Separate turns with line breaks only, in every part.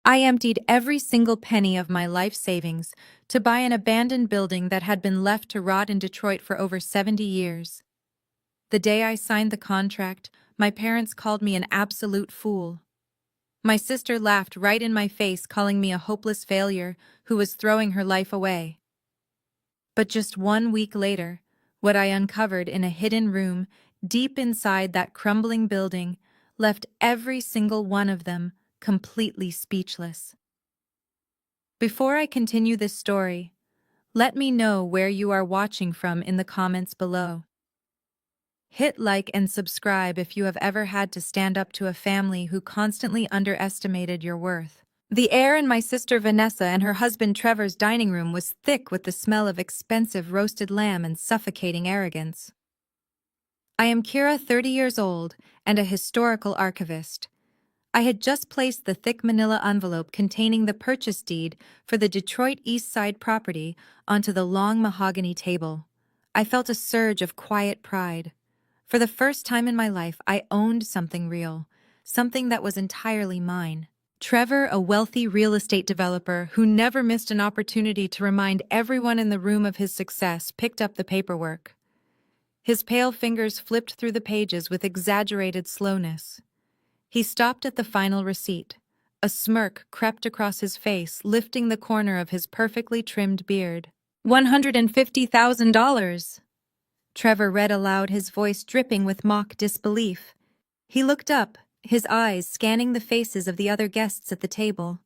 I emptied every single penny of my life savings to buy an abandoned building that had been left to rot in Detroit for over 70 years. The day I signed the contract, my parents called me an absolute fool. My sister laughed right in my face, calling me a hopeless failure who was throwing her life away. But just 1 week later, what I uncovered in a hidden room deep inside that crumbling building left every single one of them completely speechless. Before I continue this story, let me know where you are watching from in the comments below. Hit like and subscribe if you have ever had to stand up to a family who constantly underestimated your worth. The air in my sister Vanessa and her husband Trevor's dining room was thick with the smell of expensive roasted lamb and suffocating arrogance. I am Kira, 30 years old, and a historical archivist. I had just placed the thick manila envelope containing the purchase deed for the Detroit East Side property onto the long mahogany table. I felt a surge of quiet pride. For the first time in my life, I owned something real, something that was entirely mine. Trevor, a wealthy real estate developer who never missed an opportunity to remind everyone in the room of his success, picked up the paperwork. His pale fingers flipped through the pages with exaggerated slowness. He stopped at the final receipt. A smirk crept across his face, lifting the corner of his perfectly trimmed beard. $150,000. Trevor read aloud, his voice dripping with mock disbelief. He looked up, his eyes scanning the faces of the other guests at the table.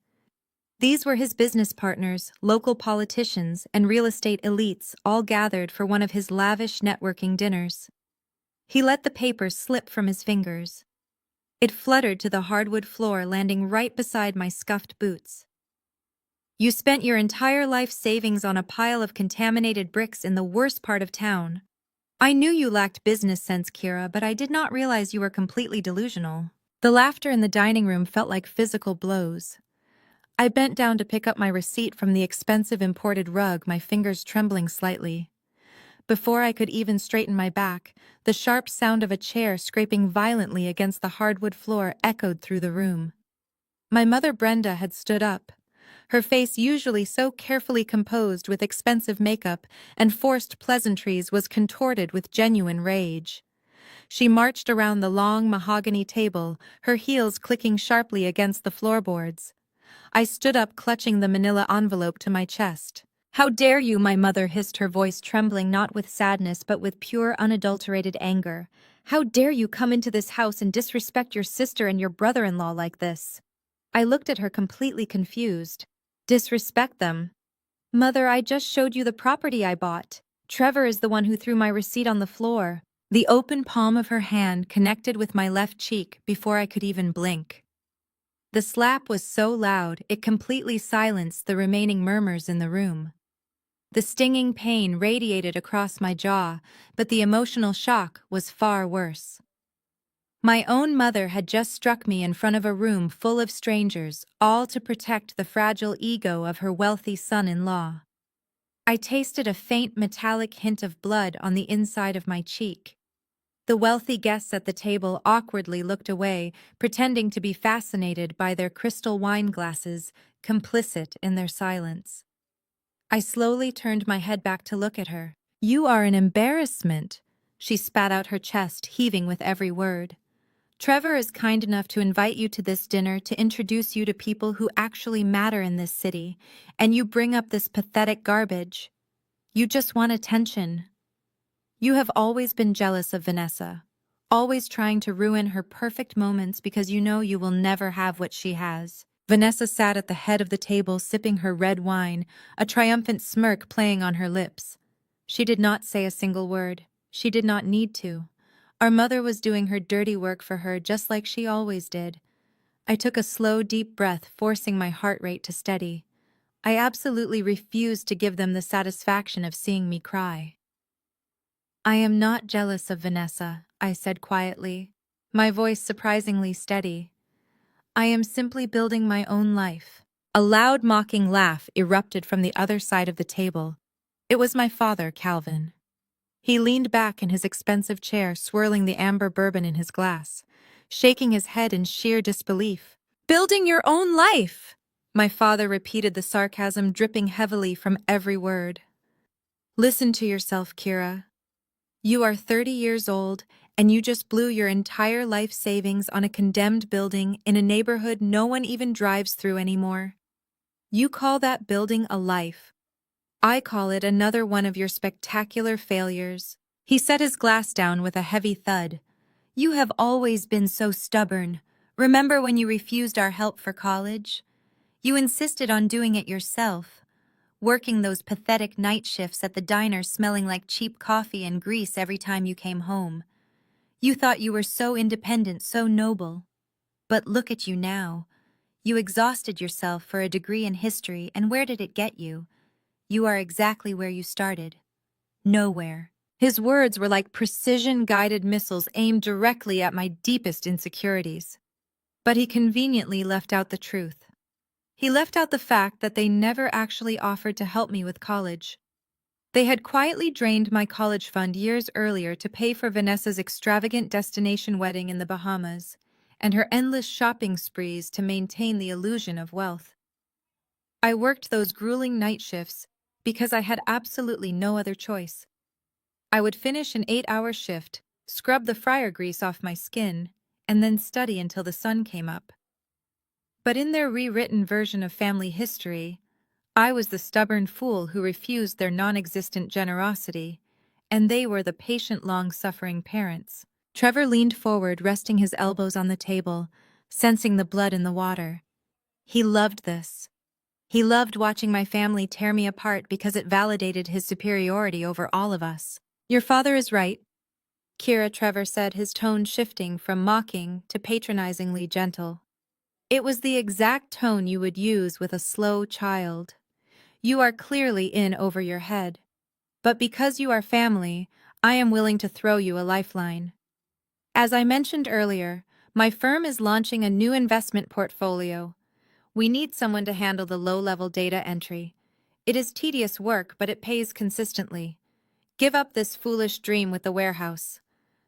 These were his business partners, local politicians, and real estate elites, all gathered for one of his lavish networking dinners. He let the paper slip from his fingers. It fluttered to the hardwood floor, landing right beside my scuffed boots. You spent your entire life savings on a pile of contaminated bricks in the worst part of town. I knew you lacked business sense, Kira, but I did not realize you were completely delusional. The laughter in the dining room felt like physical blows. I bent down to pick up my receipt from the expensive imported rug, my fingers trembling slightly. Before I could even straighten my back, the sharp sound of a chair scraping violently against the hardwood floor echoed through the room. My mother Brenda had stood up. Her face, usually so carefully composed with expensive makeup and forced pleasantries, was contorted with genuine rage. She marched around the long mahogany table, her heels clicking sharply against the floorboards. I stood up, clutching the manila envelope to my chest. "How dare you?" my mother hissed, her voice trembling not with sadness but with pure, unadulterated anger. "How dare you come into this house and disrespect your sister and your brother-in-law like this?" I looked at her, completely confused. Disrespect them? Mother, I just showed you the property I bought. Trevor is the one who threw my receipt on the floor. The open palm of her hand connected with my left cheek before I could even blink. The slap was so loud, it completely silenced the remaining murmurs in the room. The stinging pain radiated across my jaw, but the emotional shock was far worse. My own mother had just struck me in front of a room full of strangers, all to protect the fragile ego of her wealthy son-in-law. I tasted a faint metallic hint of blood on the inside of my cheek. The wealthy guests at the table awkwardly looked away, pretending to be fascinated by their crystal wine glasses, complicit in their silence. I slowly turned my head back to look at her. "You are an embarrassment," she spat out, her chest heaving with every word. "Trevor is kind enough to invite you to this dinner to introduce you to people who actually matter in this city, and you bring up this pathetic garbage. You just want attention. You have always been jealous of Vanessa, always trying to ruin her perfect moments because you know you will never have what she has." Vanessa sat at the head of the table, sipping her red wine, a triumphant smirk playing on her lips. She did not say a single word. She did not need to. Our mother was doing her dirty work for her, just like she always did. I took a slow, deep breath, forcing my heart rate to steady. I absolutely refused to give them the satisfaction of seeing me cry. "I am not jealous of Vanessa," I said quietly, my voice surprisingly steady. "I am simply building my own life." A loud, mocking laugh erupted from the other side of the table. It was my father, Calvin. He leaned back in his expensive chair, swirling the amber bourbon in his glass, shaking his head in sheer disbelief. "Building your own life?" My father repeated the sarcasm dripping heavily from every word. Listen to yourself, Kira. You are 30 years old, and you just blew your entire life savings on a condemned building in a neighborhood no one even drives through anymore. You call that building a life. I call it another one of your spectacular failures. He set his glass down with a heavy thud. You have always been so stubborn. Remember when you refused our help for college? You insisted on doing it yourself, working those pathetic night shifts at the diner smelling like cheap coffee and grease every time you came home. You thought you were so independent, so noble. But look at you now. You exhausted yourself for a degree in history, and where did it get you? You are exactly where you started. Nowhere. His words were like precision-guided missiles aimed directly at my deepest insecurities. But he conveniently left out the truth. He left out the fact that they never actually offered to help me with college. They had quietly drained my college fund years earlier to pay for Vanessa's extravagant destination wedding in the Bahamas, and her endless shopping sprees to maintain the illusion of wealth. I worked those grueling night shifts because I had absolutely no other choice. I would finish an 8-hour shift, scrub the fryer grease off my skin, and then study until the sun came up. But in their rewritten version of family history, I was the stubborn fool who refused their non-existent generosity, and they were the patient, long-suffering parents. Trevor leaned forward, resting his elbows on the table, sensing the blood in the water. He loved this. He loved watching my family tear me apart because it validated his superiority over all of us. Your father is right, Trevor said, his tone shifting from mocking to patronizingly gentle. It was the exact tone you would use with a slow child. You are clearly in over your head. But because you are family, I am willing to throw you a lifeline. As I mentioned earlier, my firm is launching a new investment portfolio. We need someone to handle the low-level data entry. It is tedious work, but it pays consistently. Give up this foolish dream with the warehouse.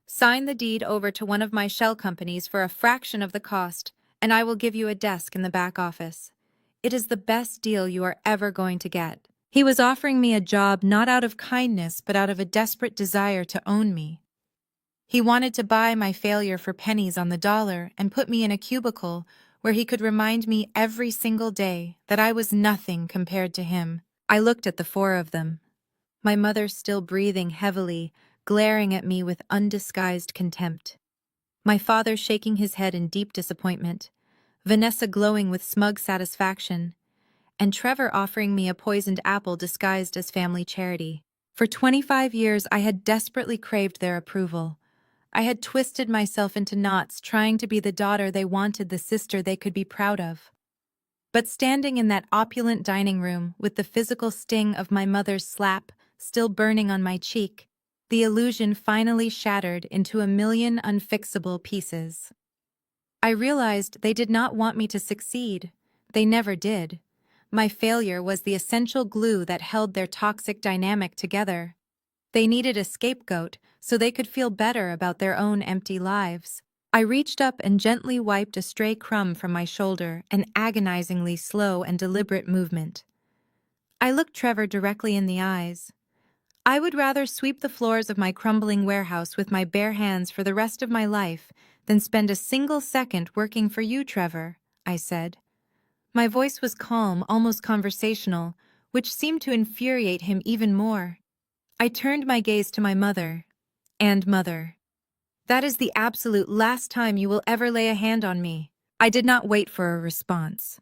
Sign the deed over to one of my shell companies for a fraction of the cost, and I will give you a desk in the back office. It is the best deal you are ever going to get. He was offering me a job not out of kindness, but out of a desperate desire to own me. He wanted to buy my failure for pennies on the dollar and put me in a cubicle where he could remind me every single day that I was nothing compared to him. I looked at the four of them. My mother still breathing heavily, glaring at me with undisguised contempt. My father shaking his head in deep disappointment. Vanessa glowing with smug satisfaction. And Trevor offering me a poisoned apple disguised as family charity. For 25 years, I had desperately craved their approval. I had twisted myself into knots trying to be the daughter they wanted, the sister they could be proud of. But standing in that opulent dining room with the physical sting of my mother's slap still burning on my cheek, the illusion finally shattered into a million unfixable pieces. I realized they did not want me to succeed. They never did. My failure was the essential glue that held their toxic dynamic together. They needed a scapegoat so they could feel better about their own empty lives. I reached up and gently wiped a stray crumb from my shoulder, an agonizingly slow and deliberate movement. I looked Trevor directly in the eyes. I would rather sweep the floors of my crumbling warehouse with my bare hands for the rest of my life than spend a single second working for you, Trevor, I said. My voice was calm, almost conversational, which seemed to infuriate him even more. I turned my gaze to my mother. And mother. That is the absolute last time you will ever lay a hand on me. I did not wait for a response.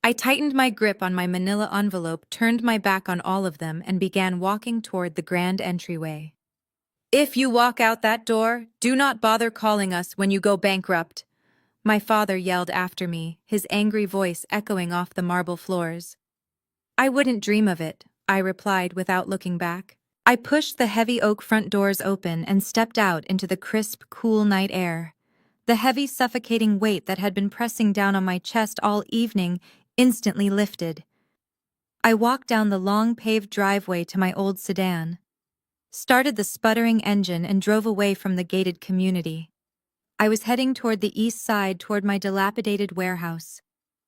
I tightened my grip on my manila envelope, turned my back on all of them, and began walking toward the grand entryway. If you walk out that door, do not bother calling us when you go bankrupt, my father yelled after me, his angry voice echoing off the marble floors. I wouldn't dream of it, I replied without looking back. I pushed the heavy oak front doors open and stepped out into the crisp, cool night air. The heavy, suffocating weight that had been pressing down on my chest all evening instantly lifted. I walked down the long paved driveway to my old sedan, started the sputtering engine, and drove away from the gated community. I was heading toward the east side, toward my dilapidated warehouse.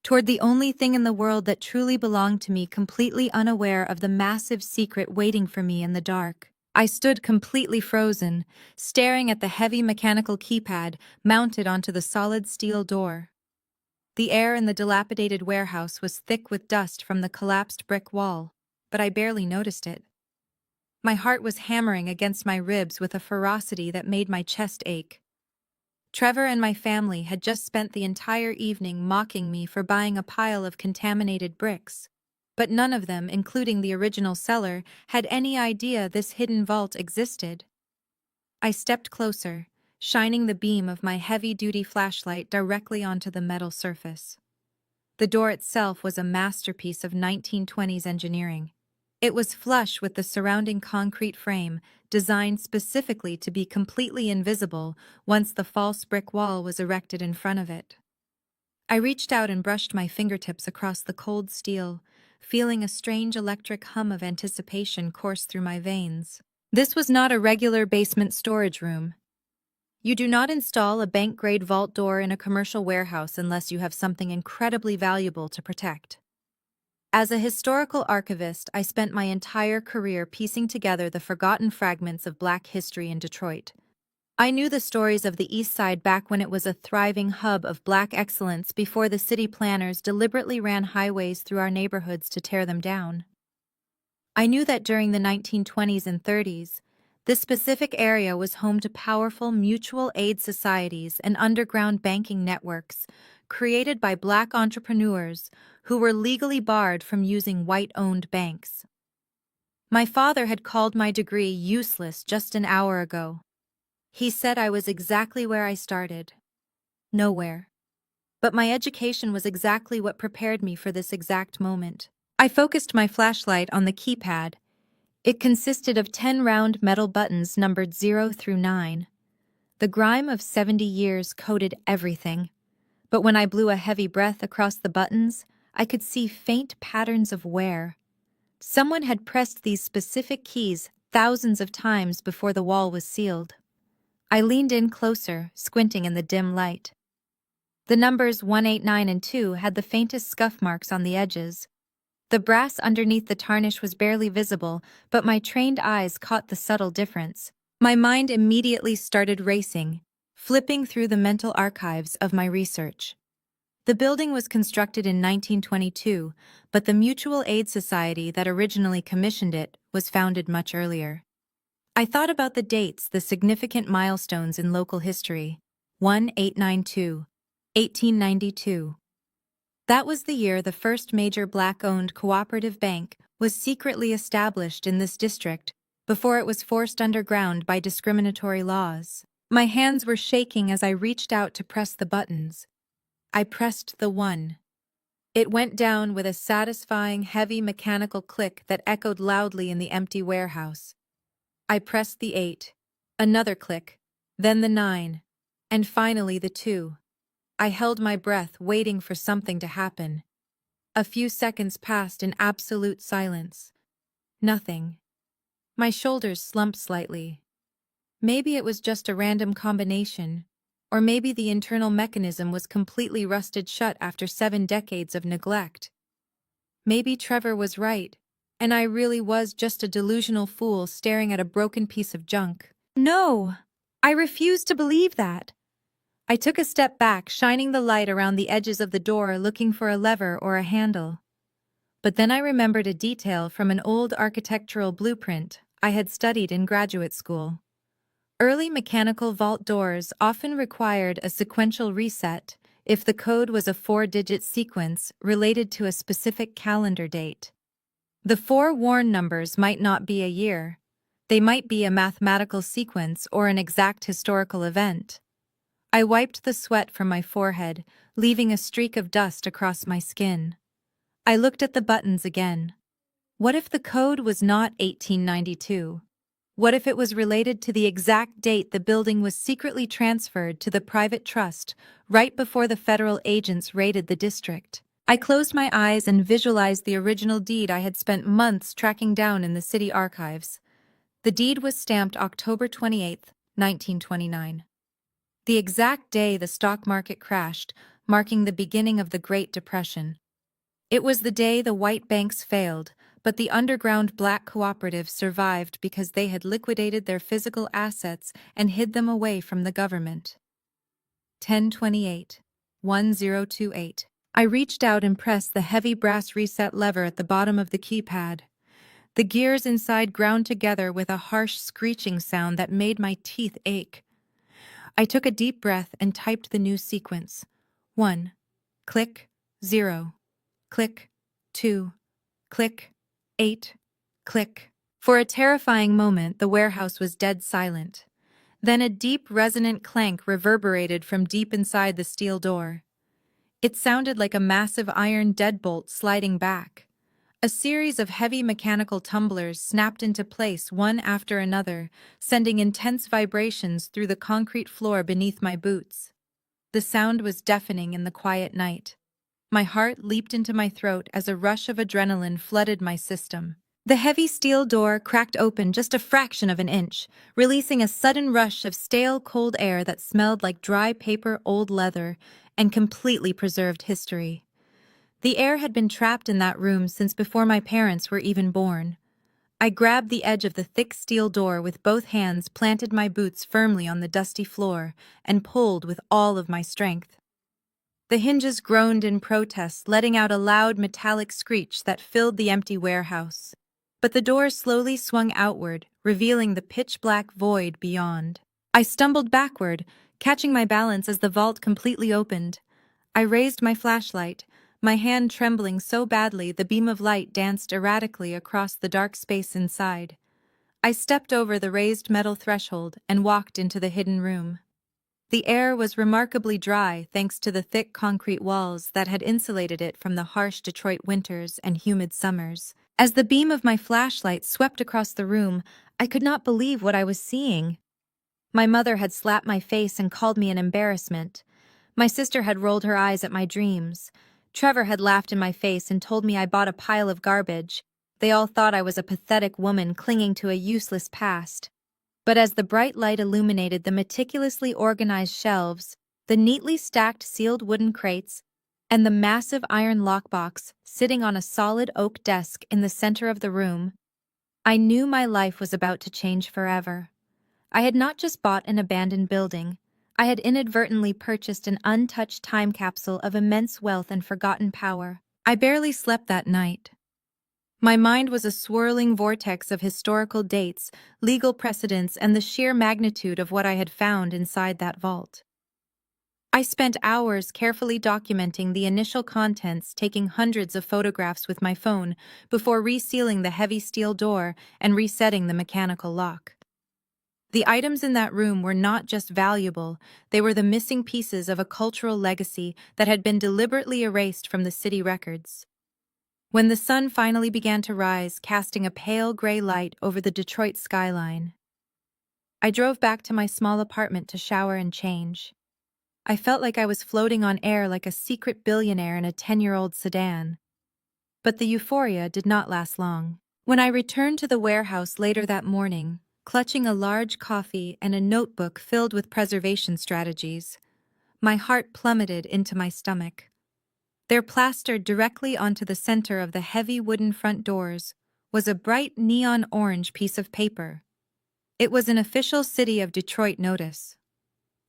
toward the only thing in the world that truly belonged to me, completely unaware of the massive secret waiting for me in the dark. I stood completely frozen, staring at the heavy mechanical keypad mounted onto the solid steel door. The air in the dilapidated warehouse was thick with dust from the collapsed brick wall, but I barely noticed it. My heart was hammering against my ribs with a ferocity that made my chest ache. Trevor and my family had just spent the entire evening mocking me for buying a pile of contaminated bricks, but none of them, including the original seller, had any idea this hidden vault existed. I stepped closer, shining the beam of my heavy-duty flashlight directly onto the metal surface. The door itself was a masterpiece of 1920s engineering. It was flush with the surrounding concrete frame, designed specifically to be completely invisible once the false brick wall was erected in front of it. I reached out and brushed my fingertips across the cold steel, feeling a strange electric hum of anticipation course through my veins. This was not a regular basement storage room. You do not install a bank-grade vault door in a commercial warehouse unless you have something incredibly valuable to protect. As a historical archivist, I spent my entire career piecing together the forgotten fragments of Black history in Detroit. I knew the stories of the East Side back when it was a thriving hub of Black excellence before the city planners deliberately ran highways through our neighborhoods to tear them down. I knew that during the 1920s and 30s, this specific area was home to powerful mutual aid societies and underground banking networks created by Black entrepreneurs who were legally barred from using white-owned banks. My father had called my degree useless just an hour ago. He said I was exactly where I started. Nowhere. But my education was exactly what prepared me for this exact moment. I focused my flashlight on the keypad. It consisted of 10 round metal buttons numbered 0 through 9. The grime of 70 years coated everything. But when I blew a heavy breath across the buttons, I could see faint patterns of wear. Someone had pressed these specific keys thousands of times before the wall was sealed. I leaned in closer, squinting in the dim light. The numbers 1, 8, 9, and 2 had the faintest scuff marks on the edges. The brass underneath the tarnish was barely visible, but my trained eyes caught the subtle difference. My mind immediately started racing, flipping through the mental archives of my research. The building was constructed in 1922, but the Mutual Aid Society that originally commissioned it was founded much earlier. I thought about the dates, the significant milestones in local history. 1892, 1892. That was the year the first major Black-owned cooperative bank was secretly established in this district before it was forced underground by discriminatory laws. My hands were shaking as I reached out to press the buttons. I pressed the 1. It went down with a satisfying, heavy mechanical click that echoed loudly in the empty warehouse. I pressed the 8. Another click, then the 9, and finally the 2. I held my breath, waiting for something to happen. A few seconds passed in absolute silence. Nothing. My shoulders slumped slightly. Maybe it was just a random combination, or maybe the internal mechanism was completely rusted shut after 7 decades of neglect. Maybe Trevor was right, and I really was just a delusional fool staring at a broken piece of junk. No! I refused to believe that. I took a step back, shining the light around the edges of the door, looking for a lever or a handle. But then I remembered a detail from an old architectural blueprint I had studied in graduate school. Early mechanical vault doors often required a sequential reset if the code was a 4-digit sequence related to a specific calendar date. The 4 worn numbers might not be a year. They might be a mathematical sequence or an exact historical event. I wiped the sweat from my forehead, leaving a streak of dust across my skin. I looked at the buttons again. What if the code was not 1892? What if it was related to the exact date the building was secretly transferred to the private trust right before the federal agents raided the district? I closed my eyes and visualized the original deed I had spent months tracking down in the city archives. The deed was stamped October 28, 1929. The exact day the stock market crashed, marking the beginning of the Great Depression. It was the day the white banks failed, but the underground black cooperatives survived because they had liquidated their physical assets and hid them away from the government. 1028. 1028. I reached out and pressed the heavy brass reset lever at the bottom of the keypad. The gears inside ground together with a harsh screeching sound that made my teeth ache. I took a deep breath and typed the new sequence. 1. Click. 0. Click. 2. Click. 8. Click. For a terrifying moment, the warehouse was dead silent. Then a deep, resonant clank reverberated from deep inside the steel door. It sounded like a massive iron deadbolt sliding back. A series of heavy mechanical tumblers snapped into place one after another, sending intense vibrations through the concrete floor beneath my boots. The sound was deafening in the quiet night. My heart leaped into my throat as a rush of adrenaline flooded my system. The heavy steel door cracked open just a fraction of an inch, releasing a sudden rush of stale, cold air that smelled like dry paper, old leather, and completely preserved history. The air had been trapped in that room since before my parents were even born. I grabbed the edge of the thick steel door with both hands, planted my boots firmly on the dusty floor, and pulled with all of my strength. The hinges groaned in protest, letting out a loud metallic screech that filled the empty warehouse. But the door slowly swung outward, revealing the pitch-black void beyond. I stumbled backward, catching my balance as the vault completely opened. I raised my flashlight, my hand trembling so badly the beam of light danced erratically across the dark space inside. I stepped over the raised metal threshold and walked into the hidden room. The air was remarkably dry thanks to the thick concrete walls that had insulated it from the harsh Detroit winters and humid summers. As the beam of my flashlight swept across the room, I could not believe what I was seeing. My mother had slapped my face and called me an embarrassment. My sister had rolled her eyes at my dreams. Trevor had laughed in my face and told me I bought a pile of garbage. They all thought I was a pathetic woman clinging to a useless past. But as the bright light illuminated the meticulously organized shelves, the neatly stacked sealed wooden crates, and the massive iron lockbox sitting on a solid oak desk in the center of the room, I knew my life was about to change forever. I had not just bought an abandoned building, I had inadvertently purchased an untouched time capsule of immense wealth and forgotten power. I barely slept that night. My mind was a swirling vortex of historical dates, legal precedents, and the sheer magnitude of what I had found inside that vault. I spent hours carefully documenting the initial contents, taking hundreds of photographs with my phone before resealing the heavy steel door and resetting the mechanical lock. The items in that room were not just valuable, they were the missing pieces of a cultural legacy that had been deliberately erased from the city records. When the sun finally began to rise, casting a pale gray light over the Detroit skyline, I drove back to my small apartment to shower and change. I felt like I was floating on air like a secret billionaire in a 10-year-old sedan. But the euphoria did not last long. When I returned to the warehouse later that morning, clutching a large coffee and a notebook filled with preservation strategies, my heart plummeted into my stomach. There, plastered directly onto the center of the heavy wooden front doors, was a bright neon orange piece of paper. It was an official City of Detroit notice.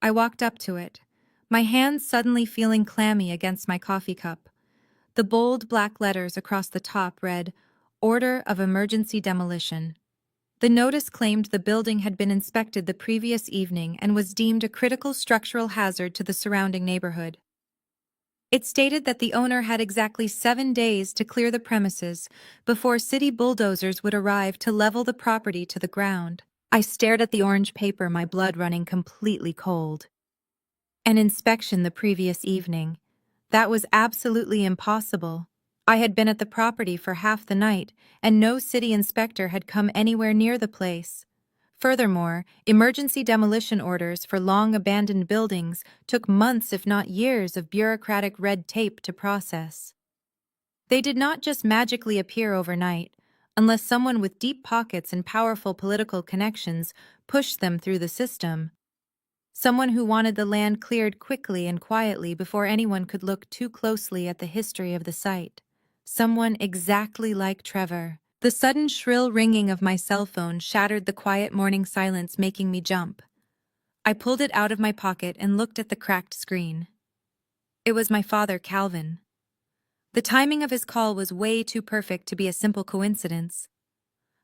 I walked up to it, my hands suddenly feeling clammy against my coffee cup. The bold black letters across the top read, "Order of Emergency Demolition." The notice claimed the building had been inspected the previous evening and was deemed a critical structural hazard to the surrounding neighborhood. It stated that the owner had exactly 7 days to clear the premises before city bulldozers would arrive to level the property to the ground. I stared at the orange paper, my blood running completely cold. An inspection the previous evening. That was absolutely impossible. I had been at the property for half the night, and no city inspector had come anywhere near the place. Furthermore, emergency demolition orders for long-abandoned buildings took months if not years of bureaucratic red tape to process. They did not just magically appear overnight, unless someone with deep pockets and powerful political connections pushed them through the system. Someone who wanted the land cleared quickly and quietly before anyone could look too closely at the history of the site. Someone exactly like Trevor. The sudden shrill ringing of my cell phone shattered the quiet morning silence, making me jump. I pulled it out of my pocket and looked at the cracked screen. It was my father, Calvin. The timing of his call was way too perfect to be a simple coincidence.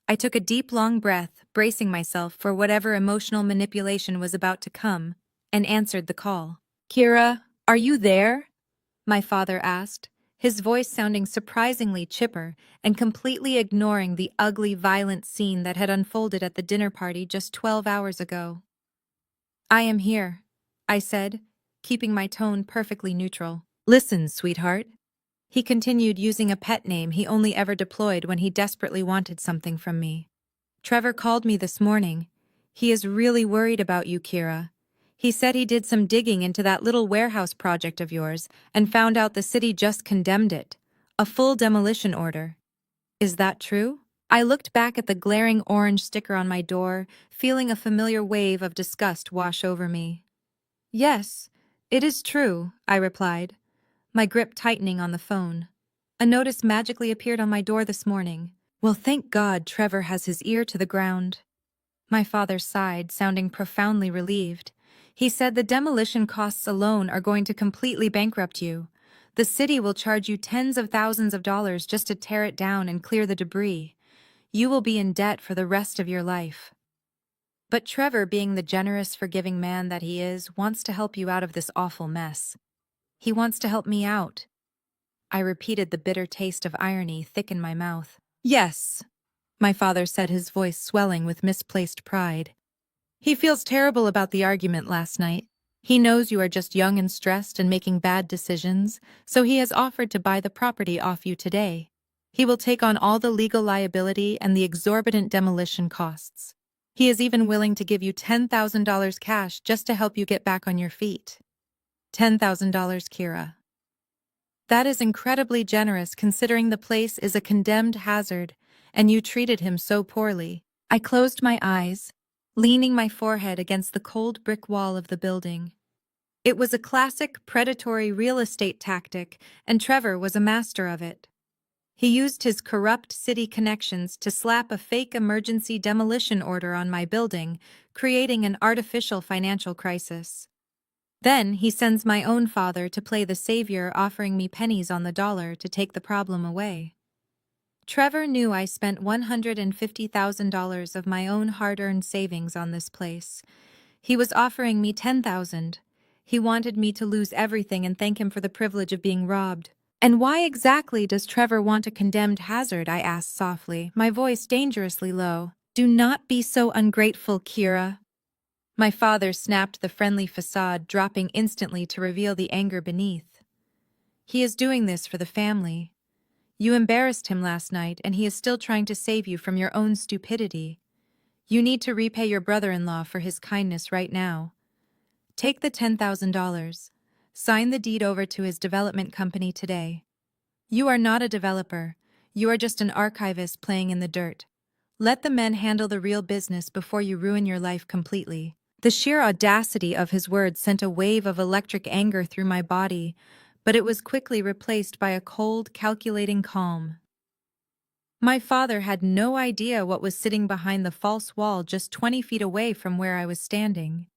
I took a deep, long breath, bracing myself for whatever emotional manipulation was about to come, and answered the call. "Kira, are you there?" my father asked, his voice sounding surprisingly chipper and completely ignoring the ugly, violent scene that had unfolded at the dinner party just 12 hours ago. "I am here," I said, keeping my tone perfectly neutral. "Listen, sweetheart." He continued, using a pet name he only ever deployed when he desperately wanted something from me. "Trevor called me this morning. He is really worried about you, Kira. He said he did some digging into that little warehouse project of yours and found out the city just condemned it. A full demolition order. Is that true?" I looked back at the glaring orange sticker on my door, feeling a familiar wave of disgust wash over me. "Yes, it is true," I replied, my grip tightening on the phone. "A notice magically appeared on my door this morning. Well, thank God Trevor has his ear to the ground." My father sighed, sounding profoundly relieved. He said the demolition costs alone are going to completely bankrupt you. The city will charge you tens of thousands of dollars just to tear it down and clear the debris. You will be in debt for the rest of your life. But Trevor, being the generous, forgiving man that he is, wants to help you out of this awful mess. He wants to help me out. I repeated, the bitter taste of irony thick in my mouth. "Yes," my father said, his voice swelling with misplaced pride. "He feels terrible about the argument last night. He knows you are just young and stressed and making bad decisions, so he has offered to buy the property off you today. He will take on all the legal liability and the exorbitant demolition costs. He is even willing to give you $10,000 cash just to help you get back on your feet." $10,000, Kira. That is incredibly generous considering the place is a condemned hazard and you treated him so poorly. I closed my eyes, leaning my forehead against the cold brick wall of the building. It was a classic predatory real estate tactic, and Trevor was a master of it. He used his corrupt city connections to slap a fake emergency demolition order on my building, creating an artificial financial crisis. Then he sends my own father to play the savior, offering me pennies on the dollar to take the problem away. Trevor knew I spent $150,000 of my own hard-earned savings on this place. He was offering me $10,000. He wanted me to lose everything and thank him for the privilege of being robbed. "And why exactly does Trevor want a condemned hazard?" I asked softly, my voice dangerously low. "Do not be so ungrateful, Kira." My father snapped the friendly facade, dropping instantly to reveal the anger beneath. "He is doing this for the family. You embarrassed him last night, and he is still trying to save you from your own stupidity. You need to repay your brother-in-law for his kindness right now. Take the $10,000. Sign the deed over to his development company today. You are not a developer. You are just an archivist playing in the dirt. Let the men handle the real business before you ruin your life completely." The sheer audacity of his words sent a wave of electric anger through my body, but it was quickly replaced by a cold, calculating calm. My father had no idea what was sitting behind the false wall just 20 feet away from where I was standing.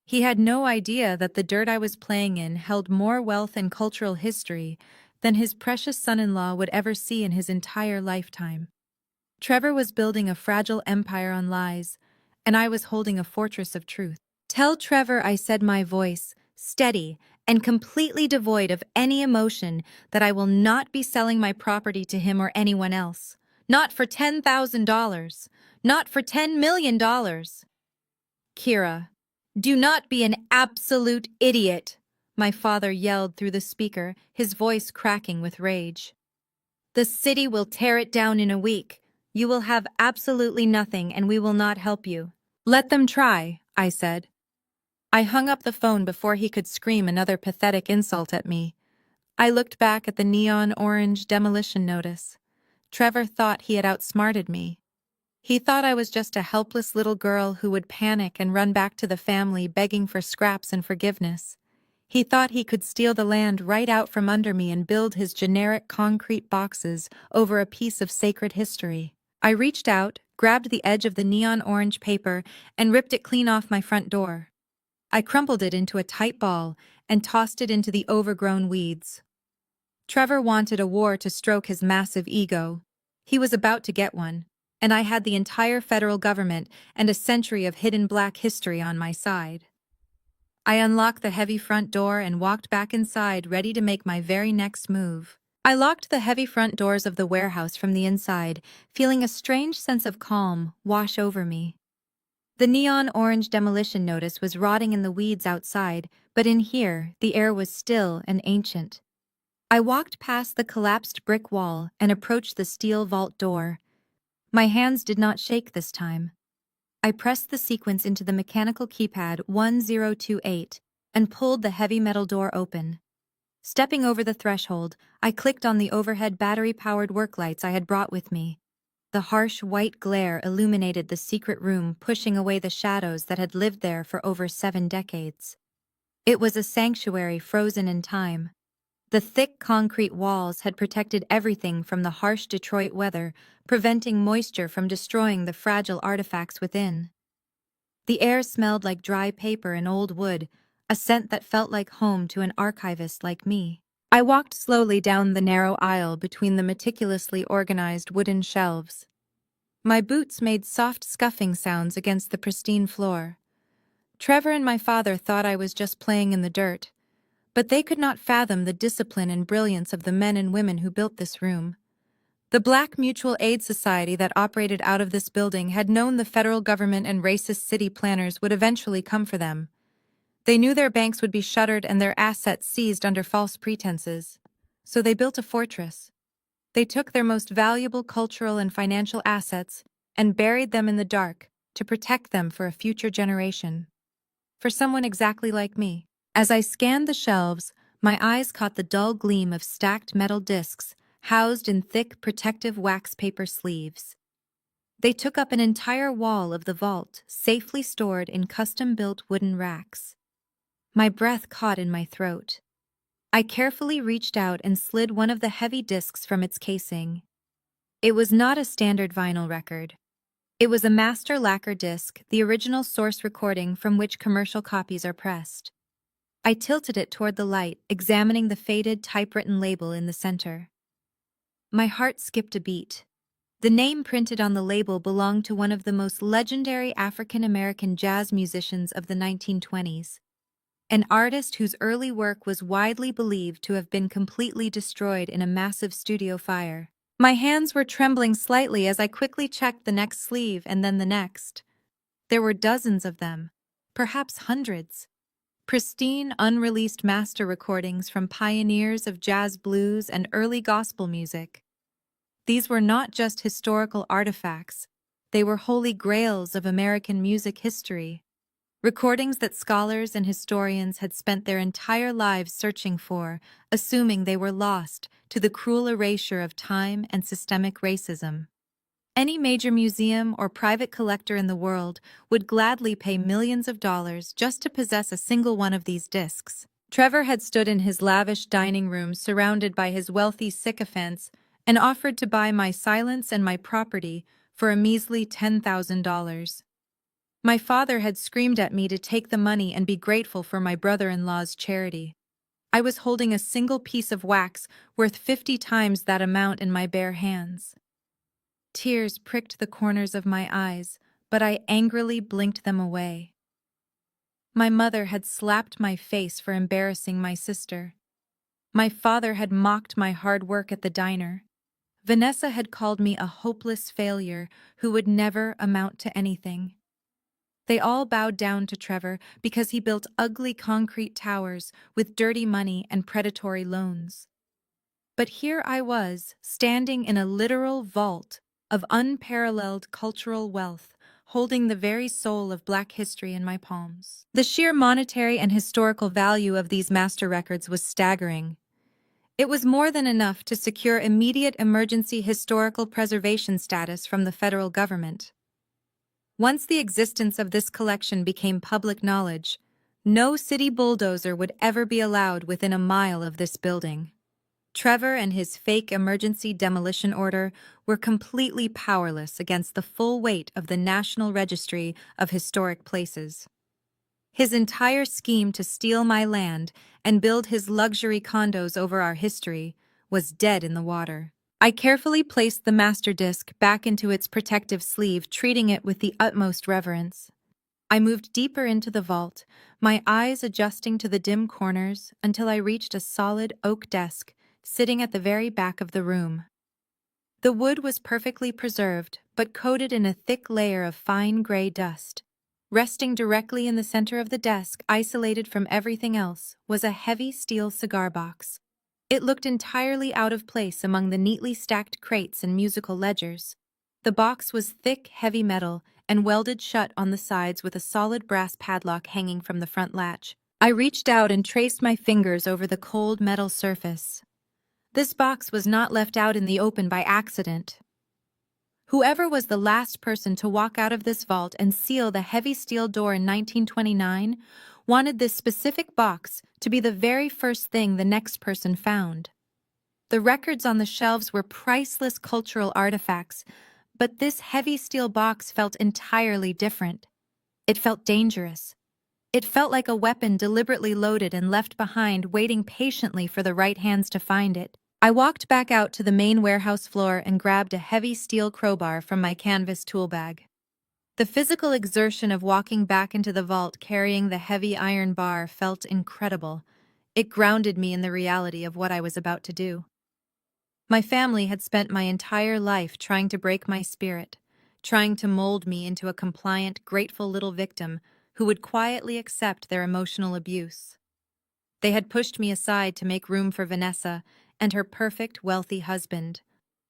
He had no idea that the dirt I was playing in held more wealth and cultural history than his precious son-in-law would ever see in his entire lifetime. Trevor was building a fragile empire on lies, and I was holding a fortress of truth. "Tell Trevor," I said, my voice steady and completely devoid of any emotion, "that I will not be selling my property to him or anyone else. Not for $10,000. Not for $10 million. "Kira, do not be an absolute idiot," my father yelled through the speaker, his voice cracking with rage. "The city will tear it down in a week. You will have absolutely nothing, and we will not help you." "Let them try," I said. I hung up the phone before he could scream another pathetic insult at me. I looked back at the neon orange demolition notice. Trevor thought he had outsmarted me. He thought I was just a helpless little girl who would panic and run back to the family begging for scraps and forgiveness. He thought he could steal the land right out from under me and build his generic concrete boxes over a piece of sacred history. I reached out, grabbed the edge of the neon orange paper, and ripped it clean off my front door. I crumpled it into a tight ball and tossed it into the overgrown weeds. Trevor wanted a war to stroke his massive ego. He was about to get one, and I had the entire federal government and a century of hidden black history on my side. I unlocked the heavy front door and walked back inside, ready to make my very next move. I locked the heavy front doors of the warehouse from the inside, feeling a strange sense of calm wash over me. The neon orange demolition notice was rotting in the weeds outside, but in here, the air was still and ancient. I walked past the collapsed brick wall and approached the steel vault door. My hands did not shake this time. I pressed the sequence into the mechanical keypad 1028 and pulled the heavy metal door open. Stepping over the threshold, I clicked on the overhead battery-powered work lights I had brought with me. The harsh white glare illuminated the secret room, pushing away the shadows that had lived there for over 7 decades. It was a sanctuary frozen in time. The thick concrete walls had protected everything from the harsh Detroit weather, preventing moisture from destroying the fragile artifacts within. The air smelled like dry paper and old wood, a scent that felt like home to an archivist like me. I walked slowly down the narrow aisle between the meticulously organized wooden shelves. My boots made soft scuffing sounds against the pristine floor. Trevor and my father thought I was just playing in the dirt, but they could not fathom the discipline and brilliance of the men and women who built this room. The Black Mutual Aid Society that operated out of this building had known the federal government and racist city planners would eventually come for them. They knew their banks would be shuttered and their assets seized under false pretenses. So they built a fortress. They took their most valuable cultural and financial assets and buried them in the dark to protect them for a future generation. For someone exactly like me. As I scanned the shelves, my eyes caught the dull gleam of stacked metal discs housed in thick, protective wax paper sleeves. They took up an entire wall of the vault, safely stored in custom-built wooden racks. My breath caught in my throat. I carefully reached out and slid one of the heavy discs from its casing. It was not a standard vinyl record. It was a master lacquer disc, the original source recording from which commercial copies are pressed. I tilted it toward the light, examining the faded, typewritten label in the center. My heart skipped a beat. The name printed on the label belonged to one of the most legendary African-American jazz musicians of the 1920s, an artist whose early work was widely believed to have been completely destroyed in a massive studio fire. My hands were trembling slightly as I quickly checked the next sleeve and then the next. There were dozens of them, perhaps hundreds. Pristine, unreleased master recordings from pioneers of jazz blues and early gospel music. These were not just historical artifacts, they were holy grails of American music history. Recordings that scholars and historians had spent their entire lives searching for, assuming they were lost to the cruel erasure of time and systemic racism. Any major museum or private collector in the world would gladly pay millions of dollars just to possess a single one of these discs. Trevor had stood in his lavish dining room surrounded by his wealthy sycophants and offered to buy my silence and my property for a measly $10,000. My father had screamed at me to take the money and be grateful for my brother-in-law's charity. I was holding a single piece of wax worth 50 times that amount in my bare hands. Tears pricked the corners of my eyes, but I angrily blinked them away. My mother had slapped my face for embarrassing my sister. My father had mocked my hard work at the diner. Vanessa had called me a hopeless failure who would never amount to anything. They all bowed down to Trevor because he built ugly concrete towers with dirty money and predatory loans. But here I was, standing in a literal vault of unparalleled cultural wealth, holding the very soul of Black history in my palms. The sheer monetary and historical value of these master records was staggering. It was more than enough to secure immediate emergency historical preservation status from the federal government. Once the existence of this collection became public knowledge, no city bulldozer would ever be allowed within a mile of this building. Trevor and his fake emergency demolition order were completely powerless against the full weight of the National Registry of Historic Places. His entire scheme to steal my land and build his luxury condos over our history was dead in the water. I carefully placed the master disc back into its protective sleeve, treating it with the utmost reverence. I moved deeper into the vault, my eyes adjusting to the dim corners until I reached a solid oak desk sitting at the very back of the room. The wood was perfectly preserved, but coated in a thick layer of fine gray dust. Resting directly in the center of the desk, isolated from everything else, was a heavy steel cigar box. It looked entirely out of place among the neatly stacked crates and musical ledgers. The box was thick, heavy metal and welded shut on the sides with a solid brass padlock hanging from the front latch. I reached out and traced my fingers over the cold metal surface. This box was not left out in the open by accident. Whoever was the last person to walk out of this vault and seal the heavy steel door in 1929 wanted this specific box to be the very first thing the next person found. The records on the shelves were priceless cultural artifacts, but this heavy steel box felt entirely different. It felt dangerous. It felt like a weapon deliberately loaded and left behind, waiting patiently for the right hands to find it. I walked back out to the main warehouse floor and grabbed a heavy steel crowbar from my canvas tool bag. The physical exertion of walking back into the vault carrying the heavy iron bar felt incredible. It grounded me in the reality of what I was about to do. My family had spent my entire life trying to break my spirit, trying to mold me into a compliant, grateful little victim who would quietly accept their emotional abuse. They had pushed me aside to make room for Vanessa and her perfect, wealthy husband,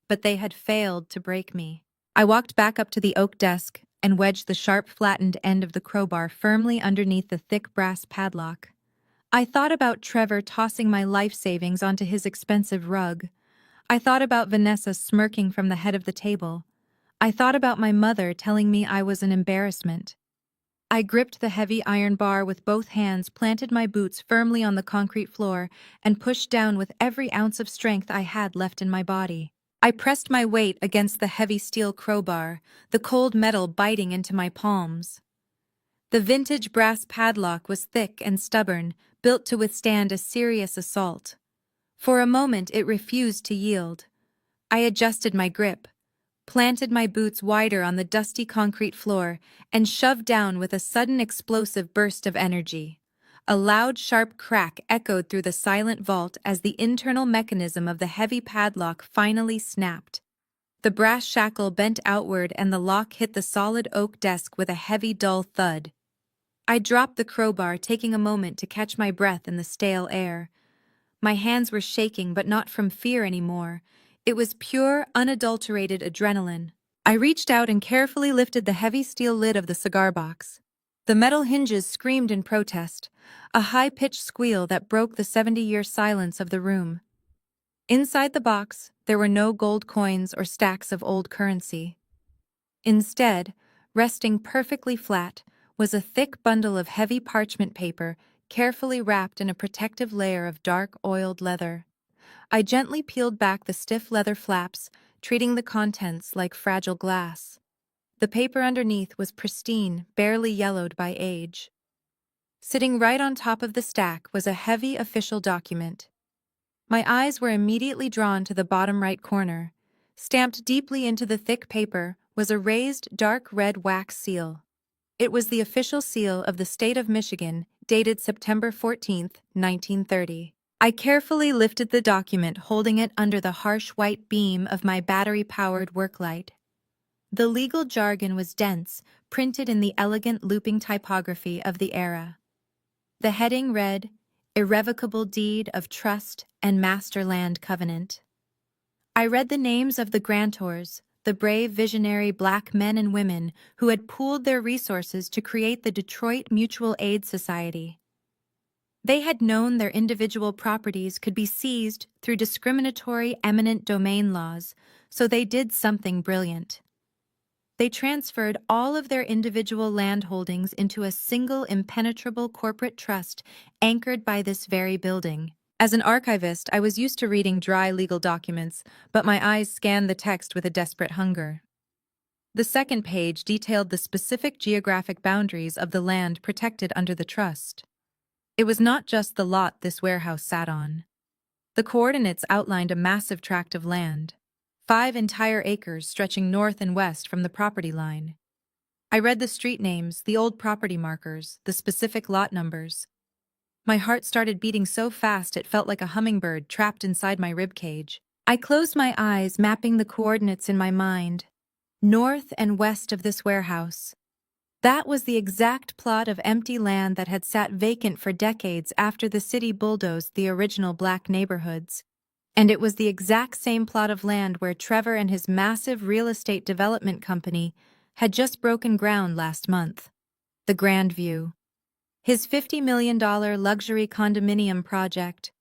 but they had failed to break me. I walked back up to the oak desk and wedged the sharp, flattened end of the crowbar firmly underneath the thick brass padlock. I thought about Trevor tossing my life savings onto his expensive rug. I thought about Vanessa smirking from the head of the table. I thought about my mother telling me I was an embarrassment. I gripped the heavy iron bar with both hands, planted my boots firmly on the concrete floor, and pushed down with every ounce of strength I had left in my body. I pressed my weight against the heavy steel crowbar, the cold metal biting into my palms. The vintage brass padlock was thick and stubborn, built to withstand a serious assault. For a moment it refused to yield. I adjusted my grip, planted my boots wider on the dusty concrete floor, and shoved down with a sudden explosive burst of energy. A loud, sharp crack echoed through the silent vault as the internal mechanism of the heavy padlock finally snapped. The brass shackle bent outward and the lock hit the solid oak desk with a heavy, dull thud. I dropped the crowbar, taking a moment to catch my breath in the stale air. My hands were shaking, but not from fear anymore. It was pure, unadulterated adrenaline. I reached out and carefully lifted the heavy steel lid of the cigar box. The metal hinges screamed in protest, a high-pitched squeal that broke the 70-year silence of the room. Inside the box, there were no gold coins or stacks of old currency. Instead, resting perfectly flat, was a thick bundle of heavy parchment paper carefully wrapped in a protective layer of dark, oiled leather. I gently peeled back the stiff leather flaps, treating the contents like fragile glass. The paper underneath was pristine, barely yellowed by age. Sitting right on top of the stack was a heavy official document. My eyes were immediately drawn to the bottom right corner. Stamped deeply into the thick paper was a raised, dark red wax seal. It was the official seal of the state of Michigan, dated September 14, 1930. I carefully lifted the document, holding it under the harsh white beam of my battery-powered work light. The legal jargon was dense, printed in the elegant looping typography of the era. The heading read, "Irrevocable Deed of Trust and Master Land Covenant." I read the names of the grantors, the brave visionary Black men and women who had pooled their resources to create the Detroit Mutual Aid Society. They had known their individual properties could be seized through discriminatory eminent domain laws, so they did something brilliant. They transferred all of their individual land holdings into a single impenetrable corporate trust anchored by this very building. As an archivist, I was used to reading dry legal documents, but my eyes scanned the text with a desperate hunger. The second page detailed the specific geographic boundaries of the land protected under the trust. It was not just the lot this warehouse sat on. The coordinates outlined a massive tract of land, 5 entire acres stretching north and west from the property line. I read the street names, the old property markers, the specific lot numbers. My heart started beating so fast it felt like a hummingbird trapped inside my ribcage. I closed my eyes, mapping the coordinates in my mind. North and west of this warehouse. That was the exact plot of empty land that had sat vacant for decades after the city bulldozed the original black neighborhoods. And it was the exact same plot of land where Trevor and his massive real estate development company had just broken ground last month. The Grand View. His $50 million luxury condominium project.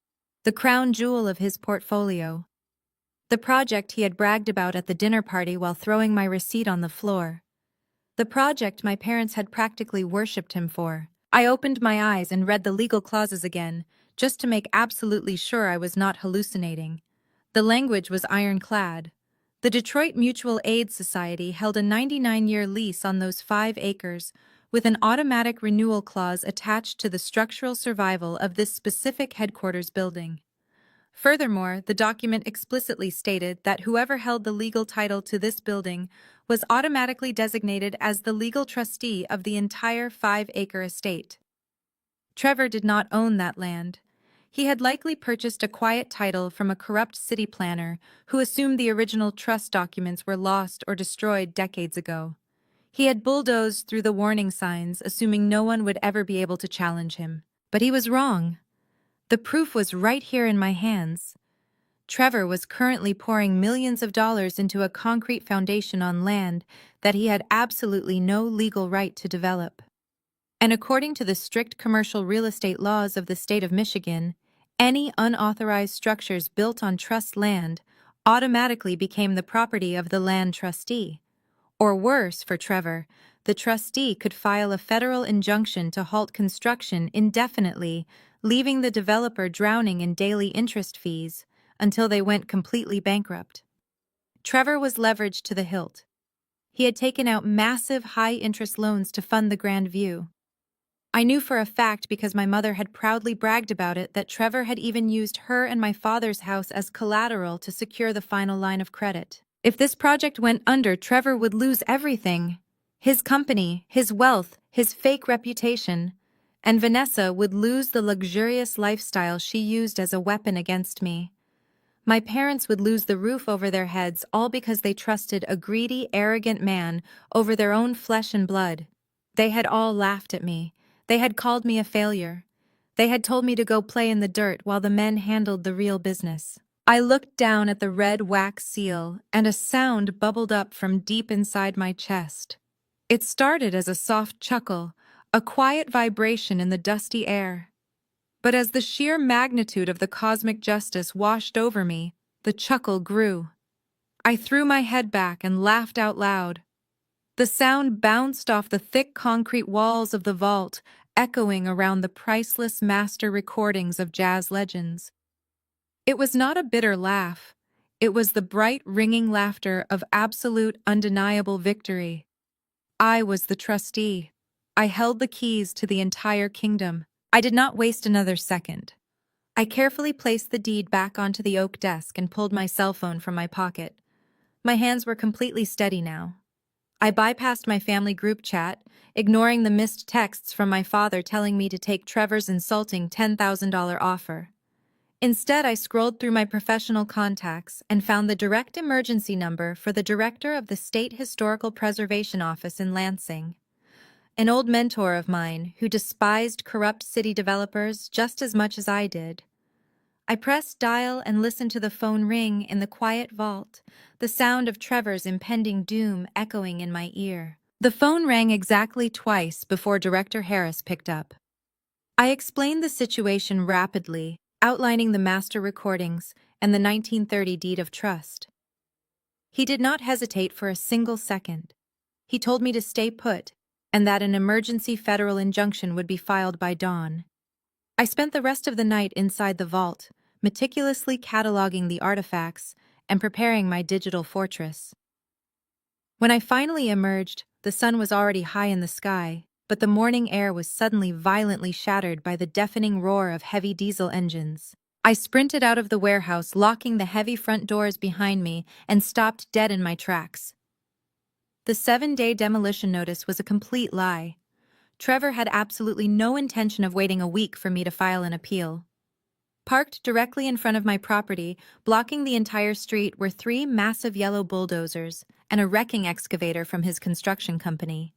The crown jewel of his portfolio. The project he had bragged about at the dinner party while throwing my receipt on the floor. The project my parents had practically worshipped him for. I opened my eyes and read the legal clauses again, just to make absolutely sure I was not hallucinating. The language was ironclad. The Detroit Mutual Aid Society held a 99-year lease on those 5 acres, with an automatic renewal clause attached to the structural survival of this specific headquarters building. Furthermore, the document explicitly stated that whoever held the legal title to this building was automatically designated as the legal trustee of the entire 5-acre estate. Trevor did not own that land. He had likely purchased a quiet title from a corrupt city planner who assumed the original trust documents were lost or destroyed decades ago. He had bulldozed through the warning signs, assuming no one would ever be able to challenge him. But he was wrong. The proof was right here in my hands. Trevor was currently pouring millions of dollars into a concrete foundation on land that he had absolutely no legal right to develop. And according to the strict commercial real estate laws of the state of Michigan, any unauthorized structures built on trust land automatically became the property of the land trustee. Or worse, for Trevor, the trustee could file a federal injunction to halt construction indefinitely, leaving the developer drowning in daily interest fees until they went completely bankrupt. Trevor was leveraged to the hilt. He had taken out massive high-interest loans to fund the Grand View. I knew for a fact because my mother had proudly bragged about it that Trevor had even used her and my father's house as collateral to secure the final line of credit. If this project went under, Trevor would lose everything. His company, his wealth, his fake reputation. And Vanessa would lose the luxurious lifestyle she used as a weapon against me. My parents would lose the roof over their heads, all because they trusted a greedy, arrogant man over their own flesh and blood. They had all laughed at me. They had called me a failure. They had told me to go play in the dirt while the men handled the real business. I looked down at the red wax seal, and a sound bubbled up from deep inside my chest. It started as a soft chuckle, a quiet vibration in the dusty air. But as the sheer magnitude of the cosmic justice washed over me, the chuckle grew. I threw my head back and laughed out loud. The sound bounced off the thick concrete walls of the vault, echoing around the priceless master recordings of jazz legends. It was not a bitter laugh. It was the bright, ringing laughter of absolute, undeniable victory. I was the trustee. I held the keys to the entire kingdom. I did not waste another second. I carefully placed the deed back onto the oak desk and pulled my cell phone from my pocket. My hands were completely steady now. I bypassed my family group chat, ignoring the missed texts from my father telling me to take Trevor's insulting $10,000 offer. Instead, I scrolled through my professional contacts and found the direct emergency number for the director of the State Historical Preservation Office in Lansing. An old mentor of mine who despised corrupt city developers just as much as I did. I pressed dial and listened to the phone ring in the quiet vault, the sound of Trevor's impending doom echoing in my ear. The phone rang exactly twice before Director Harris picked up. I explained the situation rapidly, outlining the master recordings and the 1930 deed of trust. He did not hesitate for a single second. He told me to stay put and that an emergency federal injunction would be filed by dawn. I spent the rest of the night inside the vault, meticulously cataloging the artifacts and preparing my digital fortress. When I finally emerged, the sun was already high in the sky, but the morning air was suddenly violently shattered by the deafening roar of heavy diesel engines. I sprinted out of the warehouse, locking the heavy front doors behind me, and stopped dead in my tracks. The 7-day demolition notice was a complete lie. Trevor had absolutely no intention of waiting a week for me to file an appeal. Parked directly in front of my property, blocking the entire street, were 3 massive yellow bulldozers and a wrecking excavator from his construction company.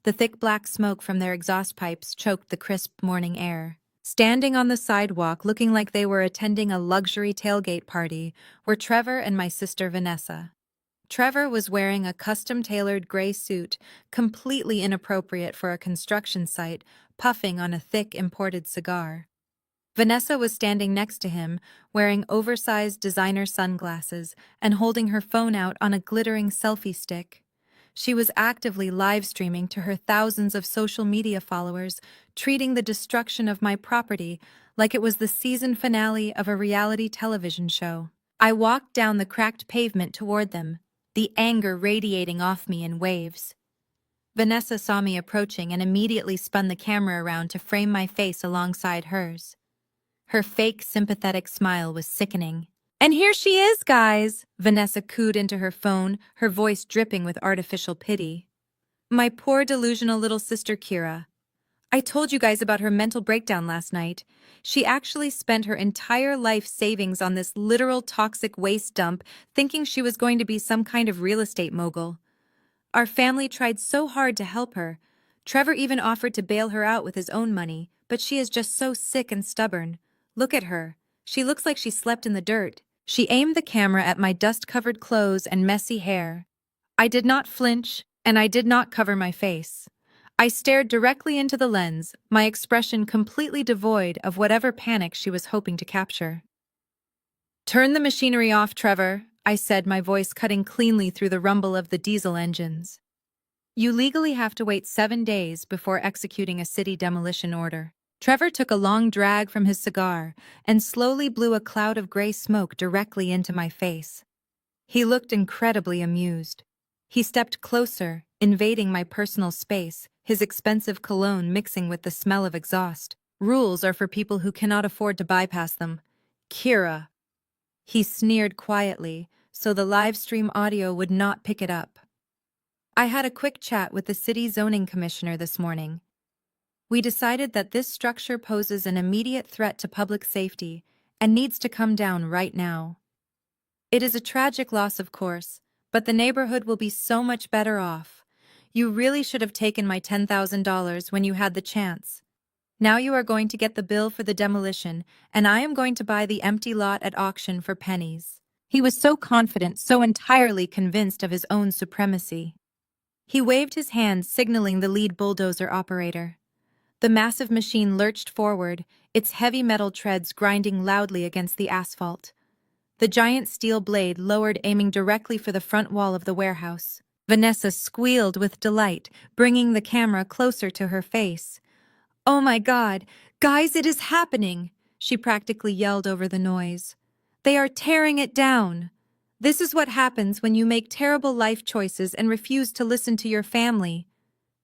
The thick black smoke from their exhaust pipes choked the crisp morning air. Standing on the sidewalk, looking like they were attending a luxury tailgate party, were Trevor and my sister Vanessa. Trevor was wearing a custom-tailored gray suit, completely inappropriate for a construction site, puffing on a thick imported cigar. Vanessa was standing next to him, wearing oversized designer sunglasses and holding her phone out on a glittering selfie stick. She was actively live-streaming to her thousands of social media followers, treating the destruction of my property like it was the season finale of a reality television show. I walked down the cracked pavement toward them, the anger radiating off me in waves. Vanessa saw me approaching and immediately spun the camera around to frame my face alongside hers. Her fake, sympathetic smile was sickening. "And here she is, guys!" Vanessa cooed into her phone, her voice dripping with artificial pity. "My poor delusional little sister Kira. I told you guys about her mental breakdown last night. She actually spent her entire life savings on this literal toxic waste dump, thinking she was going to be some kind of real estate mogul. Our family tried so hard to help her. Trevor even offered to bail her out with his own money, but she is just so sick and stubborn. Look at her. She looks like she slept in the dirt." She aimed the camera at my dust-covered clothes and messy hair. I did not flinch, and I did not cover my face. I stared directly into the lens, my expression completely devoid of whatever panic she was hoping to capture. "Turn the machinery off, Trevor," I said, my voice cutting cleanly through the rumble of the diesel engines. "You legally have to wait 7 days before executing a city demolition order." Trevor took a long drag from his cigar and slowly blew a cloud of gray smoke directly into my face. He looked incredibly amused. He stepped closer, invading my personal space, his expensive cologne mixing with the smell of exhaust. "Rules are for people who cannot afford to bypass them. Kira." He sneered quietly, so the live stream audio would not pick it up. "I had a quick chat with the city zoning commissioner this morning. We decided that this structure poses an immediate threat to public safety and needs to come down right now. It is a tragic loss, of course, but the neighborhood will be so much better off. You really should have taken my $10,000 when you had the chance. Now you are going to get the bill for the demolition, and I am going to buy the empty lot at auction for pennies." He was so confident, so entirely convinced of his own supremacy. He waved his hand, signaling the lead bulldozer operator. The massive machine lurched forward, its heavy metal treads grinding loudly against the asphalt. The giant steel blade lowered, aiming directly for the front wall of the warehouse. Vanessa squealed with delight, bringing the camera closer to her face. "Oh my God! Guys, it is happening!" she practically yelled over the noise. "They are tearing it down! This is what happens when you make terrible life choices and refuse to listen to your family.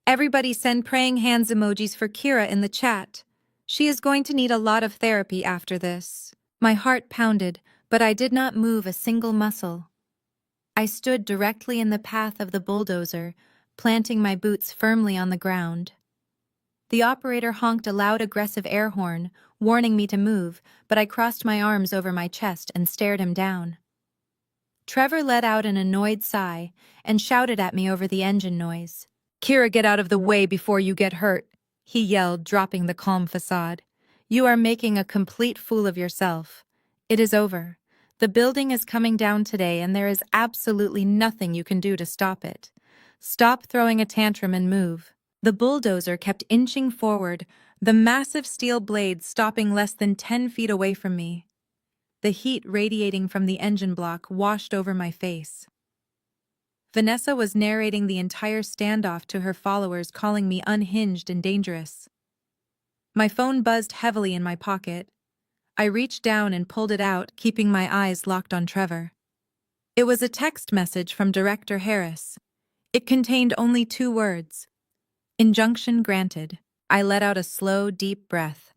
Everybody send praying hands emojis for Kira in the chat. She is going to need a lot of therapy after this." My heart pounded, but I did not move a single muscle. I stood directly in the path of the bulldozer, planting my boots firmly on the ground. The operator honked a loud, aggressive air horn, warning me to move, but I crossed my arms over my chest and stared him down. Trevor let out an annoyed sigh and shouted at me over the engine noise. "Kira, get out of the way before you get hurt," he yelled, dropping the calm facade. "You are making a complete fool of yourself. It is over. The building is coming down today, and there is absolutely nothing you can do to stop it. Stop throwing a tantrum and move." The bulldozer kept inching forward, the massive steel blade stopping less than 10 feet away from me. The heat radiating from the engine block washed over my face. Vanessa was narrating the entire standoff to her followers, calling me unhinged and dangerous. My phone buzzed heavily in my pocket. I reached down and pulled it out, keeping my eyes locked on Trevor. It was a text message from Director Harris. It contained only 2 words. Injunction granted. I let out a slow, deep breath.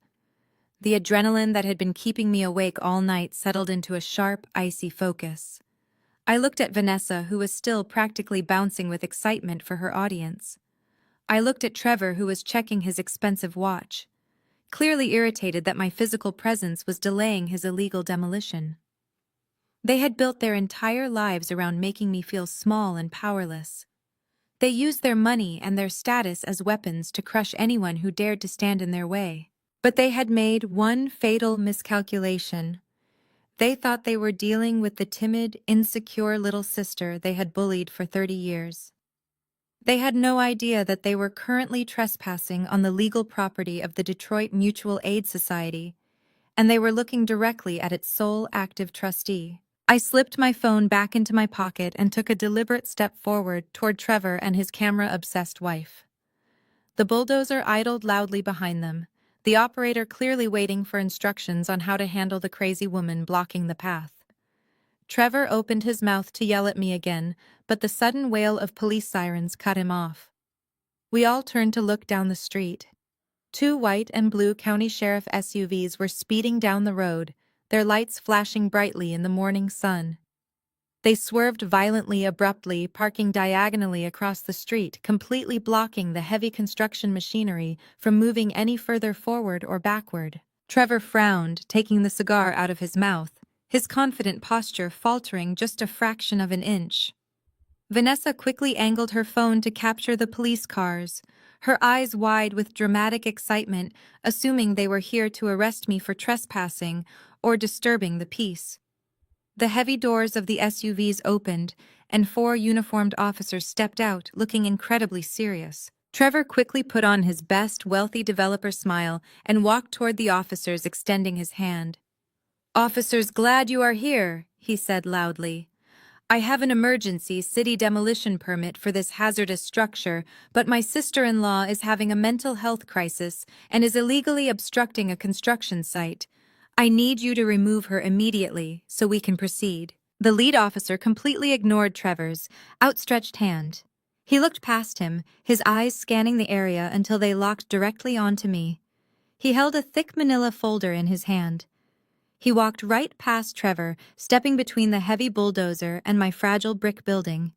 The adrenaline that had been keeping me awake all night settled into a sharp, icy focus. I looked at Vanessa, who was still practically bouncing with excitement for her audience. I looked at Trevor, who was checking his expensive watch, clearly irritated that my physical presence was delaying his illegal demolition. They had built their entire lives around making me feel small and powerless. They used their money and their status as weapons to crush anyone who dared to stand in their way. But they had made one fatal miscalculation. They thought they were dealing with the timid, insecure little sister they had bullied for 30 years. They had no idea that they were currently trespassing on the legal property of the Detroit Mutual Aid Society, and they were looking directly at its sole active trustee. I slipped my phone back into my pocket and took a deliberate step forward toward Trevor and his camera-obsessed wife. The bulldozer idled loudly behind them, the operator clearly waiting for instructions on how to handle the crazy woman blocking the path. Trevor opened his mouth to yell at me again, but the sudden wail of police sirens cut him off. We all turned to look down the street. 2 white and blue county sheriff SUVs were speeding down the road, their lights flashing brightly in the morning sun. They swerved violently, abruptly, parking diagonally across the street, completely blocking the heavy construction machinery from moving any further forward or backward. Trevor frowned, taking the cigar out of his mouth, his confident posture faltering just a fraction of an inch. Vanessa quickly angled her phone to capture the police cars, her eyes wide with dramatic excitement, assuming they were here to arrest me for trespassing or disturbing the peace. The heavy doors of the SUVs opened, and 4 uniformed officers stepped out, looking incredibly serious. Trevor quickly put on his best wealthy developer smile and walked toward the officers, extending his hand. "Officers, glad you are here," he said loudly. "I have an emergency city demolition permit for this hazardous structure, but my sister-in-law is having a mental health crisis and is illegally obstructing a construction site. I need you to remove her immediately so we can proceed." The lead officer completely ignored Trevor's outstretched hand. He looked past him, his eyes scanning the area until they locked directly onto me. He held a thick manila folder in his hand. He walked right past Trevor, stepping between the heavy bulldozer and my fragile brick building.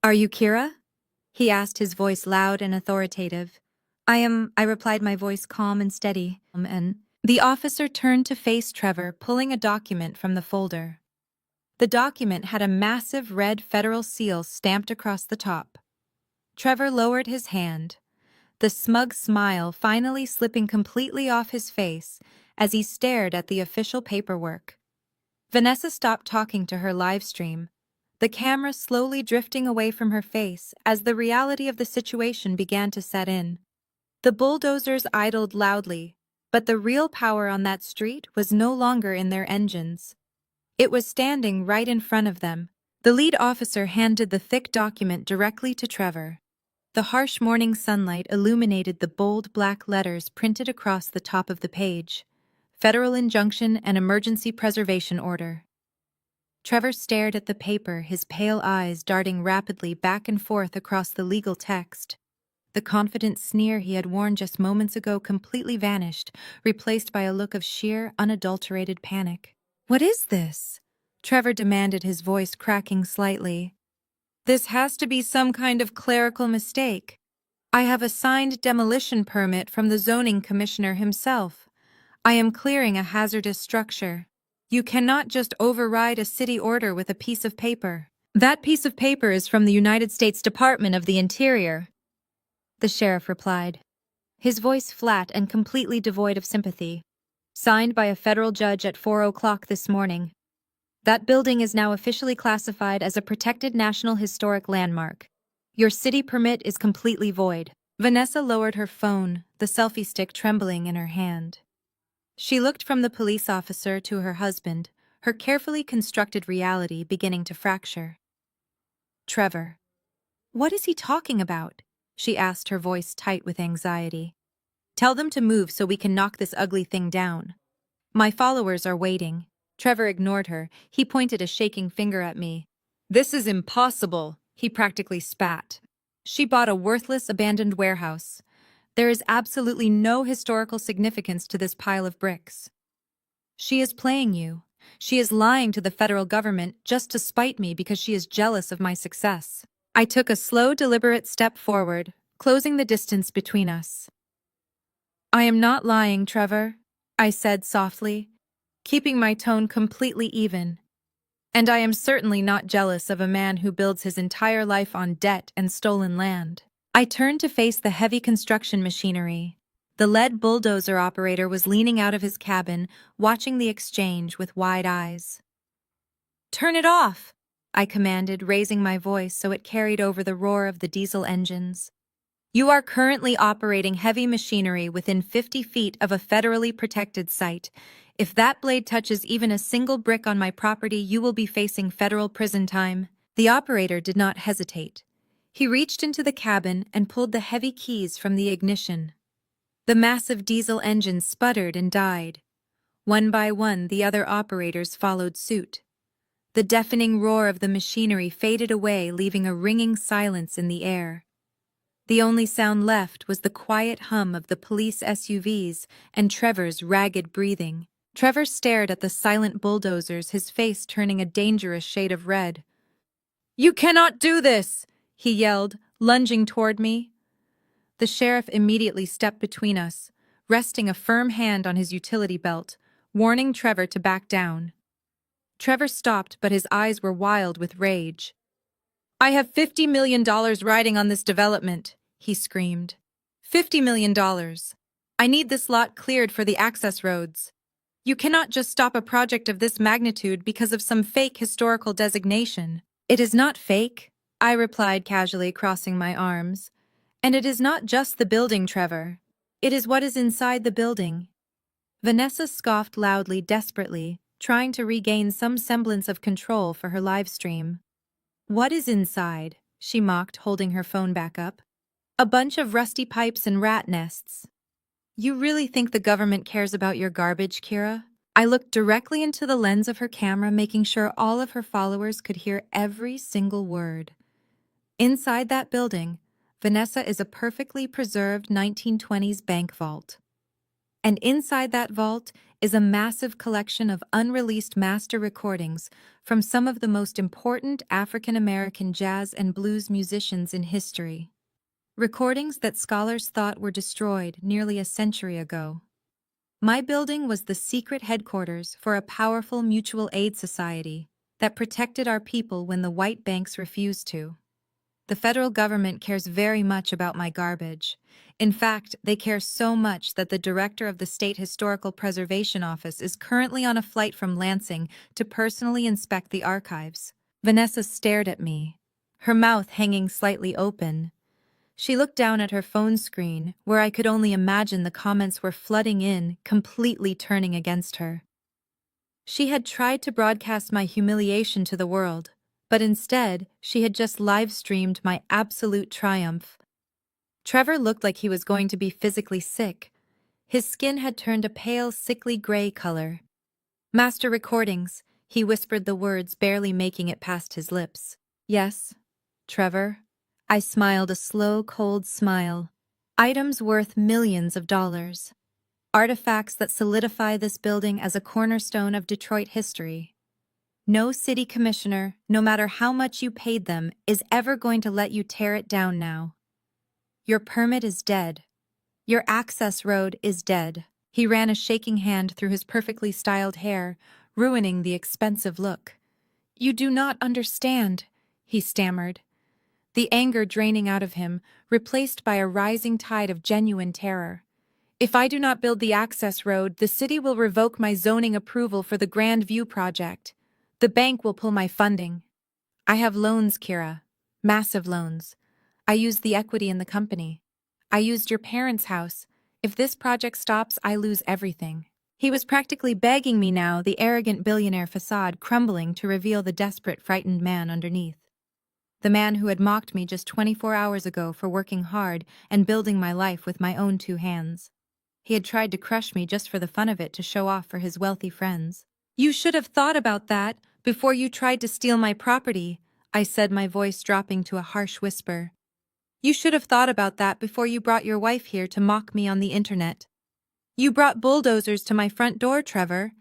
"Are you Kira?" he asked, his voice loud and authoritative. I replied, my voice calm and steady. And the officer turned to face Trevor, pulling a document from the folder. The document had a massive red federal seal stamped across the top. Trevor lowered his hand, the smug smile finally slipping completely off his face as he stared at the official paperwork. Vanessa stopped talking to her live stream, the camera slowly drifting away from her face as the reality of the situation began to set in. The bulldozers idled loudly, but the real power on that street was no longer in their engines. It was standing right in front of them. The lead officer handed the thick document directly to Trevor. The harsh morning sunlight illuminated the bold black letters printed across the top of the page. Federal Injunction and Emergency Preservation Order. Trevor stared at the paper, his pale eyes darting rapidly back and forth across the legal text. The confident sneer he had worn just moments ago completely vanished, replaced by a look of sheer, unadulterated panic. "What is this?" Trevor demanded, his voice cracking slightly. "This has to be some kind of clerical mistake. I have a signed demolition permit from the zoning commissioner himself. I am clearing a hazardous structure. You cannot just override a city order with a piece of paper." "That piece of paper is from the United States Department of the Interior," the sheriff replied, his voice flat and completely devoid of sympathy. "Signed by a federal judge at 4 o'clock this morning. That building is now officially classified as a protected National Historic Landmark. Your city permit is completely void." Vanessa lowered her phone, the selfie stick trembling in her hand. She looked from the police officer to her husband, her carefully constructed reality beginning to fracture. Trevor. What is he talking about? She asked, her voice tight with anxiety. Tell them to move so we can knock this ugly thing down. My followers are waiting. Trevor ignored her. He pointed a shaking finger at me. This is impossible, he practically spat. She bought a worthless, abandoned warehouse. There is absolutely no historical significance to this pile of bricks. She is playing you. She is lying to the federal government just to spite me because she is jealous of my success. I took a slow, deliberate step forward, closing the distance between us. I am not lying, Trevor, I said softly, keeping my tone completely even. And I am certainly not jealous of a man who builds his entire life on debt and stolen land. I turned to face the heavy construction machinery. The lead bulldozer operator was leaning out of his cabin, watching the exchange with wide eyes. Turn it off, I commanded, raising my voice so it carried over the roar of the diesel engines. You are currently operating heavy machinery within 50 feet of a federally protected site. If that blade touches even a single brick on my property, you will be facing federal prison time. The operator did not hesitate. He reached into the cabin and pulled the heavy keys from the ignition. The massive diesel engine sputtered and died. One by one, the other operators followed suit. The deafening roar of the machinery faded away, leaving a ringing silence in the air. The only sound left was the quiet hum of the police SUVs and Trevor's ragged breathing. Trevor stared at the silent bulldozers, his face turning a dangerous shade of red. "You cannot do this!" he yelled, lunging toward me. The sheriff immediately stepped between us, resting a firm hand on his utility belt, warning Trevor to back down. Trevor stopped, but his eyes were wild with rage. I have $50 million riding on this development, he screamed. $50 million. I need this lot cleared for the access roads. You cannot just stop a project of this magnitude because of some fake historical designation. It is not fake, I replied casually, crossing my arms. And it is not just the building, Trevor. It is what is inside the building. Vanessa scoffed loudly, desperately, trying to regain some semblance of control for her live stream. What is inside? She mocked, holding her phone back up. A bunch of rusty pipes and rat nests. You really think the government cares about your garbage, Kira? I looked directly into the lens of her camera, making sure all of her followers could hear every single word. Inside that building, Vanessa is a perfectly preserved 1920s bank vault. And inside that vault is a massive collection of unreleased master recordings from some of the most important African-American jazz and blues musicians in history. Recordings that scholars thought were destroyed nearly a century ago. My building was the secret headquarters for a powerful mutual aid society that protected our people when the white banks refused to. The federal government cares very much about my garbage. In fact, they care so much that the director of the State Historical Preservation Office is currently on a flight from Lansing to personally inspect the archives. Vanessa stared at me, her mouth hanging slightly open. She looked down at her phone screen, where I could only imagine the comments were flooding in, completely turning against her. She had tried to broadcast my humiliation to the world, but instead, she had just live-streamed my absolute triumph. Trevor looked like he was going to be physically sick. His skin had turned a pale, sickly gray color. Master recordings, he whispered the words, barely making it past his lips. Yes, Trevor. I smiled a slow, cold smile. Items worth millions of dollars. Artifacts that solidify this building as a cornerstone of Detroit history. No city commissioner, no matter how much you paid them, is ever going to let you tear it down now. Your permit is dead. Your access road is dead. He ran a shaking hand through his perfectly styled hair, ruining the expensive look. You do not understand, he stammered, the anger draining out of him, replaced by a rising tide of genuine terror. If I do not build the access road, the city will revoke my zoning approval for the Grand View project. The bank will pull my funding. I have loans, Kira. Massive loans. I use the equity in the company. I used your parents' house. If this project stops, I lose everything. He was practically begging me now, the arrogant billionaire facade crumbling to reveal the desperate, frightened man underneath. The man who had mocked me just 24 hours ago for working hard and building my life with my own 2 hands. He had tried to crush me just for the fun of it, to show off for his wealthy friends. "You should have thought about that before you tried to steal my property," I said, my voice dropping to a harsh whisper. "You should have thought about that before you brought your wife here to mock me on the internet. You brought bulldozers to my front door, Trevor.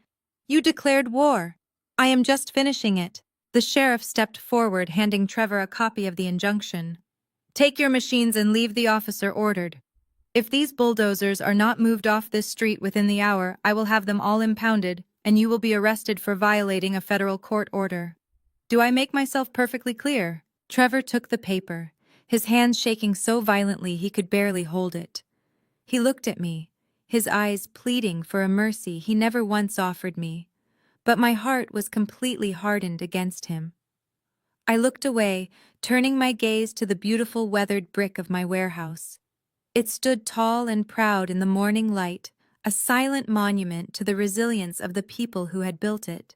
You declared war. I am just finishing it." The sheriff stepped forward, handing Trevor a copy of the injunction. "Take your machines and leave," the officer ordered. "If these bulldozers are not moved off this street within the hour, I will have them all impounded, and you will be arrested for violating a federal court order. Do I make myself perfectly clear?" Trevor took the paper, his hands shaking so violently he could barely hold it. He looked at me, his eyes pleading for a mercy he never once offered me, but my heart was completely hardened against him. I looked away, turning my gaze to the beautiful weathered brick of my warehouse. It stood tall and proud in the morning light, a silent monument to the resilience of the people who had built it.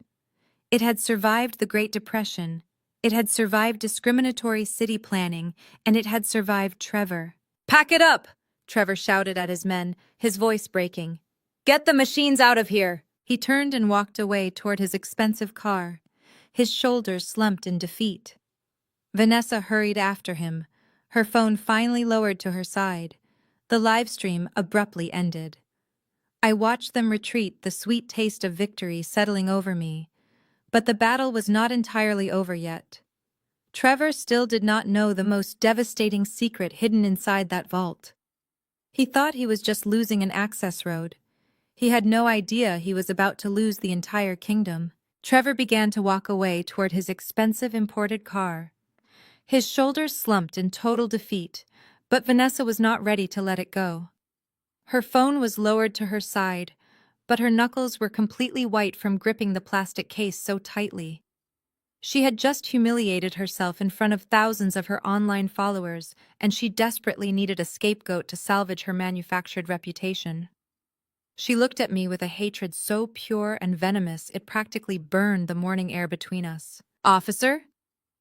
It had survived the Great Depression, it had survived discriminatory city planning, and it had survived Trevor. "Pack it up!" Trevor shouted at his men, his voice breaking. "Get the machines out of here!" He turned and walked away toward his expensive car, his shoulders slumped in defeat. Vanessa hurried after him, her phone finally lowered to her side. The live stream abruptly ended. I watched them retreat, the sweet taste of victory settling over me. But the battle was not entirely over yet. Trevor still did not know the most devastating secret hidden inside that vault. He thought he was just losing an access road. He had no idea he was about to lose the entire kingdom. Trevor began to walk away toward his expensive imported car. His shoulders slumped in total defeat, but Vanessa was not ready to let it go. Her phone was lowered to her side, but her knuckles were completely white from gripping the plastic case so tightly. She had just humiliated herself in front of thousands of her online followers, and she desperately needed a scapegoat to salvage her manufactured reputation. She looked at me with a hatred so pure and venomous it practically burned the morning air between us. "Officer?"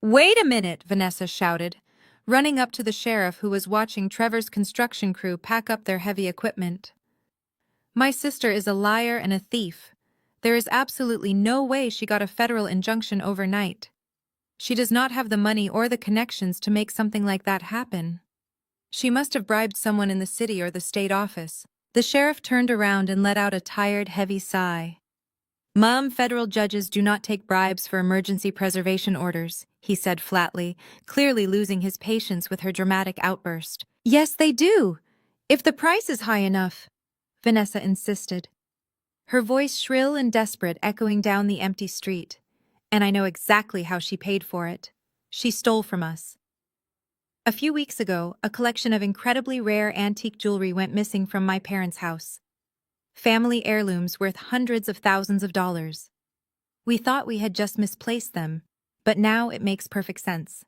"Wait a minute!" Vanessa shouted, running up to the sheriff who was watching Trevor's construction crew pack up their heavy equipment. "My sister is a liar and a thief. There is absolutely no way she got a federal injunction overnight. She does not have the money or the connections to make something like that happen. She must have bribed someone in the city or the state office." The sheriff turned around and let out a tired, heavy sigh. "Mom, federal judges do not take bribes for emergency preservation orders," he said flatly, clearly losing his patience with her dramatic outburst. "Yes, they do, if the price is high enough," Vanessa insisted, her voice shrill and desperate echoing down the empty street. "And I know exactly how she paid for it. She stole from us. A few weeks ago, a collection of incredibly rare antique jewelry went missing from my parents' house. Family heirlooms worth hundreds of thousands of dollars. We thought we had just misplaced them, but now it makes perfect sense.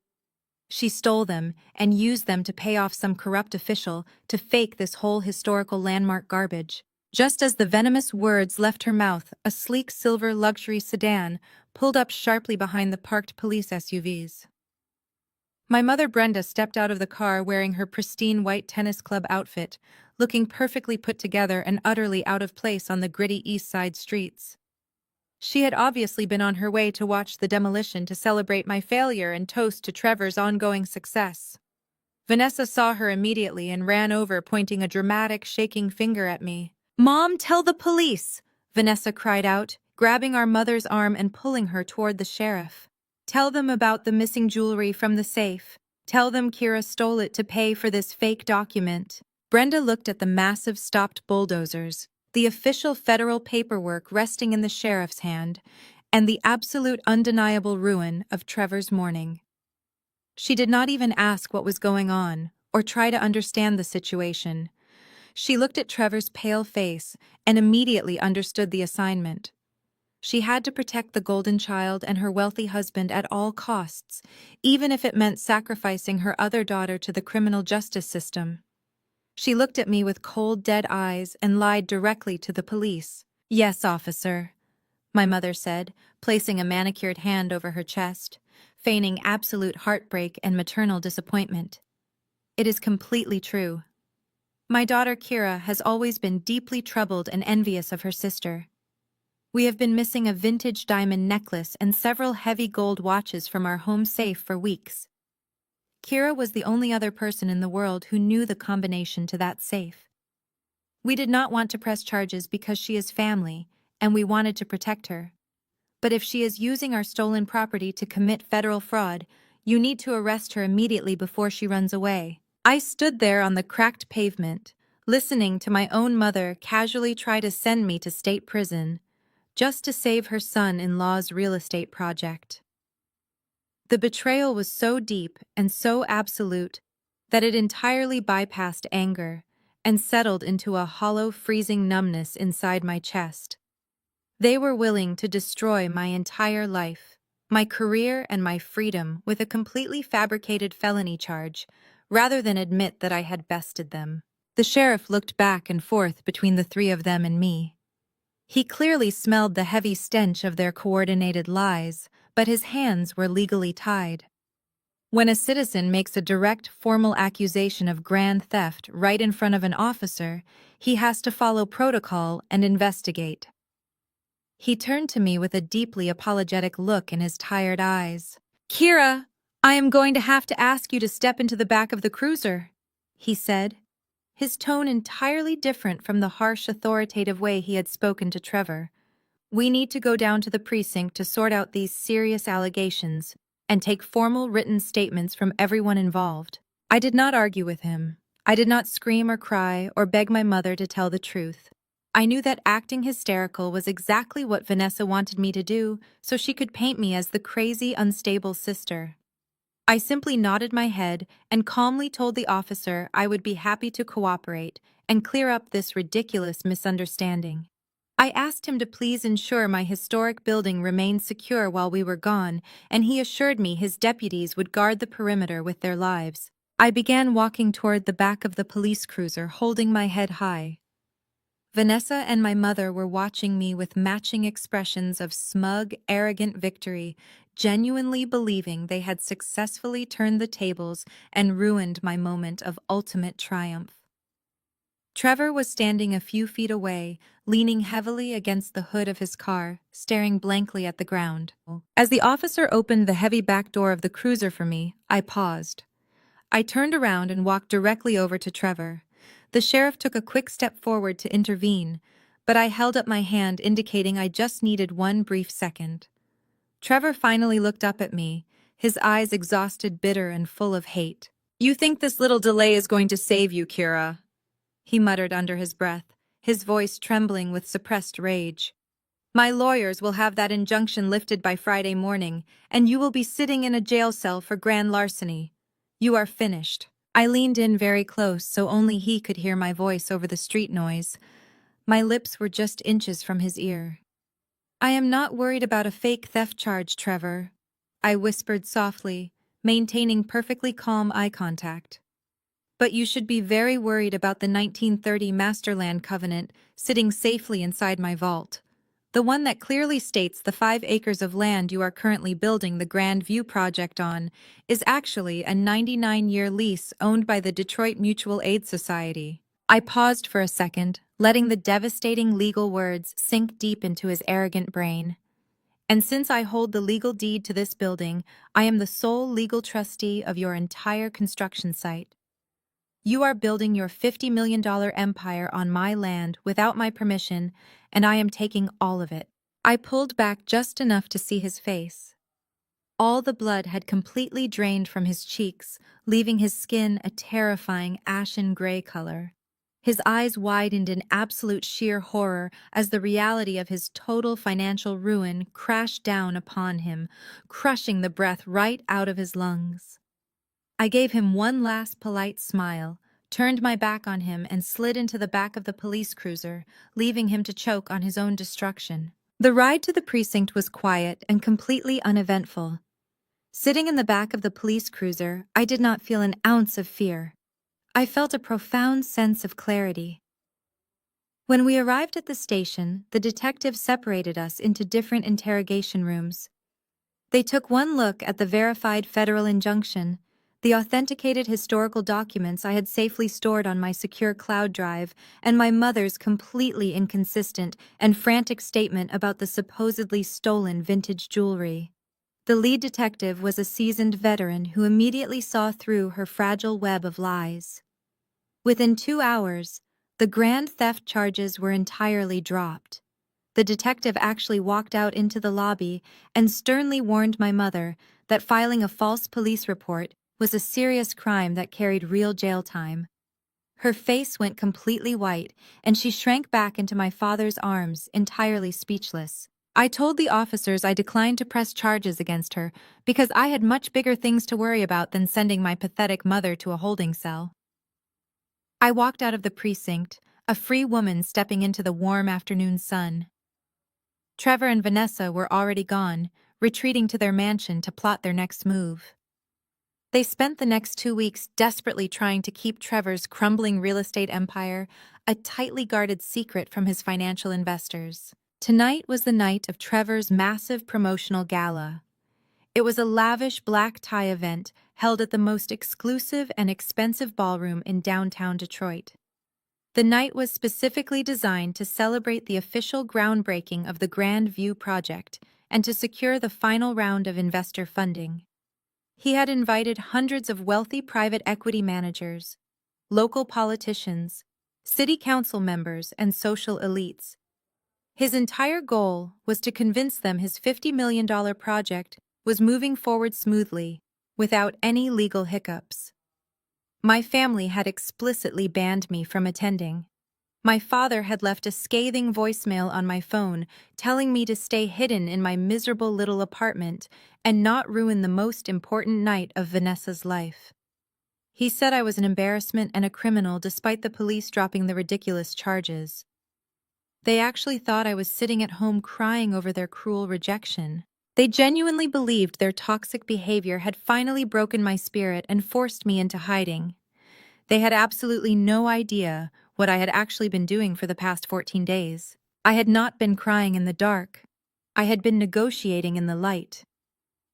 She stole them and used them to pay off some corrupt official to fake this whole historical landmark garbage." Just as the venomous words left her mouth, a sleek silver luxury sedan pulled up sharply behind the parked police SUVs. My mother Brenda stepped out of the car wearing her pristine white tennis club outfit, looking perfectly put together and utterly out of place on the gritty East Side streets. She had obviously been on her way to watch the demolition to celebrate my failure and toast to Trevor's ongoing success. Vanessa saw her immediately and ran over, pointing a dramatic, shaking finger at me. "Mom, tell the police!" Vanessa cried out, grabbing our mother's arm and pulling her toward the sheriff. "Tell them about the missing jewelry from the safe. Tell them Kira stole it to pay for this fake document." Brenda looked at the massive stopped bulldozers, the official federal paperwork resting in the sheriff's hand, and the absolute undeniable ruin of Trevor's morning. She did not even ask what was going on or try to understand the situation. She looked at Trevor's pale face and immediately understood the assignment. She had to protect the golden child and her wealthy husband at all costs, even if it meant sacrificing her other daughter to the criminal justice system. She looked at me with cold, dead eyes and lied directly to the police. "Yes, officer," my mother said, placing a manicured hand over her chest, feigning absolute heartbreak and maternal disappointment. "It is completely true. My daughter Kira has always been deeply troubled and envious of her sister. We have been missing a vintage diamond necklace and several heavy gold watches from our home safe for weeks. Kira was the only other person in the world who knew the combination to that safe. We did not want to press charges because she is family, and we wanted to protect her. But if she is using our stolen property to commit federal fraud, you need to arrest her immediately before she runs away." I stood there on the cracked pavement, listening to my own mother casually try to send me to state prison, just to save her son-in-law's real estate project. The betrayal was so deep and so absolute that it entirely bypassed anger and settled into a hollow, freezing numbness inside my chest. They were willing to destroy my entire life, my career and my freedom with a completely fabricated felony charge, rather than admit that I had bested them. The sheriff looked back and forth between the three of them and me. He clearly smelled the heavy stench of their coordinated lies, but his hands were legally tied. When a citizen makes a direct, formal accusation of grand theft right in front of an officer, he has to follow protocol and investigate. He turned to me with a deeply apologetic look in his tired eyes. "Kira, I am going to have to ask you to step into the back of the cruiser," he said, his tone entirely different from the harsh, authoritative way he had spoken to Trevor. "We need to go down to the precinct to sort out these serious allegations and take formal written statements from everyone involved." I did not argue with him. I did not scream or cry or beg my mother to tell the truth. I knew that acting hysterical was exactly what Vanessa wanted me to do, so she could paint me as the crazy, unstable sister. I simply nodded my head and calmly told the officer I would be happy to cooperate and clear up this ridiculous misunderstanding. I asked him to please ensure my historic building remained secure while we were gone, and he assured me his deputies would guard the perimeter with their lives. I began walking toward the back of the police cruiser, holding my head high. Vanessa and my mother were watching me with matching expressions of smug, arrogant victory, genuinely believing they had successfully turned the tables and ruined my moment of ultimate triumph. Trevor was standing a few feet away, leaning heavily against the hood of his car, staring blankly at the ground. As the officer opened the heavy back door of the cruiser for me, I paused. I turned around and walked directly over to Trevor. The sheriff took a quick step forward to intervene, but I held up my hand indicating I just needed one brief second. Trevor finally looked up at me, his eyes exhausted, bitter, and full of hate. "You think this little delay is going to save you, Kira?" he muttered under his breath, his voice trembling with suppressed rage. "My lawyers will have that injunction lifted by Friday morning, and you will be sitting in a jail cell for grand larceny. You are finished." I leaned in very close so only he could hear my voice over the street noise. My lips were just inches from his ear. "I am not worried about a fake theft charge, Trevor," I whispered softly, maintaining perfectly calm eye contact. "But you should be very worried about the 1930 Masterland Covenant sitting safely inside my vault. The one that clearly states the 5 acres of land you are currently building the Grand View project on is actually a 99-year lease owned by the Detroit Mutual Aid Society." I paused for a second, letting the devastating legal words sink deep into his arrogant brain. "And since I hold the legal deed to this building, I am the sole legal trustee of your entire construction site. You are building your $50 million empire on my land without my permission, and I am taking all of it." I pulled back just enough to see his face. All the blood had completely drained from his cheeks, leaving his skin a terrifying ashen gray color. His eyes widened in absolute sheer horror as the reality of his total financial ruin crashed down upon him, crushing the breath right out of his lungs. I gave him one last polite smile, turned my back on him, and slid into the back of the police cruiser, leaving him to choke on his own destruction. The ride to the precinct was quiet and completely uneventful. Sitting in the back of the police cruiser, I did not feel an ounce of fear. I felt a profound sense of clarity. When we arrived at the station, the detectives separated us into different interrogation rooms. They took one look at the verified federal injunction, the authenticated historical documents I had safely stored on my secure cloud drive, and my mother's completely inconsistent and frantic statement about the supposedly stolen vintage jewelry. The lead detective was a seasoned veteran who immediately saw through her fragile web of lies. Within 2 hours, the grand theft charges were entirely dropped. The detective actually walked out into the lobby and sternly warned my mother that filing a false police report was a serious crime that carried real jail time. Her face went completely white, and she shrank back into my father's arms, entirely speechless. I told the officers I declined to press charges against her because I had much bigger things to worry about than sending my pathetic mother to a holding cell. I walked out of the precinct, a free woman stepping into the warm afternoon sun. Trevor and Vanessa were already gone, retreating to their mansion to plot their next move. They spent the next 2 weeks desperately trying to keep Trevor's crumbling real estate empire a tightly guarded secret from his financial investors. Tonight was the night of Trevor's massive promotional gala. It was a lavish black tie event held at the most exclusive and expensive ballroom in downtown Detroit. The night was specifically designed to celebrate the official groundbreaking of the Grand View project and to secure the final round of investor funding. He had invited hundreds of wealthy private equity managers, local politicians, city council members, and social elites. His entire goal was to convince them his $50 million project was moving forward smoothly, without any legal hiccups. My family had explicitly banned me from attending. My father had left a scathing voicemail on my phone telling me to stay hidden in my miserable little apartment and not ruin the most important night of Vanessa's life. He said I was an embarrassment and a criminal despite the police dropping the ridiculous charges. They actually thought I was sitting at home crying over their cruel rejection. They genuinely believed their toxic behavior had finally broken my spirit and forced me into hiding. They had absolutely no idea what I had actually been doing for the past 14 days. I had not been crying in the dark. I had been negotiating in the light.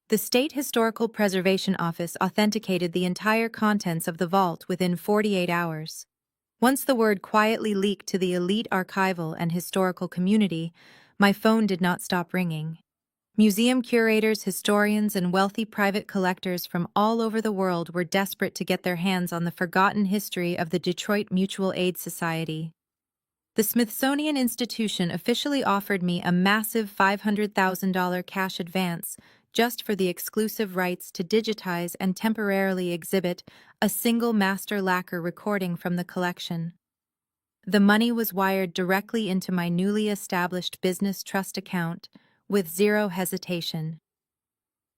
The State Historical Preservation Office authenticated the entire contents of the vault within 48 hours. Once the word quietly leaked to the elite archival and historical community, my phone did not stop ringing. Museum curators, historians, and wealthy private collectors from all over the world were desperate to get their hands on the forgotten history of the Detroit Mutual Aid Society. The Smithsonian Institution officially offered me a massive $500,000 cash advance just for the exclusive rights to digitize and temporarily exhibit a single master lacquer recording from the collection. The money was wired directly into my newly established business trust account, with zero hesitation.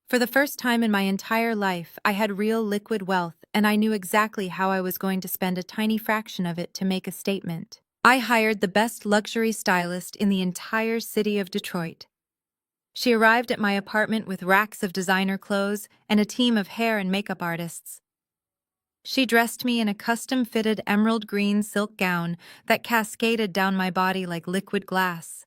For the first time in my entire life, I had real liquid wealth, and I knew exactly how I was going to spend a tiny fraction of it to make a statement. I hired the best luxury stylist in the entire city of Detroit. She arrived at my apartment with racks of designer clothes and a team of hair and makeup artists. She dressed me in a custom-fitted emerald green silk gown that cascaded down my body like liquid glass.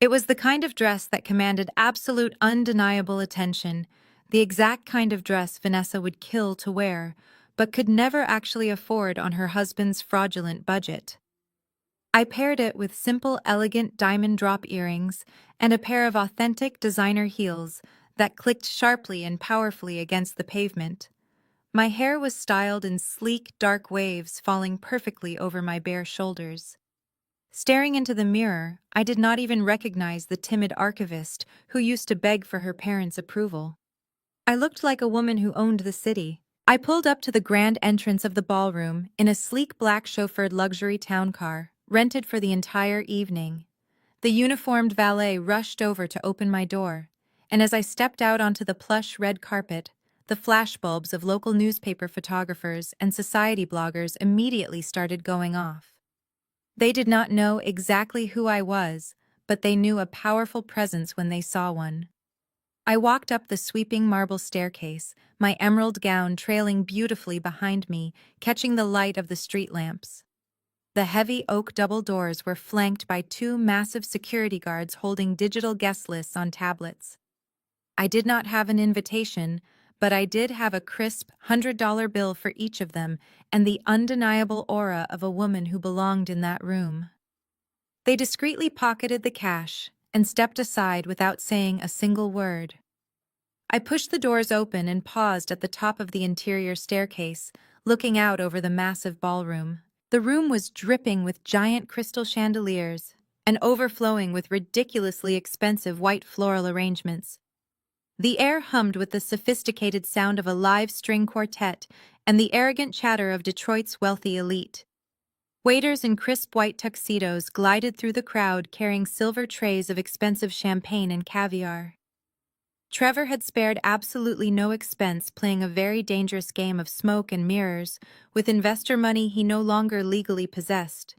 It was the kind of dress that commanded absolute undeniable attention, the exact kind of dress Vanessa would kill to wear, but could never actually afford on her husband's fraudulent budget. I paired it with simple, elegant diamond drop earrings and a pair of authentic designer heels that clicked sharply and powerfully against the pavement. My hair was styled in sleek, dark waves falling perfectly over my bare shoulders. Staring into the mirror, I did not even recognize the timid archivist who used to beg for her parents' approval. I looked like a woman who owned the city. I pulled up to the grand entrance of the ballroom in a sleek black chauffeured luxury town car, rented for the entire evening. The uniformed valet rushed over to open my door, and as I stepped out onto the plush red carpet, the flashbulbs of local newspaper photographers and society bloggers immediately started going off. They did not know exactly who I was, but they knew a powerful presence when they saw one. I walked up the sweeping marble staircase, my emerald gown trailing beautifully behind me, catching the light of the street lamps. The heavy oak double doors were flanked by two massive security guards holding digital guest lists on tablets. I did not have an invitation, but I did have a crisp $100 bill for each of them and the undeniable aura of a woman who belonged in that room. They discreetly pocketed the cash and stepped aside without saying a single word. I pushed the doors open and paused at the top of the interior staircase, looking out over the massive ballroom. The room was dripping with giant crystal chandeliers and overflowing with ridiculously expensive white floral arrangements. The air hummed with the sophisticated sound of a live string quartet and the arrogant chatter of Detroit's wealthy elite. Waiters in crisp white tuxedos glided through the crowd carrying silver trays of expensive champagne and caviar. Trevor had spared absolutely no expense playing a very dangerous game of smoke and mirrors with investor money he no longer legally possessed.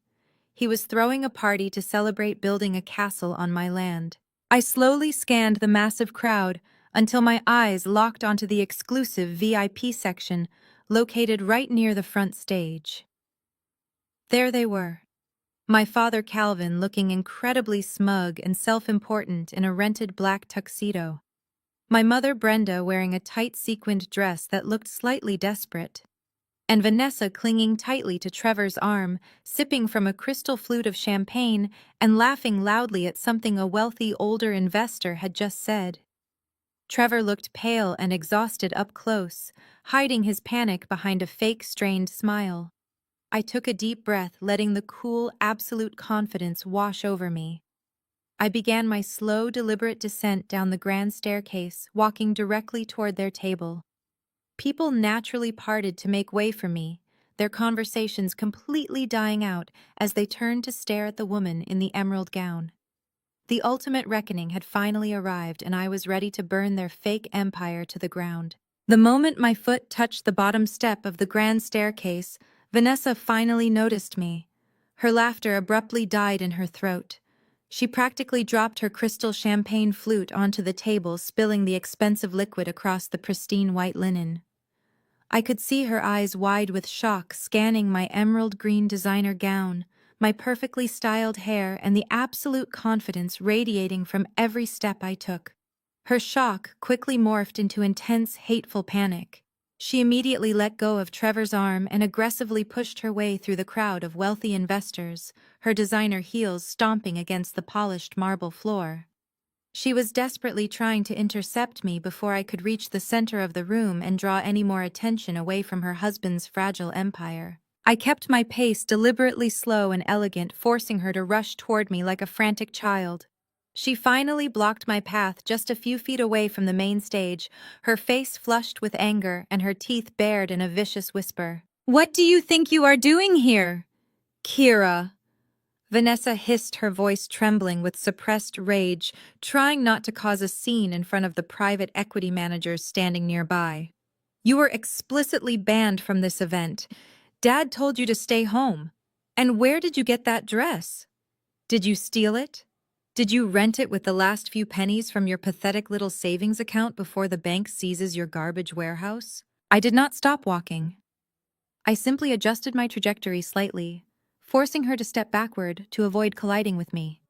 He was throwing a party to celebrate building a castle on my land. I slowly scanned the massive crowd until my eyes locked onto the exclusive VIP section located right near the front stage. There they were. My father Calvin looking incredibly smug and self-important in a rented black tuxedo. My mother Brenda wearing a tight sequined dress that looked slightly desperate. And Vanessa clinging tightly to Trevor's arm, sipping from a crystal flute of champagne and laughing loudly at something a wealthy older investor had just said. Trevor looked pale and exhausted up close, hiding his panic behind a fake strained smile. I took a deep breath, letting the cool, absolute confidence wash over me. I began my slow, deliberate descent down the grand staircase, walking directly toward their table. People naturally parted to make way for me, their conversations completely dying out as they turned to stare at the woman in the emerald gown. The ultimate reckoning had finally arrived, and I was ready to burn their fake empire to the ground. The moment my foot touched the bottom step of the grand staircase, Vanessa finally noticed me. Her laughter abruptly died in her throat. She practically dropped her crystal champagne flute onto the table, spilling the expensive liquid across the pristine white linen. I could see her eyes wide with shock, scanning my emerald green designer gown, my perfectly styled hair, and the absolute confidence radiating from every step I took. Her shock quickly morphed into intense, hateful panic. She immediately let go of Trevor's arm and aggressively pushed her way through the crowd of wealthy investors, her designer heels stomping against the polished marble floor. She was desperately trying to intercept me before I could reach the center of the room and draw any more attention away from her husband's fragile empire. I kept my pace deliberately slow and elegant, forcing her to rush toward me like a frantic child. She finally blocked my path just a few feet away from the main stage, her face flushed with anger and her teeth bared in a vicious whisper. "What do you think you are doing here, Kira?" Vanessa hissed, her voice trembling with suppressed rage, trying not to cause a scene in front of the private equity managers standing nearby. "You were explicitly banned from this event. Dad told you to stay home. And where did you get that dress? Did you steal it? Did you rent it with the last few pennies from your pathetic little savings account before the bank seizes your garbage warehouse?" I did not stop walking. I simply adjusted my trajectory slightly, forcing her to step backward to avoid colliding with me.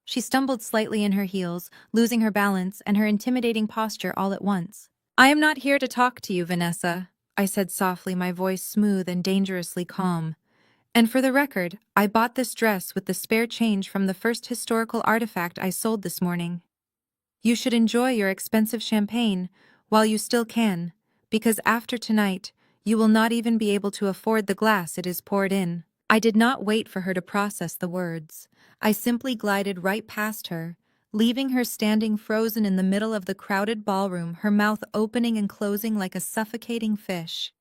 She stumbled slightly in her heels, losing her balance and her intimidating posture all at once. "I am not here to talk to you, Vanessa," I said softly, my voice smooth and dangerously calm. "And for the record, I bought this dress with the spare change from the first historical artifact I sold this morning. You should enjoy your expensive champagne while you still can, because after tonight, you will not even be able to afford the glass it is poured in." I did not wait for her to process the words. I simply glided right past her, leaving her standing frozen in the middle of the crowded ballroom, her mouth opening and closing like a suffocating fish.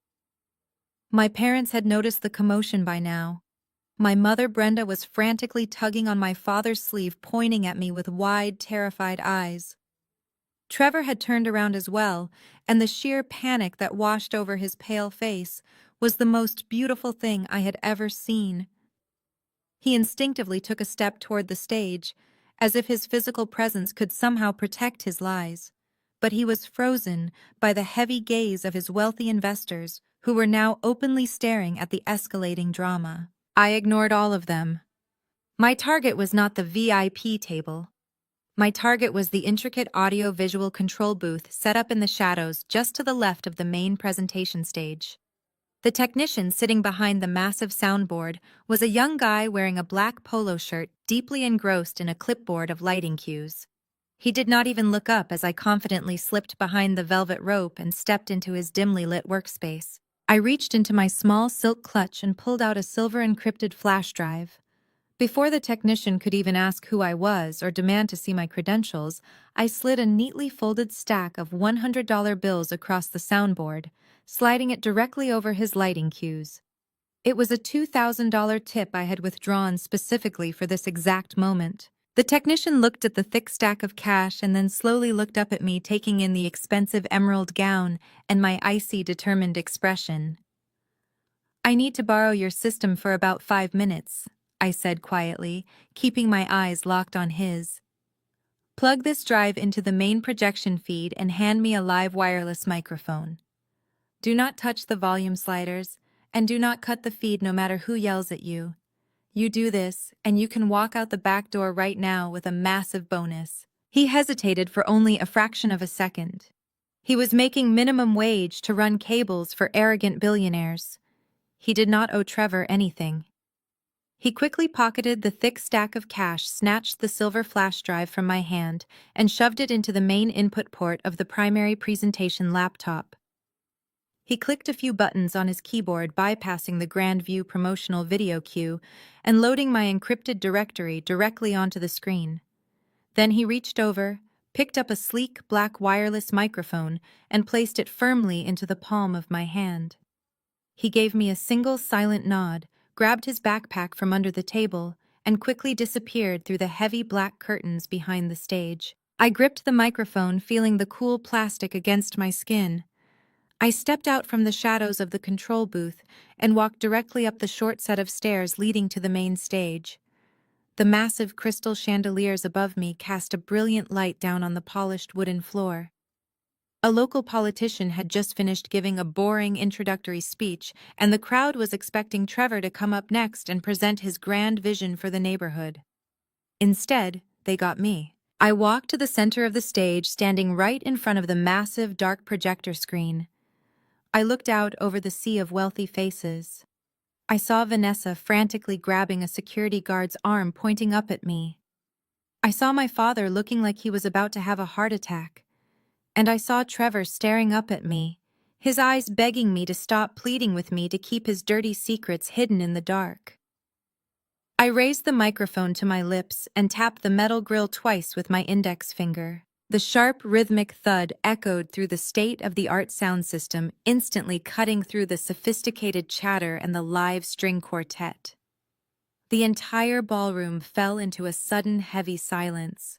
My parents had noticed the commotion by now. My mother Brenda was frantically tugging on my father's sleeve, pointing at me with wide, terrified eyes. Trevor had turned around as well, and the sheer panic that washed over his pale face was the most beautiful thing I had ever seen. He instinctively took a step toward the stage, as if his physical presence could somehow protect his lies. but he was frozen by the heavy gaze of his wealthy investors who were now openly staring at the escalating drama. I ignored all of them. My target was not the VIP table. My target was the intricate audio-visual control booth set up in the shadows just to the left of the main presentation stage. The technician sitting behind the massive soundboard was a young guy wearing a black polo shirt, deeply engrossed in a clipboard of lighting cues. He did not even look up as I confidently slipped behind the velvet rope and stepped into his dimly lit workspace. I reached into my small silk clutch and pulled out a silver encrypted flash drive. Before the technician could even ask who I was or demand to see my credentials, I slid a neatly folded stack of $100 bills across the soundboard, sliding it directly over his lighting cues. It was a $2,000 tip I had withdrawn specifically for this exact moment. The technician looked at the thick stack of cash and then slowly looked up at me, taking in the expensive emerald gown and my icy, determined expression. "I need to borrow your system for about 5 minutes," I said quietly, keeping my eyes locked on his. "Plug this drive into the main projection feed and hand me a live wireless microphone. Do not touch the volume sliders, and do not cut the feed no matter who yells at you. You do this, and you can walk out the back door right now with a massive bonus." He hesitated for only a fraction of a second. He was making minimum wage to run cables for arrogant billionaires. He did not owe Trevor anything. He quickly pocketed the thick stack of cash, snatched the silver flash drive from my hand, and shoved it into the main input port of the primary presentation laptop. He clicked a few buttons on his keyboard, bypassing the Grand View promotional video queue and loading my encrypted directory directly onto the screen. Then he reached over, picked up a sleek black wireless microphone, and placed it firmly into the palm of my hand. He gave me a single silent nod, grabbed his backpack from under the table, and quickly disappeared through the heavy black curtains behind the stage. I gripped the microphone, feeling the cool plastic against my skin. I stepped out from the shadows of the control booth and walked directly up the short set of stairs leading to the main stage. The massive crystal chandeliers above me cast a brilliant light down on the polished wooden floor. A local politician had just finished giving a boring introductory speech, and the crowd was expecting Trevor to come up next and present his grand vision for the neighborhood. Instead, they got me. I walked to the center of the stage, standing right in front of the massive dark projector screen. I looked out over the sea of wealthy faces. I saw Vanessa frantically grabbing a security guard's arm, pointing up at me. I saw my father looking like he was about to have a heart attack. And I saw Trevor staring up at me, his eyes begging me to stop, pleading with me to keep his dirty secrets hidden in the dark. I raised the microphone to my lips and tapped the metal grill twice with my index finger. The sharp, rhythmic thud echoed through the state-of-the-art sound system, instantly cutting through the sophisticated chatter and the live string quartet. The entire ballroom fell into a sudden, heavy silence.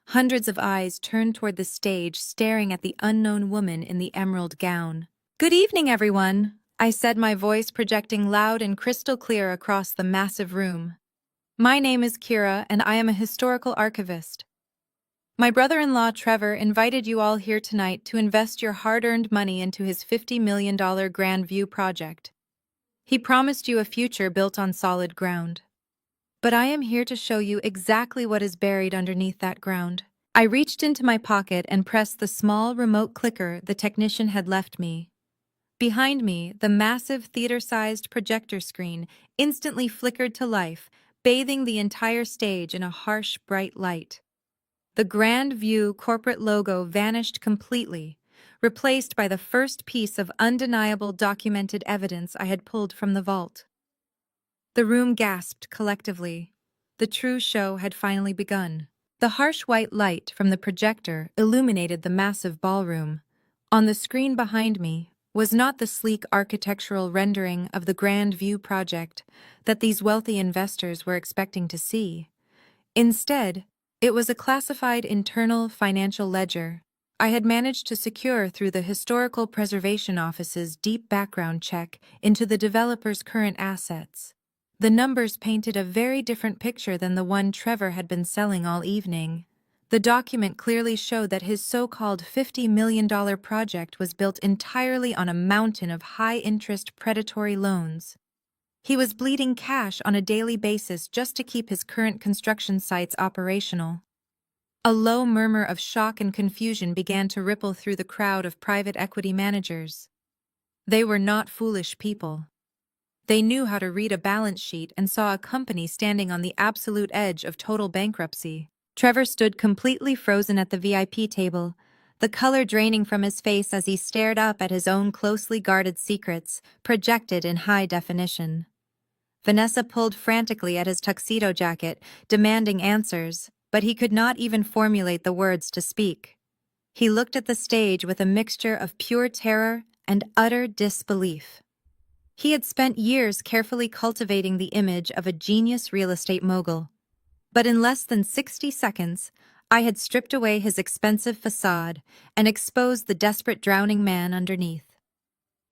Hundreds of eyes turned toward the stage, staring at the unknown woman in the emerald gown. "Good evening, everyone," I said, my voice projecting loud and crystal clear across the massive room. "My name is Kira, and I am a historical archivist. My brother-in-law Trevor invited you all here tonight to invest your hard-earned money into his $50 million Grand View project. He promised you a future built on solid ground. But I am here to show you exactly what is buried underneath that ground." I reached into my pocket and pressed the small remote clicker the technician had left me. Behind me, the massive theater-sized projector screen instantly flickered to life, bathing the entire stage in a harsh, bright light. The Grand View corporate logo vanished completely, replaced by the first piece of undeniable documented evidence I had pulled from the vault. The room gasped collectively. The true show had finally begun. The harsh white light from the projector illuminated the massive ballroom. On the screen behind me was not the sleek architectural rendering of the Grand View project that these wealthy investors were expecting to see. Instead, it was a classified internal financial ledger I had managed to secure through the Historical Preservation Office's deep background check into the developer's current assets. The numbers painted a very different picture than the one Trevor had been selling all evening. The document clearly showed that his so-called $50 million project was built entirely on a mountain of high-interest predatory loans. He was bleeding cash on a daily basis just to keep his current construction sites operational. A low murmur of shock and confusion began to ripple through the crowd of private equity managers. They were not foolish people. They knew how to read a balance sheet and saw a company standing on the absolute edge of total bankruptcy. Trevor stood completely frozen at the VIP table, the color draining from his face as he stared up at his own closely guarded secrets, projected in high definition. Vanessa pulled frantically at his tuxedo jacket, demanding answers, but he could not even formulate the words to speak. He looked at the stage with a mixture of pure terror and utter disbelief. He had spent years carefully cultivating the image of a genius real estate mogul. But in less than 60 seconds, I had stripped away his expensive facade and exposed the desperate drowning man underneath.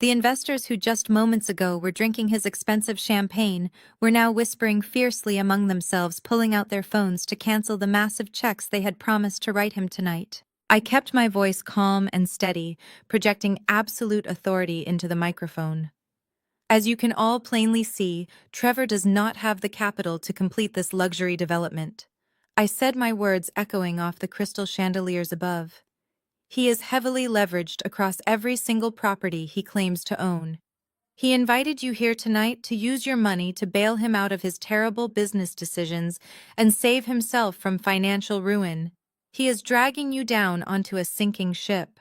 The investors who just moments ago were drinking his expensive champagne were now whispering fiercely among themselves, pulling out their phones to cancel the massive checks they had promised to write him tonight. I kept my voice calm and steady, projecting absolute authority into the microphone. As you can all plainly see, Trevor does not have the capital to complete this luxury development. I said, my words echoing off the crystal chandeliers above. He is heavily leveraged across every single property he claims to own. He invited you here tonight to use your money to bail him out of his terrible business decisions and save himself from financial ruin. He is dragging you down onto a sinking ship.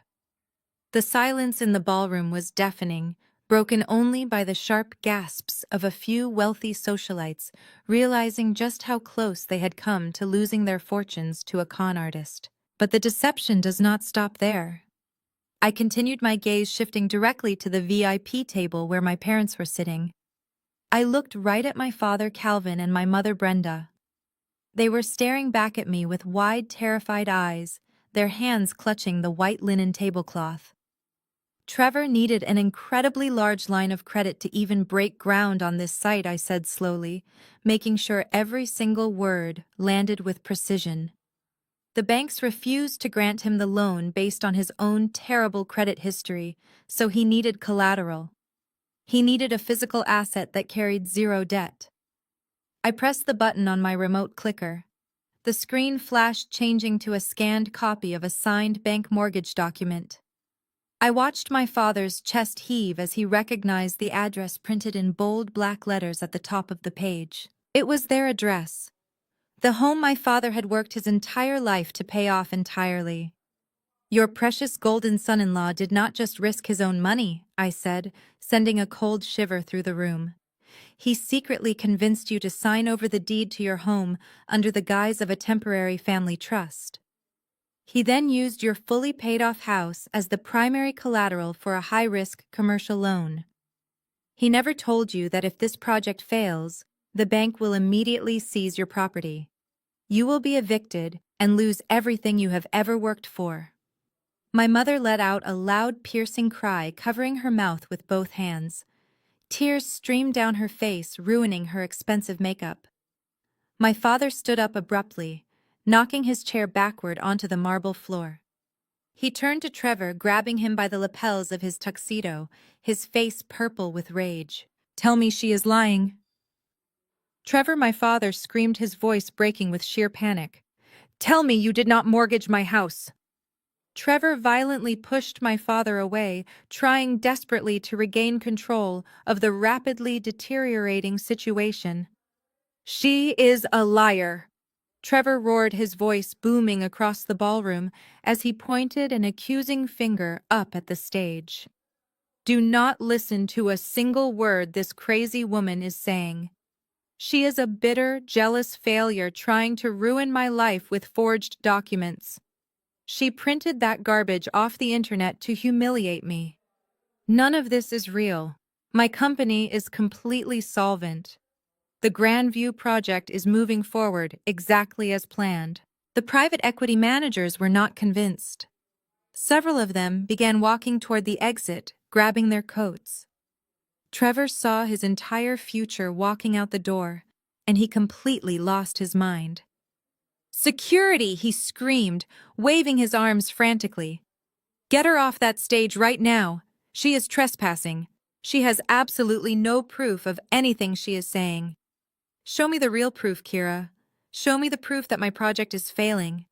The silence in the ballroom was deafening, broken only by the sharp gasps of a few wealthy socialites realizing just how close they had come to losing their fortunes to a con artist. But the deception does not stop there. I continued, my gaze shifting directly to the VIP table where my parents were sitting. I looked right at my father Calvin and my mother Brenda. They were staring back at me with wide, terrified eyes, their hands clutching the white linen tablecloth. Trevor needed an incredibly large line of credit to even break ground on this site, I said slowly, making sure every single word landed with precision. The banks refused to grant him the loan based on his own terrible credit history, so he needed collateral. He needed a physical asset that carried zero debt. I pressed the button on my remote clicker. The screen flashed, changing to a scanned copy of a signed bank mortgage document. I watched my father's chest heave as he recognized the address printed in bold black letters at the top of the page. It was their address. The home my father had worked his entire life to pay off entirely. Your precious golden son-in-law did not just risk his own money, I said, sending a cold shiver through the room. He secretly convinced you to sign over the deed to your home under the guise of a temporary family trust. He then used your fully paid-off house as the primary collateral for a high-risk commercial loan. He never told you that if this project fails, the bank will immediately seize your property. You will be evicted and lose everything you have ever worked for. My mother let out a loud, piercing cry, covering her mouth with both hands. Tears streamed down her face, ruining her expensive makeup. My father stood up abruptly, knocking his chair backward onto the marble floor. He turned to Trevor, grabbing him by the lapels of his tuxedo, his face purple with rage. "Tell me she is lying." Trevor, my father, screamed, his voice breaking with sheer panic. "Tell me you did not mortgage my house." Trevor violently pushed my father away, trying desperately to regain control of the rapidly deteriorating situation. "She is a liar," Trevor roared, his voice booming across the ballroom as he pointed an accusing finger up at the stage. "Do not listen to a single word this crazy woman is saying. She is a bitter, jealous failure trying to ruin my life with forged documents. She printed that garbage off the internet to humiliate me. None of this is real. My company is completely solvent. The Grandview project is moving forward exactly as planned." The private equity managers were not convinced. Several of them began walking toward the exit, grabbing their coats. Trevor saw his entire future walking out the door, and he completely lost his mind. "Security!" he screamed, waving his arms frantically. "Get her off that stage right now. She is trespassing. She has absolutely no proof of anything she is saying. Show me the real proof, Kira. Show me the proof that my project is failing.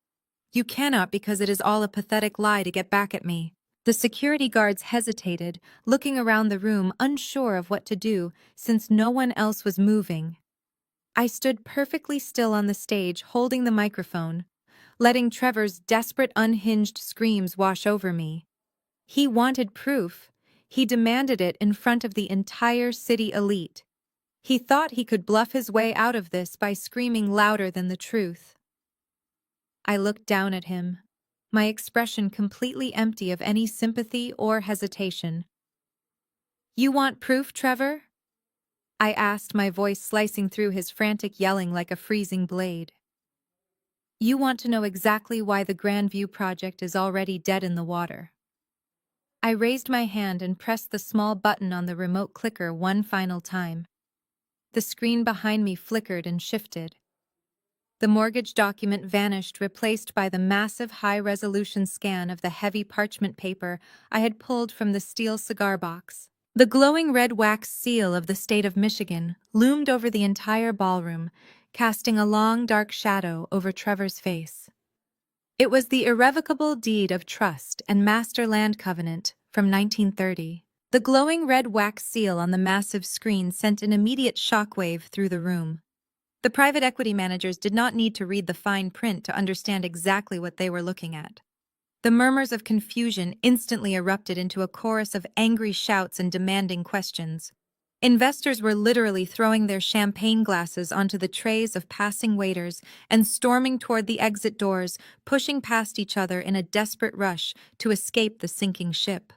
You cannot, because it is all a pathetic lie to get back at me." The security guards hesitated, looking around the room, unsure of what to do, since no one else was moving. I stood perfectly still on the stage, holding the microphone, letting Trevor's desperate, unhinged screams wash over me. He wanted proof. He demanded it in front of the entire city elite. He thought he could bluff his way out of this by screaming louder than the truth. I looked down at him, my expression completely empty of any sympathy or hesitation. "You want proof, Trevor?" I asked, my voice slicing through his frantic yelling like a freezing blade. "You want to know exactly why the Grandview project is already dead in the water." I raised my hand and pressed the small button on the remote clicker one final time. The screen behind me flickered and shifted. The mortgage document vanished, replaced by the massive high-resolution scan of the heavy parchment paper I had pulled from the steel cigar box. The glowing red wax seal of the state of Michigan loomed over the entire ballroom, casting a long, dark shadow over Trevor's face. It was the irrevocable deed of trust and master land covenant from 1930. The glowing red wax seal on the massive screen sent an immediate shockwave through the room. The private equity managers did not need to read the fine print to understand exactly what they were looking at. The murmurs of confusion instantly erupted into a chorus of angry shouts and demanding questions. Investors were literally throwing their champagne glasses onto the trays of passing waiters and storming toward the exit doors, pushing past each other in a desperate rush to escape the sinking ship.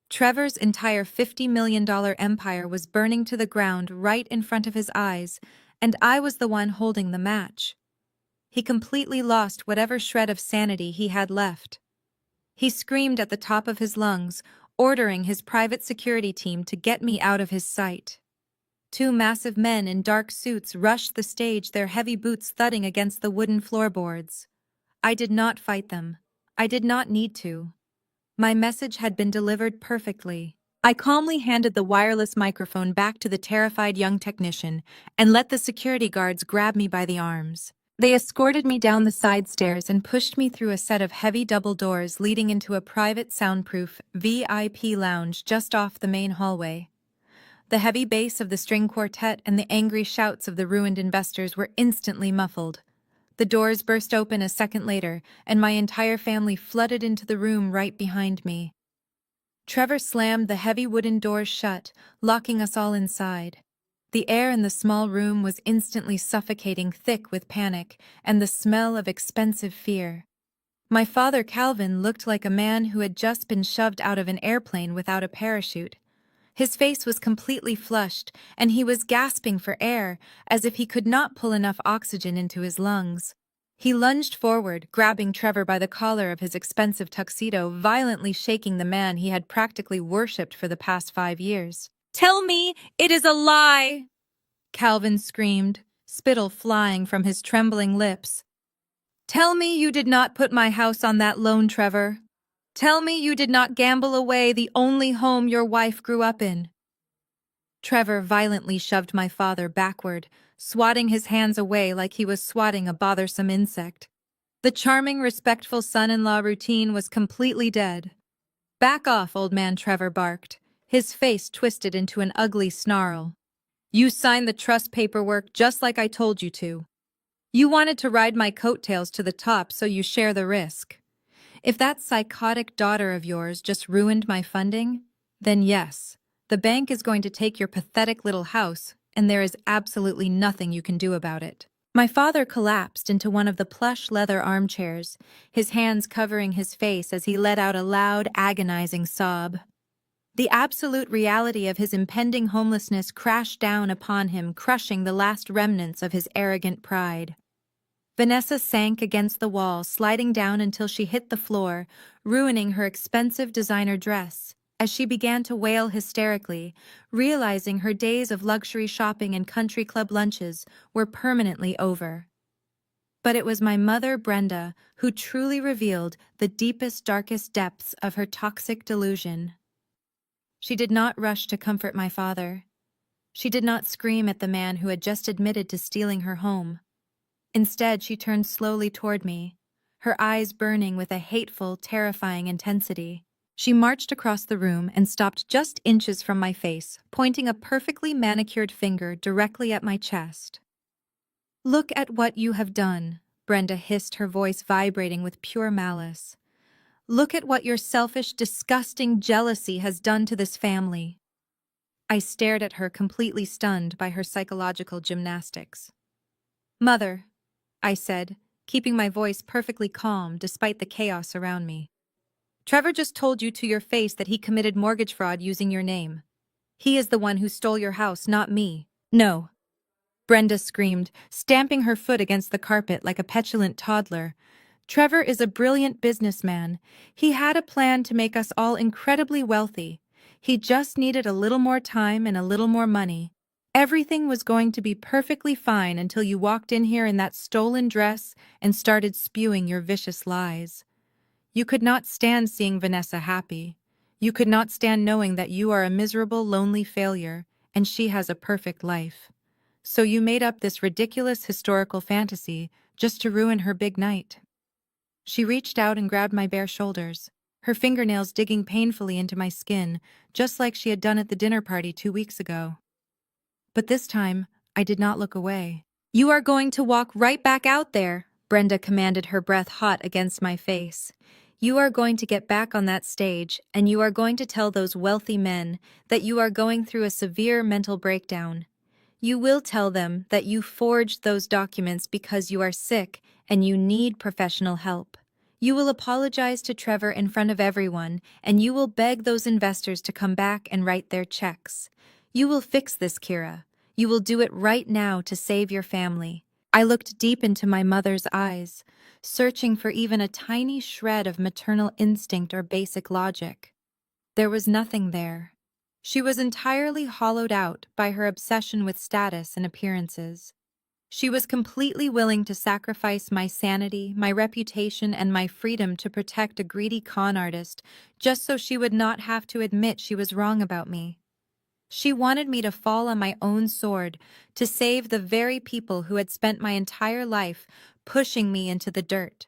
Trevor's entire $50 million empire was burning to the ground right in front of his eyes, and I was the one holding the match. He completely lost whatever shred of sanity he had left. He screamed at the top of his lungs, ordering his private security team to get me out of his sight. Two massive men in dark suits rushed the stage, their heavy boots thudding against the wooden floorboards. I did not fight them. I did not need to. My message had been delivered perfectly. I calmly handed the wireless microphone back to the terrified young technician and let the security guards grab me by the arms. They escorted me down the side stairs and pushed me through a set of heavy double doors leading into a private soundproof VIP lounge just off the main hallway. The heavy bass of the string quartet and the angry shouts of the ruined investors were instantly muffled. The doors burst open a second later, and my entire family flooded into the room right behind me. Trevor slammed the heavy wooden doors shut, locking us all inside. The air in the small room was instantly suffocating, thick with panic and the smell of expensive fear. My father, Calvin, looked like a man who had just been shoved out of an airplane without a parachute. His face was completely flushed, and he was gasping for air, as if he could not pull enough oxygen into his lungs. He lunged forward, grabbing Trevor by the collar of his expensive tuxedo, violently shaking the man he had practically worshipped for the past 5 years. "Tell me it is a lie!" Calvin screamed, spittle flying from his trembling lips. "Tell me you did not put my house on that loan, Trevor. Tell me you did not gamble away the only home your wife grew up in." Trevor violently shoved my father backward, swatting his hands away like he was swatting a bothersome insect. The charming, respectful son-in-law routine was completely dead. "Back off, old man," Trevor barked, his face twisted into an ugly snarl. "You signed the trust paperwork just like I told you to. You wanted to ride my coattails to the top, so you share the risk. If that psychotic daughter of yours just ruined my funding, then yes, the bank is going to take your pathetic little house, and there is absolutely nothing you can do about it." My father collapsed into one of the plush leather armchairs, his hands covering his face as he let out a loud, agonizing sob. The absolute reality of his impending homelessness crashed down upon him, crushing the last remnants of his arrogant pride. Vanessa sank against the wall, sliding down until she hit the floor, ruining her expensive designer dress, as she began to wail hysterically, realizing her days of luxury shopping and country club lunches were permanently over. But it was my mother, Brenda, who truly revealed the deepest, darkest depths of her toxic delusion. She did not rush to comfort my father. She did not scream at the man who had just admitted to stealing her home. Instead, she turned slowly toward me, her eyes burning with a hateful, terrifying intensity. She marched across the room and stopped just inches from my face, pointing a perfectly manicured finger directly at my chest. "Look at what you have done," Brenda hissed, her voice vibrating with pure malice. "Look at what your selfish, disgusting jealousy has done to this family." I stared at her, completely stunned by her psychological gymnastics. "Mother," I said, keeping my voice perfectly calm despite the chaos around me. "Trevor just told you to your face that he committed mortgage fraud using your name. He is the one who stole your house, not me." "No," Brenda screamed, stamping her foot against the carpet like a petulant toddler. "Trevor is a brilliant businessman. He had a plan to make us all incredibly wealthy. He just needed a little more time and a little more money. Everything was going to be perfectly fine until you walked in here in that stolen dress and started spewing your vicious lies. You could not stand seeing Vanessa happy. You could not stand knowing that you are a miserable, lonely failure, and she has a perfect life. So you made up this ridiculous historical fantasy just to ruin her big night." She reached out and grabbed my bare shoulders, her fingernails digging painfully into my skin, just like she had done at the dinner party 2 weeks ago. But this time, I did not look away. "You are going to walk right back out there," Brenda commanded, her breath hot against my face. "You are going to get back on that stage, and you are going to tell those wealthy men that you are going through a severe mental breakdown. You will tell them that you forged those documents because you are sick and you need professional help. You will apologize to Trevor in front of everyone, and you will beg those investors to come back and write their checks. You will fix this, Kira. You will do it right now to save your family." I looked deep into my mother's eyes, searching for even a tiny shred of maternal instinct or basic logic. There was nothing there. She was entirely hollowed out by her obsession with status and appearances. She was completely willing to sacrifice my sanity, my reputation, and my freedom to protect a greedy con artist, just so she would not have to admit she was wrong about me. She wanted me to fall on my own sword, to save the very people who had spent my entire life pushing me into the dirt.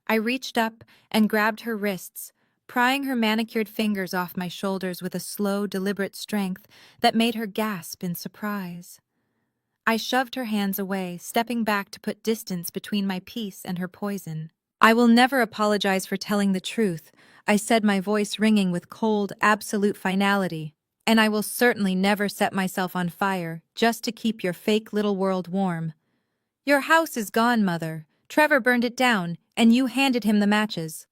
I reached up and grabbed her wrists, prying her manicured fingers off my shoulders with a slow, deliberate strength that made her gasp in surprise. I shoved her hands away, stepping back to put distance between my peace and her poison. "I will never apologize for telling the truth," I said, my voice ringing with cold, absolute finality. "And I will certainly never set myself on fire just to keep your fake little world warm. Your house is gone, Mother. Trevor burned it down, and you handed him the matches."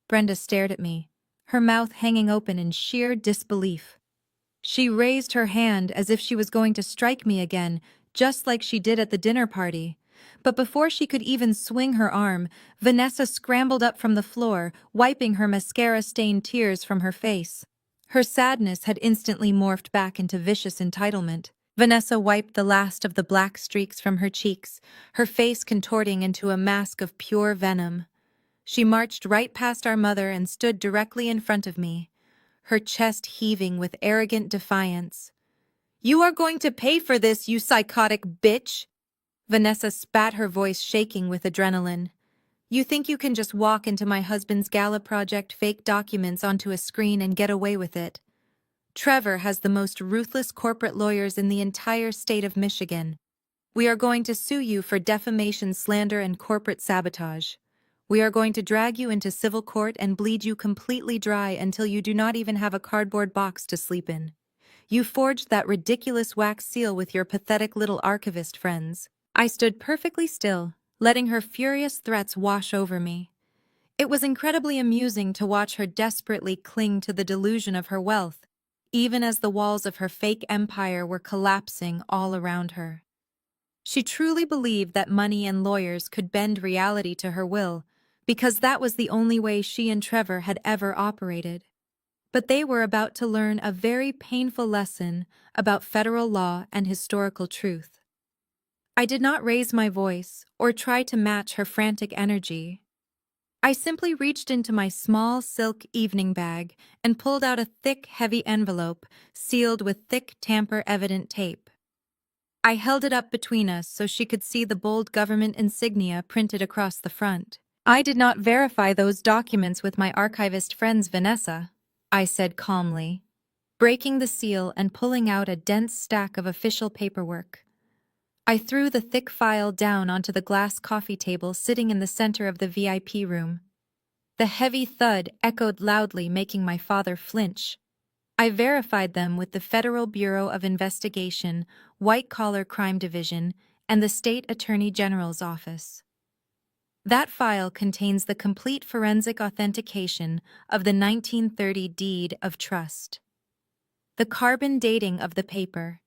Brenda stared at me, her mouth hanging open in sheer disbelief. She raised her hand as if she was going to strike me again, just like she did at the dinner party. But before she could even swing her arm, Vanessa scrambled up from the floor, wiping her mascara-stained tears from her face. Her sadness had instantly morphed back into vicious entitlement. Vanessa wiped the last of the black streaks from her cheeks, her face contorting into a mask of pure venom. She marched right past our mother and stood directly in front of me, her chest heaving with arrogant defiance. "You are going to pay for this, you psychotic bitch!" Vanessa spat, her voice shaking with adrenaline. "You think you can just walk into my husband's gala project, fake documents onto a screen, and get away with it? Trevor has the most ruthless corporate lawyers in the entire state of Michigan. We are going to sue you for defamation, slander, and corporate sabotage. We are going to drag you into civil court and bleed you completely dry until you do not even have a cardboard box to sleep in. You forged that ridiculous wax seal with your pathetic little archivist friends." I stood perfectly still, letting her furious threats wash over me. It was incredibly amusing to watch her desperately cling to the delusion of her wealth, even as the walls of her fake empire were collapsing all around her. She truly believed that money and lawyers could bend reality to her will, because that was the only way she and Trevor had ever operated. But they were about to learn a very painful lesson about federal law and historical truth. I did not raise my voice or try to match her frantic energy. I simply reached into my small silk evening bag and pulled out a thick, heavy envelope sealed with thick, tamper-evident tape. I held it up between us so she could see the bold government insignia printed across the front. I did not verify those documents with my archivist friends, Vanessa, I said calmly, breaking the seal and pulling out a dense stack of official paperwork. I threw the thick file down onto the glass coffee table sitting in the center of the VIP room. The heavy thud echoed loudly, making my father flinch. I verified them with the Federal Bureau of Investigation, White-Collar Crime Division, and the State Attorney General's office. That file contains the complete forensic authentication of the 1930 deed of trust. The carbon dating of the paper,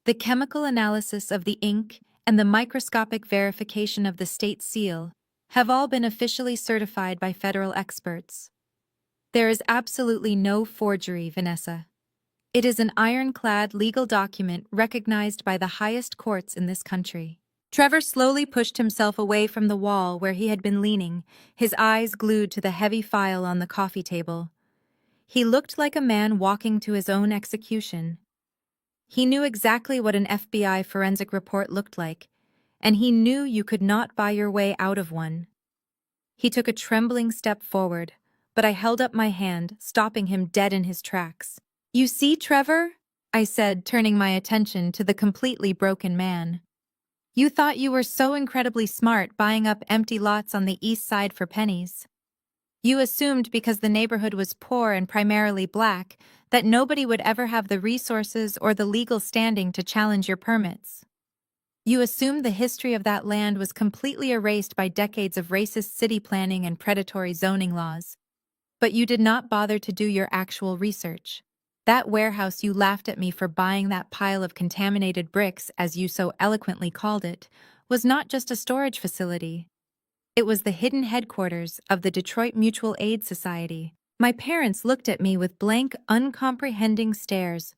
the chemical analysis of the ink, and the microscopic verification of the state seal have all been officially certified by federal experts. There is absolutely no forgery, Vanessa. It is an ironclad legal document recognized by the highest courts in this country. Trevor slowly pushed himself away from the wall where he had been leaning, his eyes glued to the heavy file on the coffee table. He looked like a man walking to his own execution. He knew exactly what an FBI forensic report looked like, and he knew you could not buy your way out of one. He took a trembling step forward, but I held up my hand, stopping him dead in his tracks. "You see, Trevor?" I said, turning my attention to the completely broken man. "You thought you were so incredibly smart buying up empty lots on the east side for pennies. You assumed because the neighborhood was poor and primarily black that nobody would ever have the resources or the legal standing to challenge your permits. You assumed the history of that land was completely erased by decades of racist city planning and predatory zoning laws. But you did not bother to do your actual research. That warehouse you laughed at me for buying that pile of contaminated bricks, as you so eloquently called it, was not just a storage facility. It was the hidden headquarters of the Detroit Mutual Aid Society. My parents looked at me with blank, uncomprehending stares,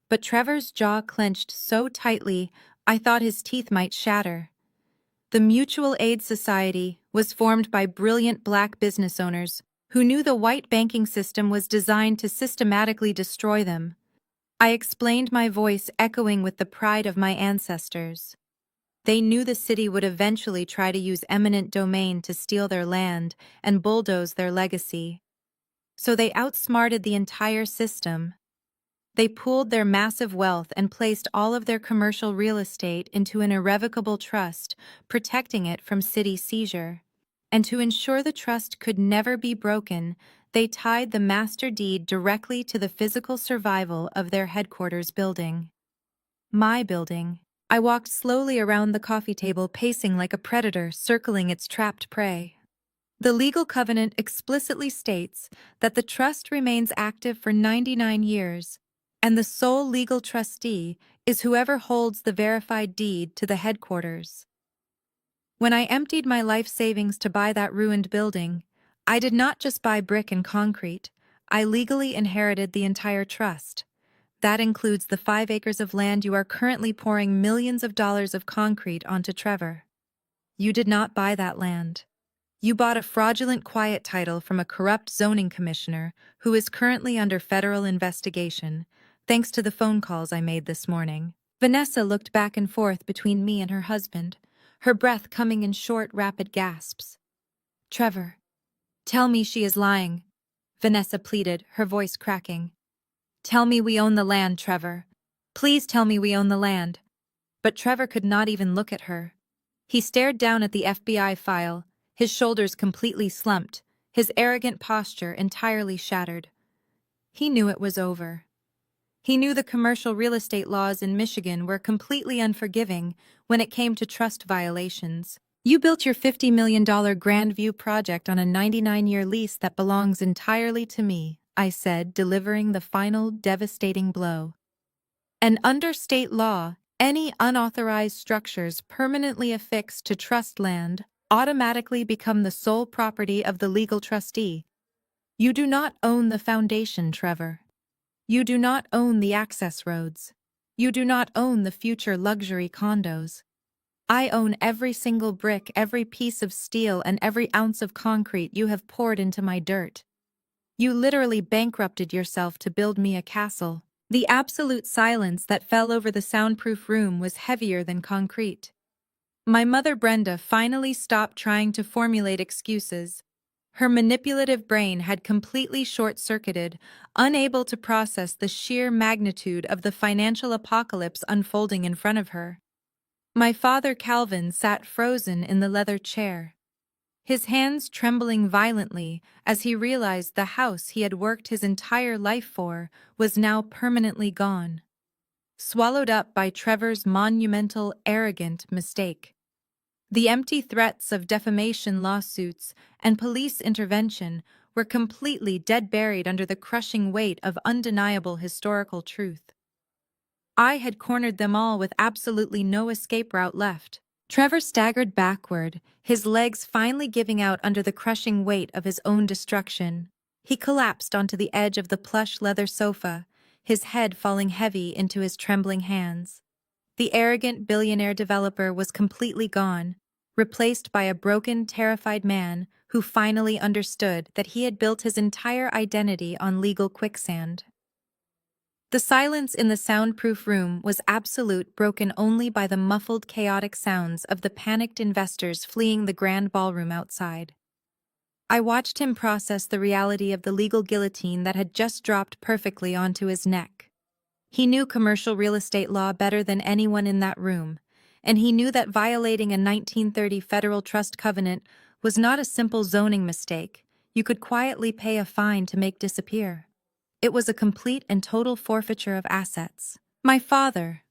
but Trevor's jaw clenched so tightly I thought his teeth might shatter. The Mutual Aid Society was formed by brilliant black business owners who knew the white banking system was designed to systematically destroy them. I explained, my voice echoing with the pride of my ancestors. They knew the city would eventually try to use eminent domain to steal their land and bulldoze their legacy. So they outsmarted the entire system. They pooled their massive wealth and placed all of their commercial real estate into an irrevocable trust, protecting it from city seizure. And to ensure the trust could never be broken, they tied the master deed directly to the physical survival of their headquarters building. My building. I walked slowly around the coffee table, pacing like a predator circling its trapped prey. The legal covenant explicitly states that the trust remains active for 99 years, and the sole legal trustee is whoever holds the verified deed to the headquarters. When I emptied my life savings to buy that ruined building, I did not just buy brick and concrete. I legally inherited the entire trust. That includes the 5 acres of land you are currently pouring millions of dollars of concrete onto, Trevor. You did not buy that land. You bought a fraudulent quiet title from a corrupt zoning commissioner who is currently under federal investigation, thanks to the phone calls I made this morning. Vanessa looked back and forth between me and her husband, her breath coming in short, rapid gasps. "Trevor, tell me she is lying," Vanessa pleaded, her voice cracking. "Tell me we own the land, Trevor. Please tell me we own the land." But Trevor could not even look at her. He stared down at the FBI file, his shoulders completely slumped, his arrogant posture entirely shattered. He knew it was over. He knew the commercial real estate laws in Michigan were completely unforgiving when it came to trust violations. "You built your $50 million Grandview project on a 99-year lease that belongs entirely to me," I said, delivering the final devastating blow. And under state law, any unauthorized structures permanently affixed to trust land automatically become the sole property of the legal trustee. You do not own the foundation, Trevor. You do not own the access roads. You do not own the future luxury condos. I own every single brick, every piece of steel, and every ounce of concrete you have poured into my dirt. You literally bankrupted yourself to build me a castle. The absolute silence that fell over the soundproof room was heavier than concrete. My mother Brenda finally stopped trying to formulate excuses. Her manipulative brain had completely short-circuited, unable to process the sheer magnitude of the financial apocalypse unfolding in front of her. My father Calvin sat frozen in the leather chair, his hands trembling violently as he realized the house he had worked his entire life for was now permanently gone, swallowed up by Trevor's monumental, arrogant mistake. The empty threats of defamation lawsuits and police intervention were completely dead-buried under the crushing weight of undeniable historical truth. I had cornered them all with absolutely no escape route left. Trevor staggered backward, his legs finally giving out under the crushing weight of his own destruction. He collapsed onto the edge of the plush leather sofa, his head falling heavy into his trembling hands. The arrogant billionaire developer was completely gone, replaced by a broken, terrified man who finally understood that he had built his entire identity on legal quicksand. The silence in the soundproof room was absolute, broken only by the muffled, chaotic sounds of the panicked investors fleeing the grand ballroom outside. I watched him process the reality of the legal guillotine that had just dropped perfectly onto his neck. He knew commercial real estate law better than anyone in that room, and he knew that violating a 1930 federal trust covenant was not a simple zoning mistake you could quietly pay a fine to make disappear. It was a complete and total forfeiture of assets. My father.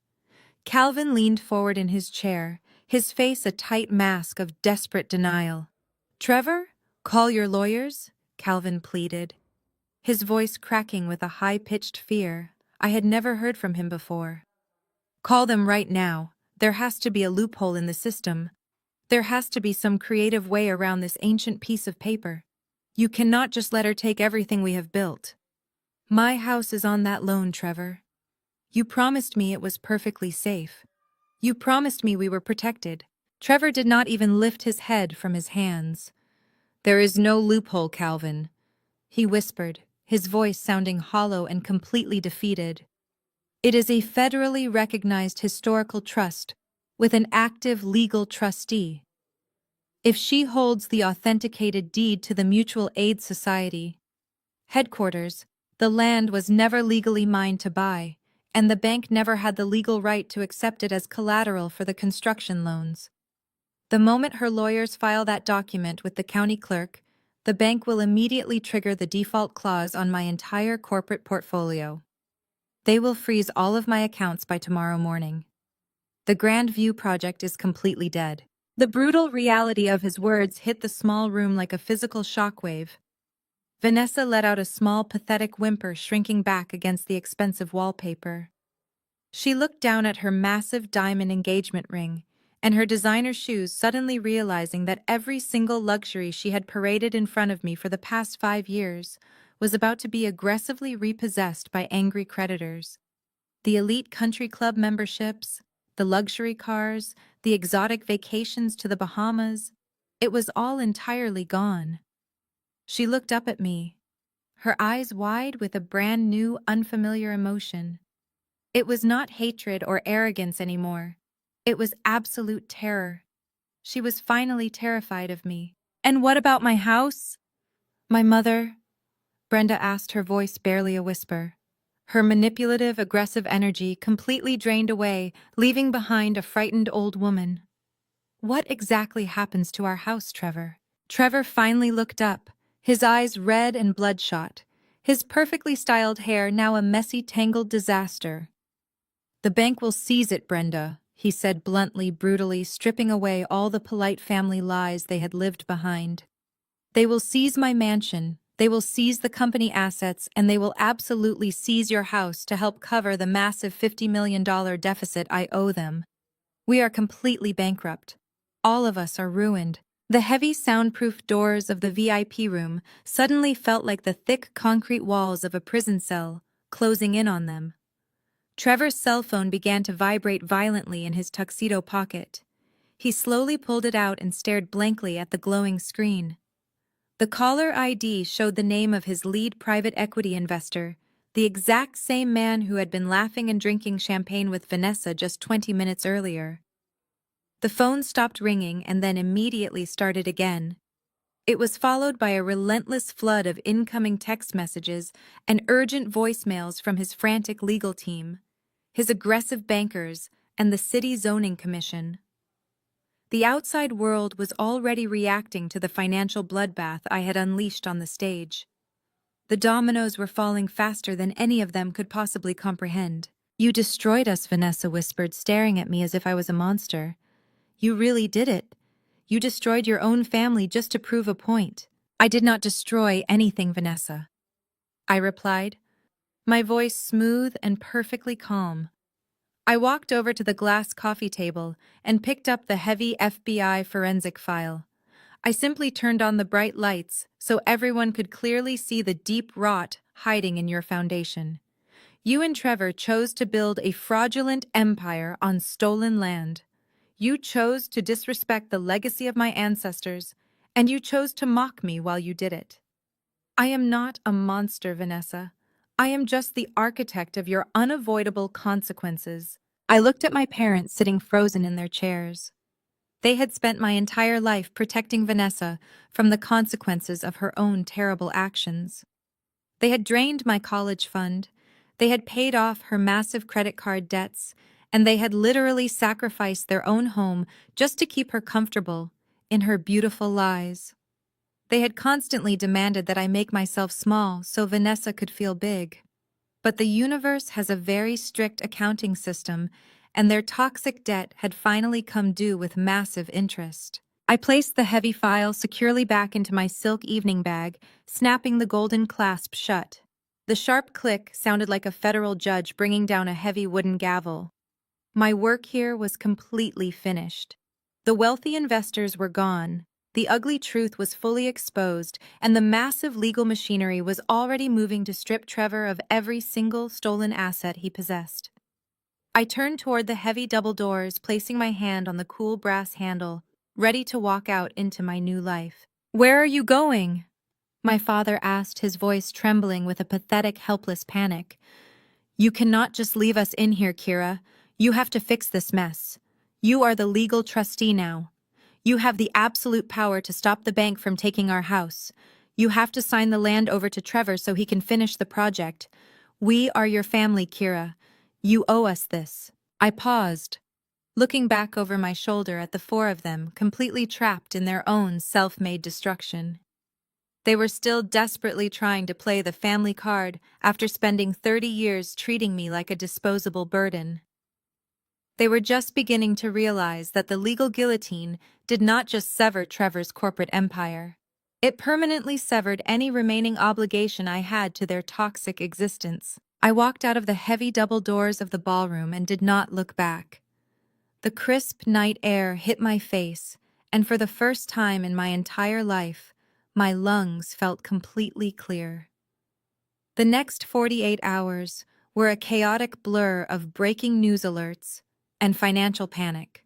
Calvin leaned forward in his chair, his face a tight mask of desperate denial. Trevor, call your lawyers, Calvin pleaded, his voice cracking with a high-pitched fear I had never heard from him before. Call them right now. There has to be a loophole in the system. There has to be some creative way around this ancient piece of paper. You cannot just let her take everything we have built. My house is on that loan, Trevor. You promised me it was perfectly safe. You promised me we were protected. Trevor did not even lift his head from his hands. There is no loophole, Calvin, he whispered, his voice sounding hollow and completely defeated. It is a federally recognized historical trust with an active legal trustee. If she holds the authenticated deed to the Mutual Aid Society headquarters, the land was never legally mine to buy, and the bank never had the legal right to accept it as collateral for the construction loans. The moment her lawyers file that document with the county clerk, the bank will immediately trigger the default clause on my entire corporate portfolio. They will freeze all of my accounts by tomorrow morning. The Grand View project is completely dead. The brutal reality of his words hit the small room like a physical shockwave. Vanessa let out a small, pathetic whimper, shrinking back against the expensive wallpaper. She looked down at her massive diamond engagement ring and her designer shoes, suddenly realizing that every single luxury she had paraded in front of me for the past 5 years was about to be aggressively repossessed by angry creditors. The elite country club memberships, the luxury cars, the exotic vacations to the Bahamas, it was all entirely gone. She looked up at me, her eyes wide with a brand new, unfamiliar emotion. It was not hatred or arrogance anymore. It was absolute terror. She was finally terrified of me. And what about my house? My mother? Brenda asked, her voice barely a whisper. Her manipulative, aggressive energy completely drained away, leaving behind a frightened old woman. What exactly happens to our house, Trevor? Trevor finally looked up, his eyes red and bloodshot, his perfectly styled hair now a messy, tangled disaster. The bank will seize it, Brenda, he said bluntly, brutally, stripping away all the polite family lies they had lived behind. They will seize my mansion, they will seize the company assets, and they will absolutely seize your house to help cover the massive $50 million deficit I owe them. We are completely bankrupt. All of us are ruined. The heavy soundproof doors of the VIP room suddenly felt like the thick concrete walls of a prison cell, closing in on them. Trevor's cell phone began to vibrate violently in his tuxedo pocket. He slowly pulled it out and stared blankly at the glowing screen. The caller ID showed the name of his lead private equity investor, the exact same man who had been laughing and drinking champagne with Vanessa just 20 minutes earlier. The phone stopped ringing and then immediately started again. It was followed by a relentless flood of incoming text messages and urgent voicemails from his frantic legal team, his aggressive bankers, and the city zoning commission. The outside world was already reacting to the financial bloodbath I had unleashed on the stage. The dominoes were falling faster than any of them could possibly comprehend. "You destroyed us," Vanessa whispered, staring at me as if I was a monster. "You really did it. You destroyed your own family just to prove a point." "I did not destroy anything, Vanessa," I replied, my voice smooth and perfectly calm. I walked over to the glass coffee table and picked up the heavy FBI forensic file. I simply turned on the bright lights so everyone could clearly see the deep rot hiding in your foundation. You and Trevor chose to build a fraudulent empire on stolen land. You chose to disrespect the legacy of my ancestors, and you chose to mock me while you did it. I am not a monster, Vanessa. I am just the architect of your unavoidable consequences. I looked at my parents sitting frozen in their chairs. They had spent my entire life protecting Vanessa from the consequences of her own terrible actions. They had drained my college fund, they had paid off her massive credit card debts, and they had literally sacrificed their own home just to keep her comfortable in her beautiful lies. They had constantly demanded that I make myself small so Vanessa could feel big. But the universe has a very strict accounting system, and their toxic debt had finally come due with massive interest. I placed the heavy file securely back into my silk evening bag, snapping the golden clasp shut. The sharp click sounded like a federal judge bringing down a heavy wooden gavel. My work here was completely finished. The wealthy investors were gone. The ugly truth was fully exposed, and the massive legal machinery was already moving to strip Trevor of every single stolen asset he possessed. I turned toward the heavy double doors, placing my hand on the cool brass handle, ready to walk out into my new life. "Where are you going?" my father asked, his voice trembling with a pathetic, helpless panic. "You cannot just leave us in here, Kira. You have to fix this mess. You are the legal trustee now. You have the absolute power to stop the bank from taking our house. You have to sign the land over to Trevor so he can finish the project. We are your family, Kira. You owe us this." I paused, looking back over my shoulder at the four of them, completely trapped in their own self-made destruction. They were still desperately trying to play the family card after spending 30 years treating me like a disposable burden. They were just beginning to realize that the legal guillotine did not just sever Trevor's corporate empire. It permanently severed any remaining obligation I had to their toxic existence. I walked out of the heavy double doors of the ballroom and did not look back. The crisp night air hit my face, and for the first time in my entire life, my lungs felt completely clear. The next 48 hours were a chaotic blur of breaking news alerts and financial panic.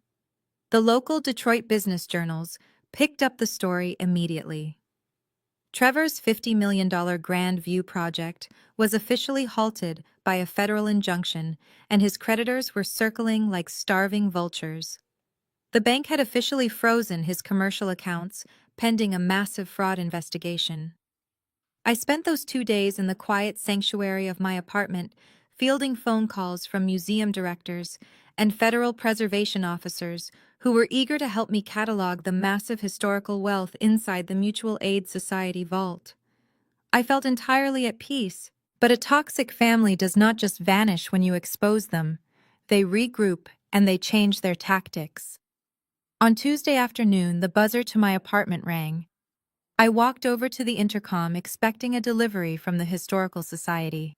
The local Detroit business journals picked up the story immediately. Trevor's $50 million Grand View project was officially halted by a federal injunction, and his creditors were circling like starving vultures. The bank had officially frozen his commercial accounts, pending a massive fraud investigation. I spent those 2 days in the quiet sanctuary of my apartment, fielding phone calls from museum directors and federal preservation officers who were eager to help me catalog the massive historical wealth inside the Mutual Aid Society vault. I felt entirely at peace, but a toxic family does not just vanish when you expose them. They regroup and they change their tactics. On Tuesday afternoon, the buzzer to my apartment rang. I walked over to the intercom expecting a delivery from the Historical Society.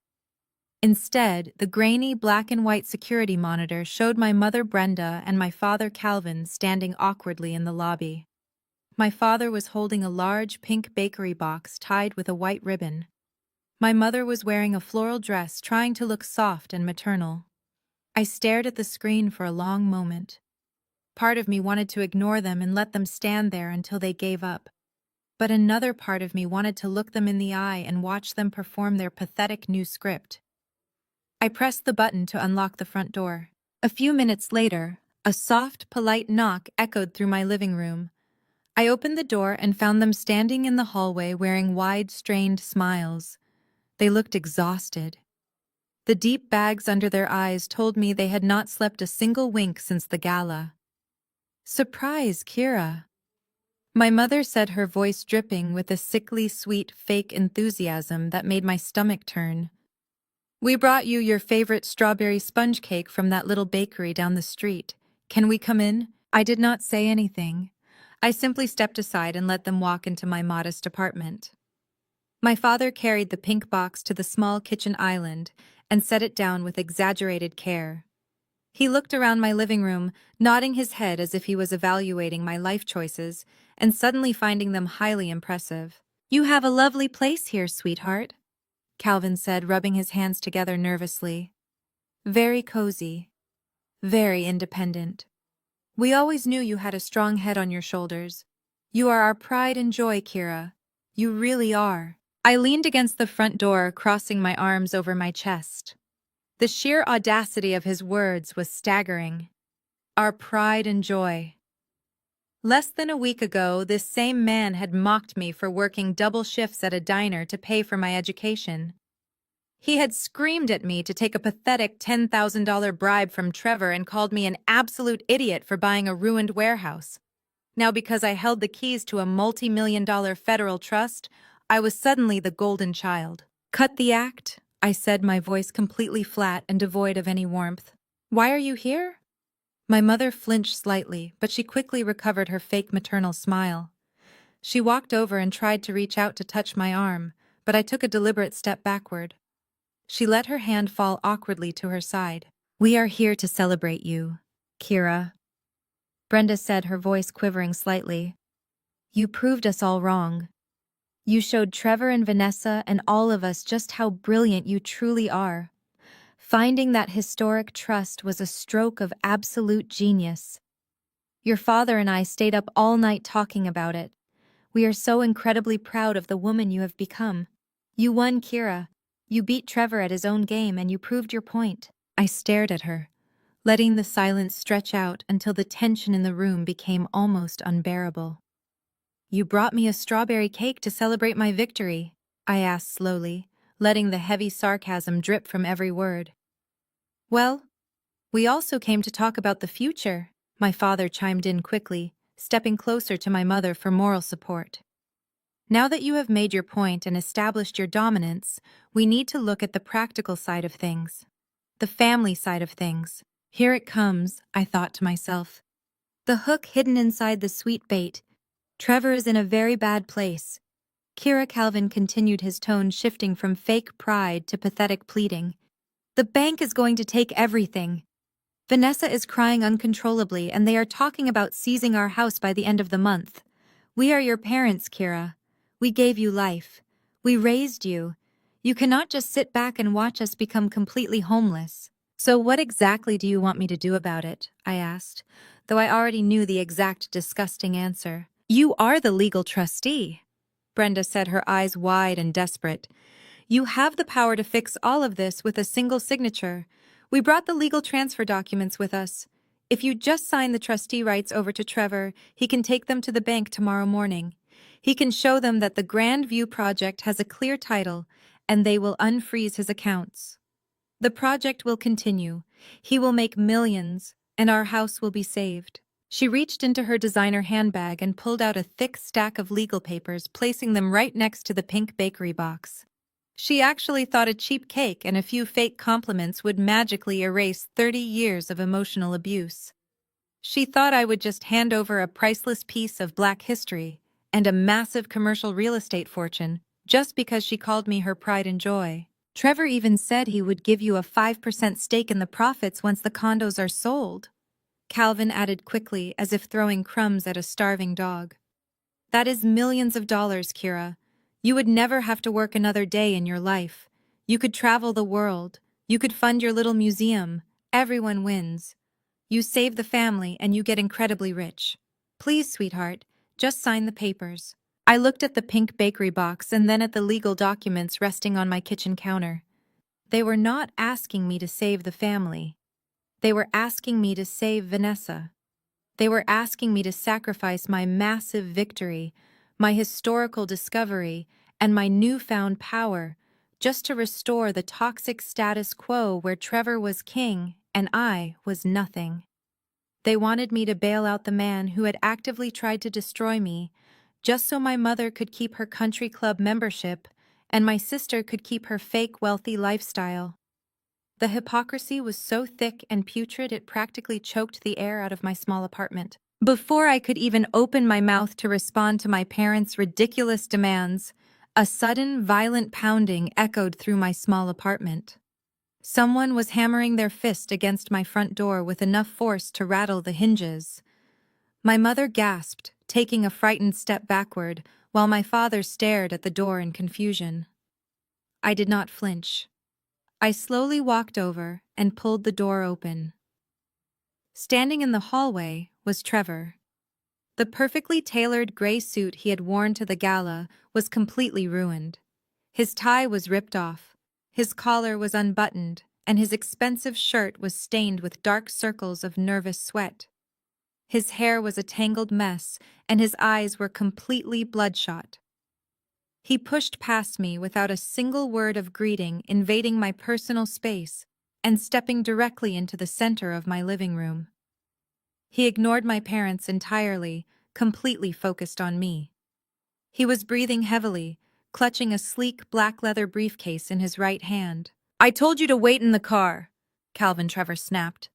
Instead, the grainy black and white security monitor showed my mother Brenda and my father Calvin standing awkwardly in the lobby. My father was holding a large pink bakery box tied with a white ribbon. My mother was wearing a floral dress, trying to look soft and maternal. I stared at the screen for a long moment. Part of me wanted to ignore them and let them stand there until they gave up. But another part of me wanted to look them in the eye and watch them perform their pathetic new script. I pressed the button to unlock the front door. A few minutes later, a soft, polite knock echoed through my living room. I opened the door and found them standing in the hallway wearing wide, strained smiles. They looked exhausted. The deep bags under their eyes told me they had not slept a single wink since the gala. "Surprise, Kira," my mother said, her voice dripping with a sickly sweet fake enthusiasm that made my stomach turn. "We brought you your favorite strawberry sponge cake from that little bakery down the street. Can we come in?" I did not say anything. I simply stepped aside and let them walk into my modest apartment. My father carried the pink box to the small kitchen island and set it down with exaggerated care. He looked around my living room, nodding his head as if he was evaluating my life choices and suddenly finding them highly impressive. "You have a lovely place here, sweetheart," Calvin said, rubbing his hands together nervously. "Very cozy. Very independent. We always knew you had a strong head on your shoulders. You are our pride and joy, Kira. You really are." I leaned against the front door, crossing my arms over my chest. The sheer audacity of his words was staggering. Our pride and joy. Less than a week ago, this same man had mocked me for working double shifts at a diner to pay for my education. He had screamed at me to take a pathetic $10,000 bribe from Trevor and called me an absolute idiot for buying a ruined warehouse. Now, because I held the keys to a multi-million-dollar federal trust, I was suddenly the golden child. "Cut the act," I said, my voice completely flat and devoid of any warmth. "Why are you here?" My mother flinched slightly, but she quickly recovered her fake maternal smile. She walked over and tried to reach out to touch my arm, but I took a deliberate step backward. She let her hand fall awkwardly to her side. "We are here to celebrate you, Kira," Brenda said, her voice quivering slightly. "You proved us all wrong. You showed Trevor and Vanessa and all of us just how brilliant you truly are. Finding that historic trust was a stroke of absolute genius. Your father and I stayed up all night talking about it. We are so incredibly proud of the woman you have become. You won, Kira. You beat Trevor at his own game and you proved your point." I stared at her, letting the silence stretch out until the tension in the room became almost unbearable. "You brought me a strawberry cake to celebrate my victory," I asked slowly, letting the heavy sarcasm drip from every word. "Well, we also came to talk about the future," my father chimed in quickly, stepping closer to my mother for moral support. "Now that you have made your point and established your dominance, we need to look at the practical side of things. The family side of things. Here it comes," I thought to myself. "The hook hidden inside the sweet bait. Trevor is in a very bad place." Kira, Calvin continued, his tone shifting from fake pride to pathetic pleading. "The bank is going to take everything. Vanessa is crying uncontrollably and they are talking about seizing our house by the end of the month. We are your parents, Kira. We gave you life. We raised you. You cannot just sit back and watch us become completely homeless." "So what exactly do you want me to do about it?" I asked, though I already knew the exact disgusting answer. "You are the legal trustee," Brenda said, her eyes wide and desperate. "You have the power to fix all of this with a single signature. We brought the legal transfer documents with us. If you just sign the trustee rights over to Trevor, he can take them to the bank tomorrow morning. He can show them that the Grand View project has a clear title, and they will unfreeze his accounts. The project will continue. He will make millions, and our house will be saved." She reached into her designer handbag and pulled out a thick stack of legal papers, placing them right next to the pink bakery box. She actually thought a cheap cake and a few fake compliments would magically erase 30 years of emotional abuse. She thought I would just hand over a priceless piece of Black history and a massive commercial real estate fortune just because she called me her pride and joy. "Trevor even said he would give you a 5% stake in the profits once the condos are sold," Calvin added quickly, as if throwing crumbs at a starving dog. "That is millions of dollars, Kira. You would never have to work another day in your life. You could travel the world. You could fund your little museum. Everyone wins." You save the family and you get incredibly rich. Please, sweetheart, just sign the papers. I looked at the pink bakery box and then at the legal documents resting on my kitchen counter. They were not asking me to save the family. They were asking me to save Vanessa. They were asking me to sacrifice my massive victory, my historical discovery, and my newfound power, just to restore the toxic status quo where Trevor was king and I was nothing. They wanted me to bail out the man who had actively tried to destroy me, just so my mother could keep her country club membership and my sister could keep her fake wealthy lifestyle. The hypocrisy was so thick and putrid it practically choked the air out of my small apartment. Before I could even open my mouth to respond to my parents' ridiculous demands, a sudden, violent pounding echoed through my small apartment. Someone was hammering their fist against my front door with enough force to rattle the hinges. My mother gasped, taking a frightened step backward, while my father stared at the door in confusion. I did not flinch. I slowly walked over and pulled the door open. Standing in the hallway was Trevor. The perfectly tailored gray suit he had worn to the gala was completely ruined. His tie was ripped off, his collar was unbuttoned, and his expensive shirt was stained with dark circles of nervous sweat. His hair was a tangled mess, and his eyes were completely bloodshot. He pushed past me without a single word of greeting, invading my personal space and stepping directly into the center of my living room. He ignored my parents entirely, completely focused on me. He was breathing heavily, clutching a sleek black leather briefcase in his right hand. "I told you to wait in the car," Calvin Trevor snapped,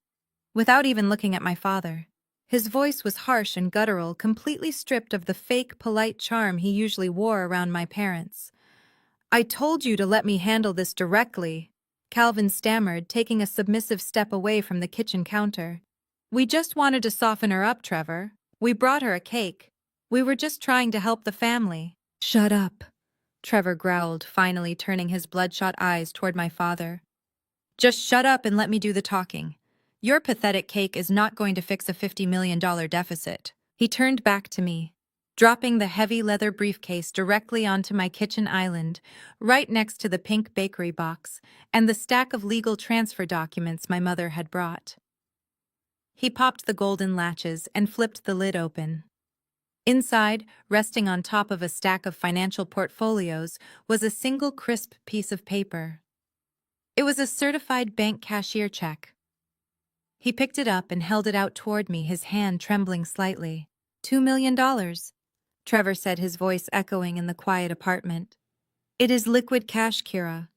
without even looking at my father. His voice was harsh and guttural, completely stripped of the fake, polite charm he usually wore around my parents. "I told you to let me handle this directly," Calvin stammered, taking a submissive step away from the kitchen counter. "We just wanted to soften her up, Trevor. We brought her a cake. We were just trying to help the family." "Shut up," Trevor growled, finally turning his bloodshot eyes toward my father. "Just shut up and let me do the talking. Your pathetic cake is not going to fix a $50 million deficit." He turned back to me, dropping the heavy leather briefcase directly onto my kitchen island, right next to the pink bakery box and the stack of legal transfer documents my mother had brought. He popped the golden latches and flipped the lid open. Inside, resting on top of a stack of financial portfolios, was a single crisp piece of paper. It was a certified bank cashier check. He picked it up and held it out toward me, his hand trembling slightly. $2 million, Trevor said, his voice echoing in the quiet apartment. "It is liquid cash, Kira.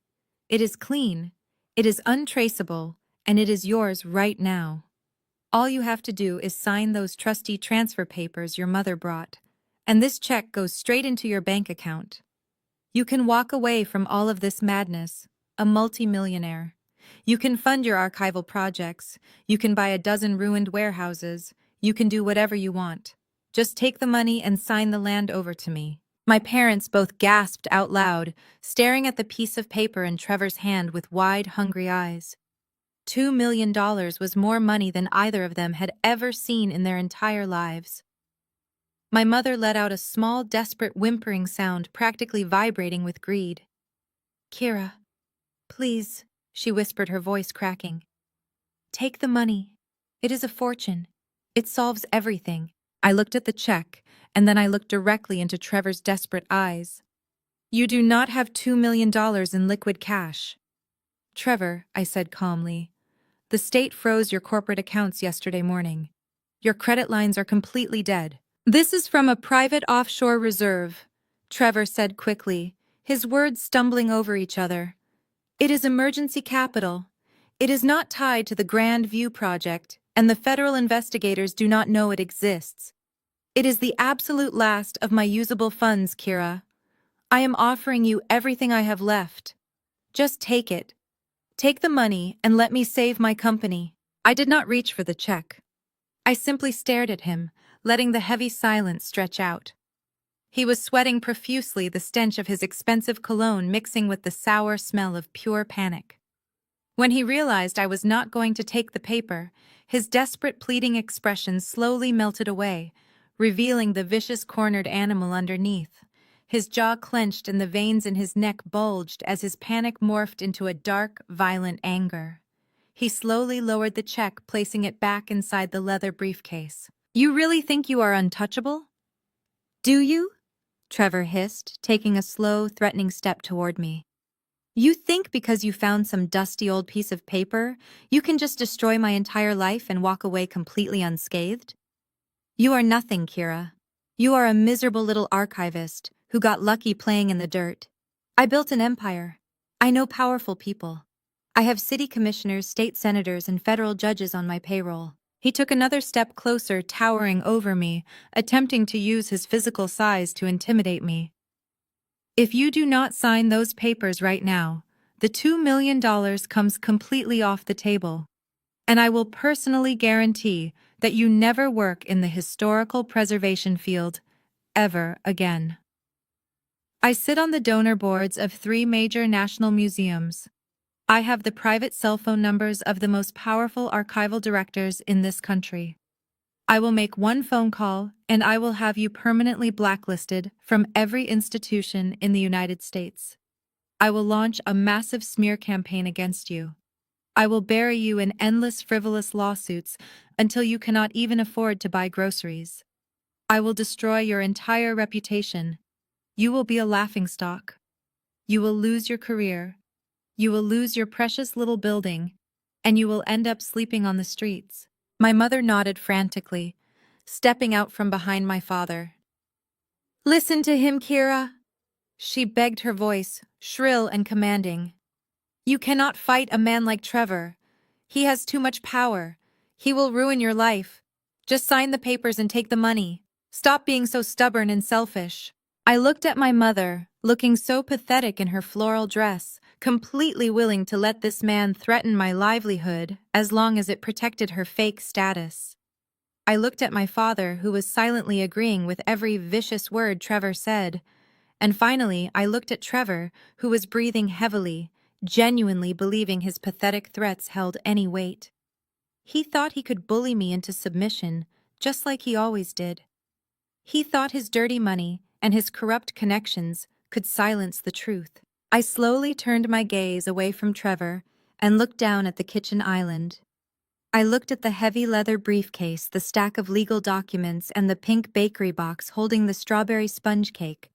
It is clean, it is untraceable, and it is yours right now. All you have to do is sign those trustee transfer papers your mother brought, and this check goes straight into your bank account. You can walk away from all of this madness, a multimillionaire. You can fund your archival projects, you can buy a dozen ruined warehouses, you can do whatever you want. Just take the money and sign the land over to me." My parents both gasped out loud, staring at the piece of paper in Trevor's hand with wide, hungry eyes. $2 million was more money than either of them had ever seen in their entire lives. My mother let out a small, desperate whimpering sound, practically vibrating with greed. "Kira, please," she whispered, her voice cracking. "Take the money. It is a fortune. It solves everything." I looked at the check, and then I looked directly into Trevor's desperate eyes. "You do not have $2 million in liquid cash." "Trevor," I said calmly, "the state froze your corporate accounts yesterday morning. Your credit lines are completely dead." "This is from a private offshore reserve," Trevor said quickly, his words stumbling over each other. "It is emergency capital. It is not tied to the Grand View project, and the federal investigators do not know it exists. It is the absolute last of my usable funds, Kira. I am offering you everything I have left. Just take it. Take the money and let me save my company." I did not reach for the check. I simply stared at him, letting the heavy silence stretch out. He was sweating profusely, the stench of his expensive cologne mixing with the sour smell of pure panic. When he realized I was not going to take the paper, his desperate pleading expression slowly melted away, revealing the vicious cornered animal underneath. His jaw clenched and the veins in his neck bulged as his panic morphed into a dark, violent anger. He slowly lowered the check, placing it back inside the leather briefcase. "You really think you are untouchable? Do you?" Trevor hissed, taking a slow, threatening step toward me. "You think because you found some dusty old piece of paper, you can just destroy my entire life and walk away completely unscathed? You are nothing, Kira. You are a miserable little archivist who got lucky playing in the dirt. I built an empire. I know powerful people. I have city commissioners, state senators, and federal judges on my payroll." He took another step closer, towering over me, attempting to use his physical size to intimidate me. "If you do not sign those papers right now, the $2 million comes completely off the table. And I will personally guarantee that you never work in the historical preservation field ever again." I sit on the donor boards of 3 major national museums. I have the private cell phone numbers of the most powerful archival directors in this country. I will make one phone call and I will have you permanently blacklisted from every institution in the United States. I will launch a massive smear campaign against you. I will bury you in endless frivolous lawsuits until you cannot even afford to buy groceries. I will destroy your entire reputation. You will be a laughingstock. You will lose your career. You will lose your precious little building, and you will end up sleeping on the streets. My mother nodded frantically, stepping out from behind my father. "Listen to him, Kira," she begged, her voice shrill and commanding. "You cannot fight a man like Trevor. He has too much power. He will ruin your life. Just sign the papers and take the money. Stop being so stubborn and selfish." I looked at my mother, looking so pathetic in her floral dress, completely willing to let this man threaten my livelihood as long as it protected her fake status. I looked at my father, who was silently agreeing with every vicious word Trevor said. And finally, I looked at Trevor, who was breathing heavily, genuinely believing his pathetic threats held any weight. He thought he could bully me into submission, just like he always did. He thought his dirty money and his corrupt connections could silence the truth. I slowly turned my gaze away from Trevor and looked down at the kitchen island. I looked at the heavy leather briefcase, the stack of legal documents, and the pink bakery box holding the strawberry sponge cake.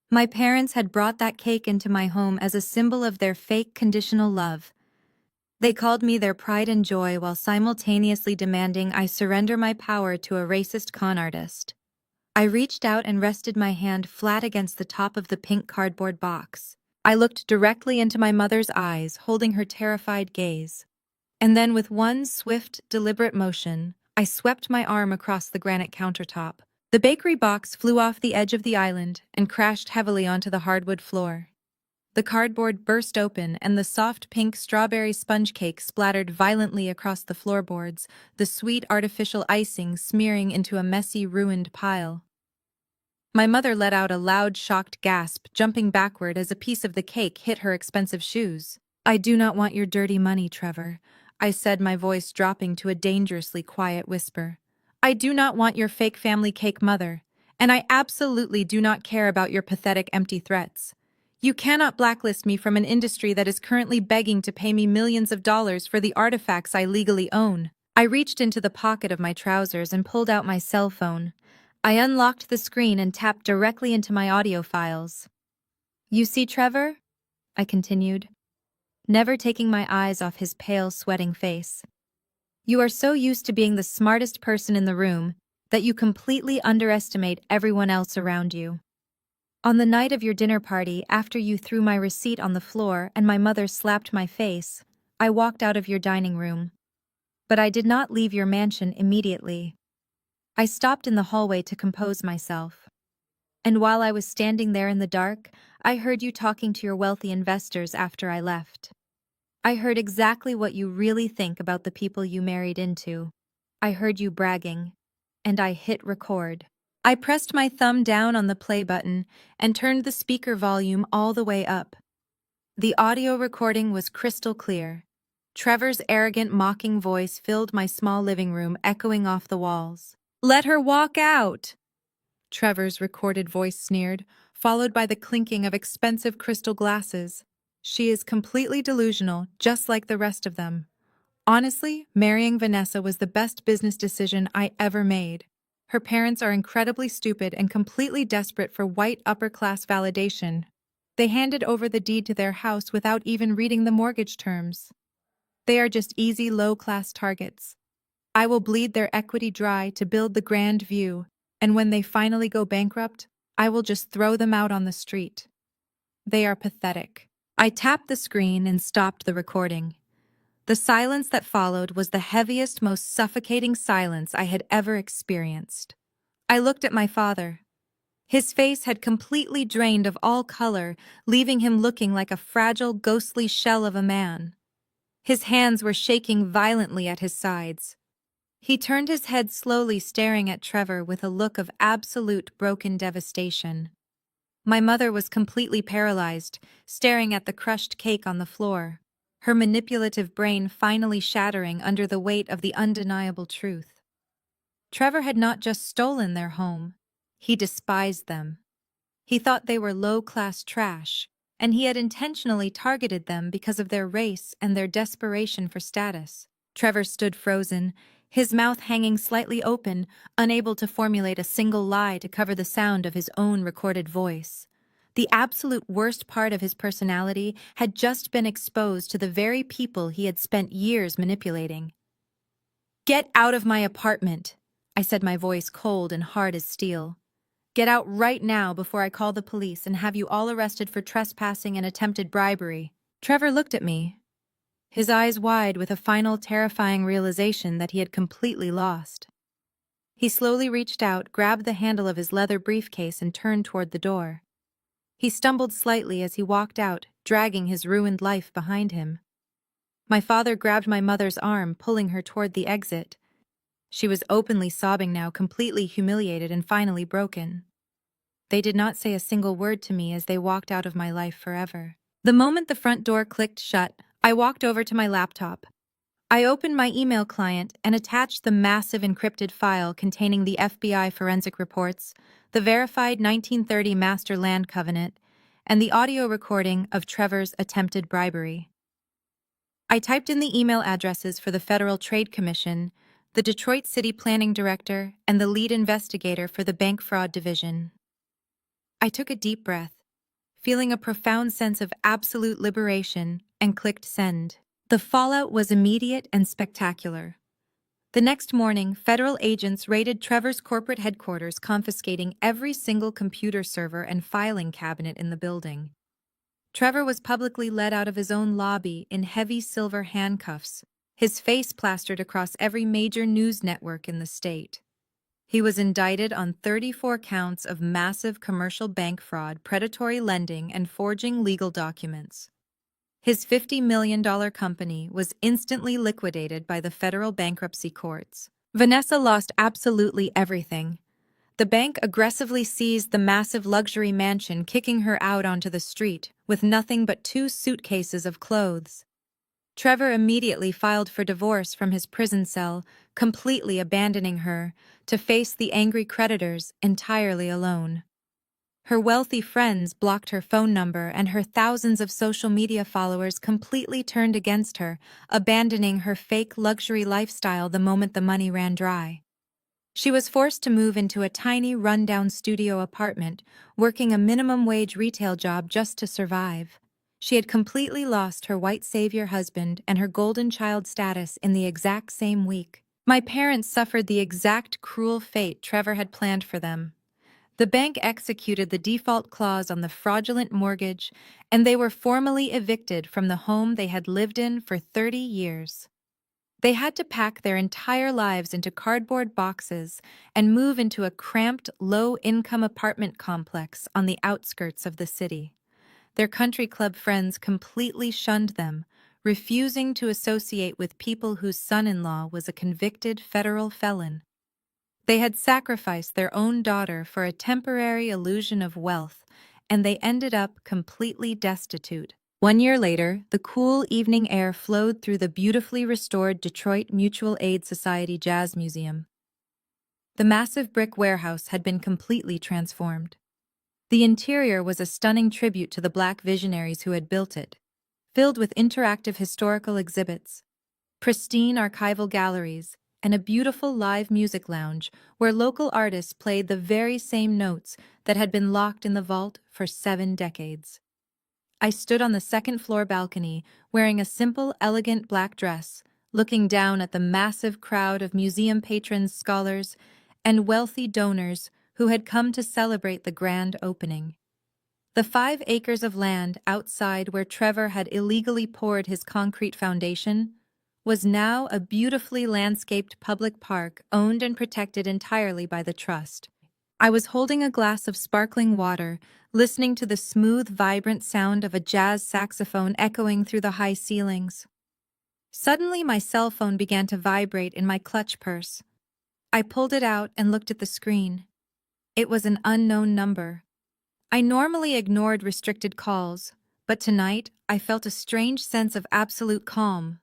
My parents had brought that cake into my home as a symbol of their fake conditional love. They called me their pride and joy while simultaneously demanding I surrender my power to a racist con artist. I reached out and rested my hand flat against the top of the pink cardboard box. I looked directly into my mother's eyes, holding her terrified gaze. And then with one swift, deliberate motion, I swept my arm across the granite countertop. The bakery box flew off the edge of the island and crashed heavily onto the hardwood floor. The cardboard burst open and the soft pink strawberry sponge cake splattered violently across the floorboards, the sweet artificial icing smearing into a messy, ruined pile. My mother let out a loud, shocked gasp, jumping backward as a piece of the cake hit her expensive shoes. "I do not want your dirty money, Trevor," I said, my voice dropping to a dangerously quiet whisper. "I do not want your fake family cake, Mother, and I absolutely do not care about your pathetic empty threats. You cannot blacklist me from an industry that is currently begging to pay me millions of dollars for the artifacts I legally own." I reached into the pocket of my trousers and pulled out my cell phone. I unlocked the screen and tapped directly into my audio files. "You see, Trevor?" I continued, never taking my eyes off his pale, sweating face. "You are so used to being the smartest person in the room that you completely underestimate everyone else around you. On the night of your dinner party, after you threw my receipt on the floor and my mother slapped my face, I walked out of your dining room. But I did not leave your mansion immediately. I stopped in the hallway to compose myself. And while I was standing there in the dark, I heard you talking to your wealthy investors after I left. I heard exactly what you really think about the people you married into. I heard you bragging, and I hit record. I pressed my thumb down on the play button and turned the speaker volume all the way up. The audio recording was crystal clear. Trevor's arrogant, mocking voice filled my small living room, echoing off the walls. "Let her walk out!" Trevor's recorded voice sneered, followed by the clinking of expensive crystal glasses. "She is completely delusional, just like the rest of them. Honestly, marrying Vanessa was the best business decision I ever made. Her parents are incredibly stupid and completely desperate for white upper-class validation. They handed over the deed to their house without even reading the mortgage terms. They are just easy, low-class targets. I will bleed their equity dry to build the grand view, and when they finally go bankrupt, I will just throw them out on the street. They are pathetic." I tapped the screen and stopped the recording. The silence that followed was the heaviest, most suffocating silence I had ever experienced. I looked at my father. His face had completely drained of all color, leaving him looking like a fragile, ghostly shell of a man. His hands were shaking violently at his sides. He turned his head slowly, staring at Trevor with a look of absolute broken devastation. My mother was completely paralyzed, staring at the crushed cake on the floor, her manipulative brain finally shattering under the weight of the undeniable truth. Trevor had not just stolen their home, he despised them. He thought they were low-class trash, and he had intentionally targeted them because of their race and their desperation for status. Trevor stood frozen, his mouth hanging slightly open, unable to formulate a single lie to cover the sound of his own recorded voice. The absolute worst part of his personality had just been exposed to the very people he had spent years manipulating. "Get out of my apartment," I said, my voice cold and hard as steel. "Get out right now before I call the police and have you all arrested for trespassing and attempted bribery." Trevor looked at me, his eyes wide with a final terrifying realization that he had completely lost. He slowly reached out, grabbed the handle of his leather briefcase, and turned toward the door. He stumbled slightly as he walked out, dragging his ruined life behind him. My father grabbed my mother's arm, pulling her toward the exit. She was openly sobbing now, completely humiliated and finally broken. They did not say a single word to me as they walked out of my life forever. The moment the front door clicked shut, I walked over to my laptop. I opened my email client and attached the massive encrypted file containing the FBI forensic reports, the verified 1930 Master Land Covenant, and the audio recording of Trevor's attempted bribery. I typed in the email addresses for the Federal Trade Commission, the Detroit City Planning Director, and the lead investigator for the Bank Fraud Division. I took a deep breath, feeling a profound sense of absolute liberation, and clicked send. The fallout was immediate and spectacular. The next morning, federal agents raided Trevor's corporate headquarters, confiscating every single computer server and filing cabinet in the building. Trevor was publicly led out of his own lobby in heavy silver handcuffs, his face plastered across every major news network in the state. He was indicted on 34 counts of massive commercial bank fraud, predatory lending, and forging legal documents. His $50 million company was instantly liquidated by the federal bankruptcy courts. Vanessa lost absolutely everything. The bank aggressively seized the massive luxury mansion, kicking her out onto the street, with nothing but 2 suitcases of clothes. Trevor immediately filed for divorce from his prison cell, completely abandoning her, to face the angry creditors entirely alone. Her wealthy friends blocked her phone number, and her thousands of social media followers completely turned against her, abandoning her fake luxury lifestyle the moment the money ran dry. She was forced to move into a tiny, run-down studio apartment, working a minimum-wage retail job just to survive. She had completely lost her white savior husband and her golden child status in the exact same week. My parents suffered the exact cruel fate Trevor had planned for them. The bank executed the default clause on the fraudulent mortgage, and they were formally evicted from the home they had lived in for 30 years. They had to pack their entire lives into cardboard boxes and move into a cramped, low-income apartment complex on the outskirts of the city. Their country club friends completely shunned them, refusing to associate with people whose son-in-law was a convicted federal felon. They had sacrificed their own daughter for a temporary illusion of wealth, and they ended up completely destitute. 1 year later, the cool evening air flowed through the beautifully restored Detroit Mutual Aid Society Jazz Museum. The massive brick warehouse had been completely transformed. The interior was a stunning tribute to the Black visionaries who had built it, filled with interactive historical exhibits, pristine archival galleries, and a beautiful live music lounge where local artists played the very same notes that had been locked in the vault for 7 decades. I stood on the second-floor balcony, wearing a simple, elegant black dress, looking down at the massive crowd of museum patrons, scholars, and wealthy donors who had come to celebrate the grand opening. The 5 acres of land outside where Trevor had illegally poured his concrete foundation was now a beautifully landscaped public park owned and protected entirely by the trust. I was holding a glass of sparkling water, listening to the smooth, vibrant sound of a jazz saxophone echoing through the high ceilings. Suddenly, my cell phone began to vibrate in my clutch purse. I pulled it out and looked at the screen. It was an unknown number. I normally ignored restricted calls, but tonight I felt a strange sense of absolute calm.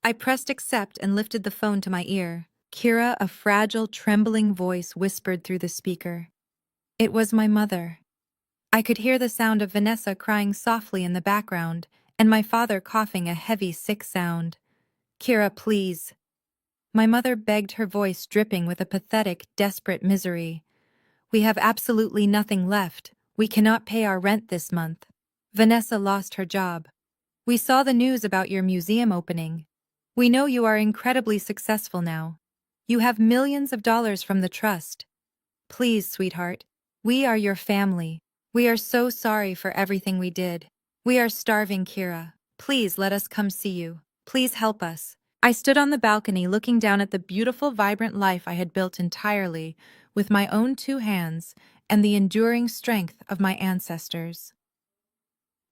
I pressed accept and lifted the phone to my ear. Kira, a fragile, trembling voice whispered through the speaker. It was my mother. I could hear the sound of Vanessa crying softly in the background, and my father coughing a heavy, sick sound. Kira, please. My mother begged, her voice dripping with a pathetic, desperate misery. We have absolutely nothing left. We cannot pay our rent this month. Vanessa lost her job. We saw the news about your museum opening. We know you are incredibly successful now. You have millions of dollars from the trust. Please, sweetheart. We are your family. We are so sorry for everything we did. We are starving, Kira. Please let us come see you. Please help us. I stood on the balcony looking down at the beautiful, vibrant life I had built entirely with my own 2 hands and the enduring strength of my ancestors.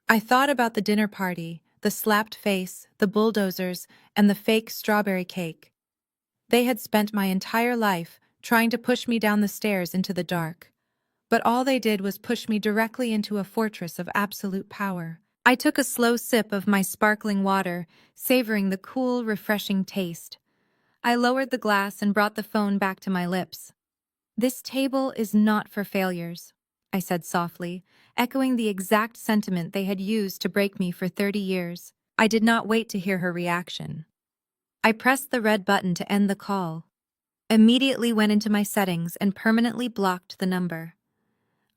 I thought about the dinner party, the slapped face, the bulldozers, and the fake strawberry cake. They had spent my entire life trying to push me down the stairs into the dark. But all they did was push me directly into a fortress of absolute power. I took a slow sip of my sparkling water, savoring the cool, refreshing taste. I lowered the glass and brought the phone back to my lips. This table is not for failures, I said softly, echoing the exact sentiment they had used to break me for 30 years. I did not wait to hear her reaction. I pressed the red button to end the call, immediately went into my settings and permanently blocked the number.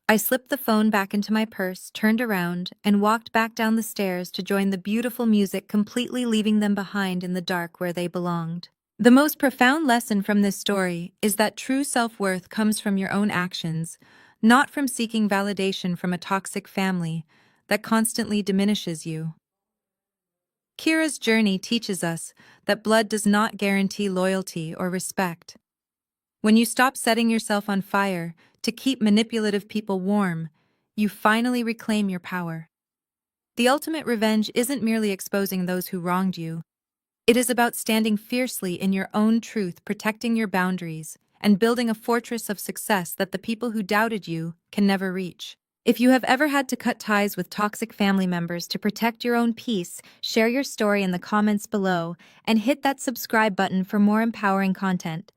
I slipped the phone back into my purse, turned around, and walked back down the stairs to join the beautiful music, completely leaving them behind in the dark where they belonged. The most profound lesson from this story is that true self-worth comes from your own actions, not from seeking validation from a toxic family that constantly diminishes you. Kira's journey teaches us that blood does not guarantee loyalty or respect. When you stop setting yourself on fire to keep manipulative people warm, you finally reclaim your power. The ultimate revenge isn't merely exposing those who wronged you. It is about standing fiercely in your own truth, protecting your boundaries, and building a fortress of success that the people who doubted you can never reach. If you have ever had to cut ties with toxic family members to protect your own peace, share your story in the comments below and hit that subscribe button for more empowering content.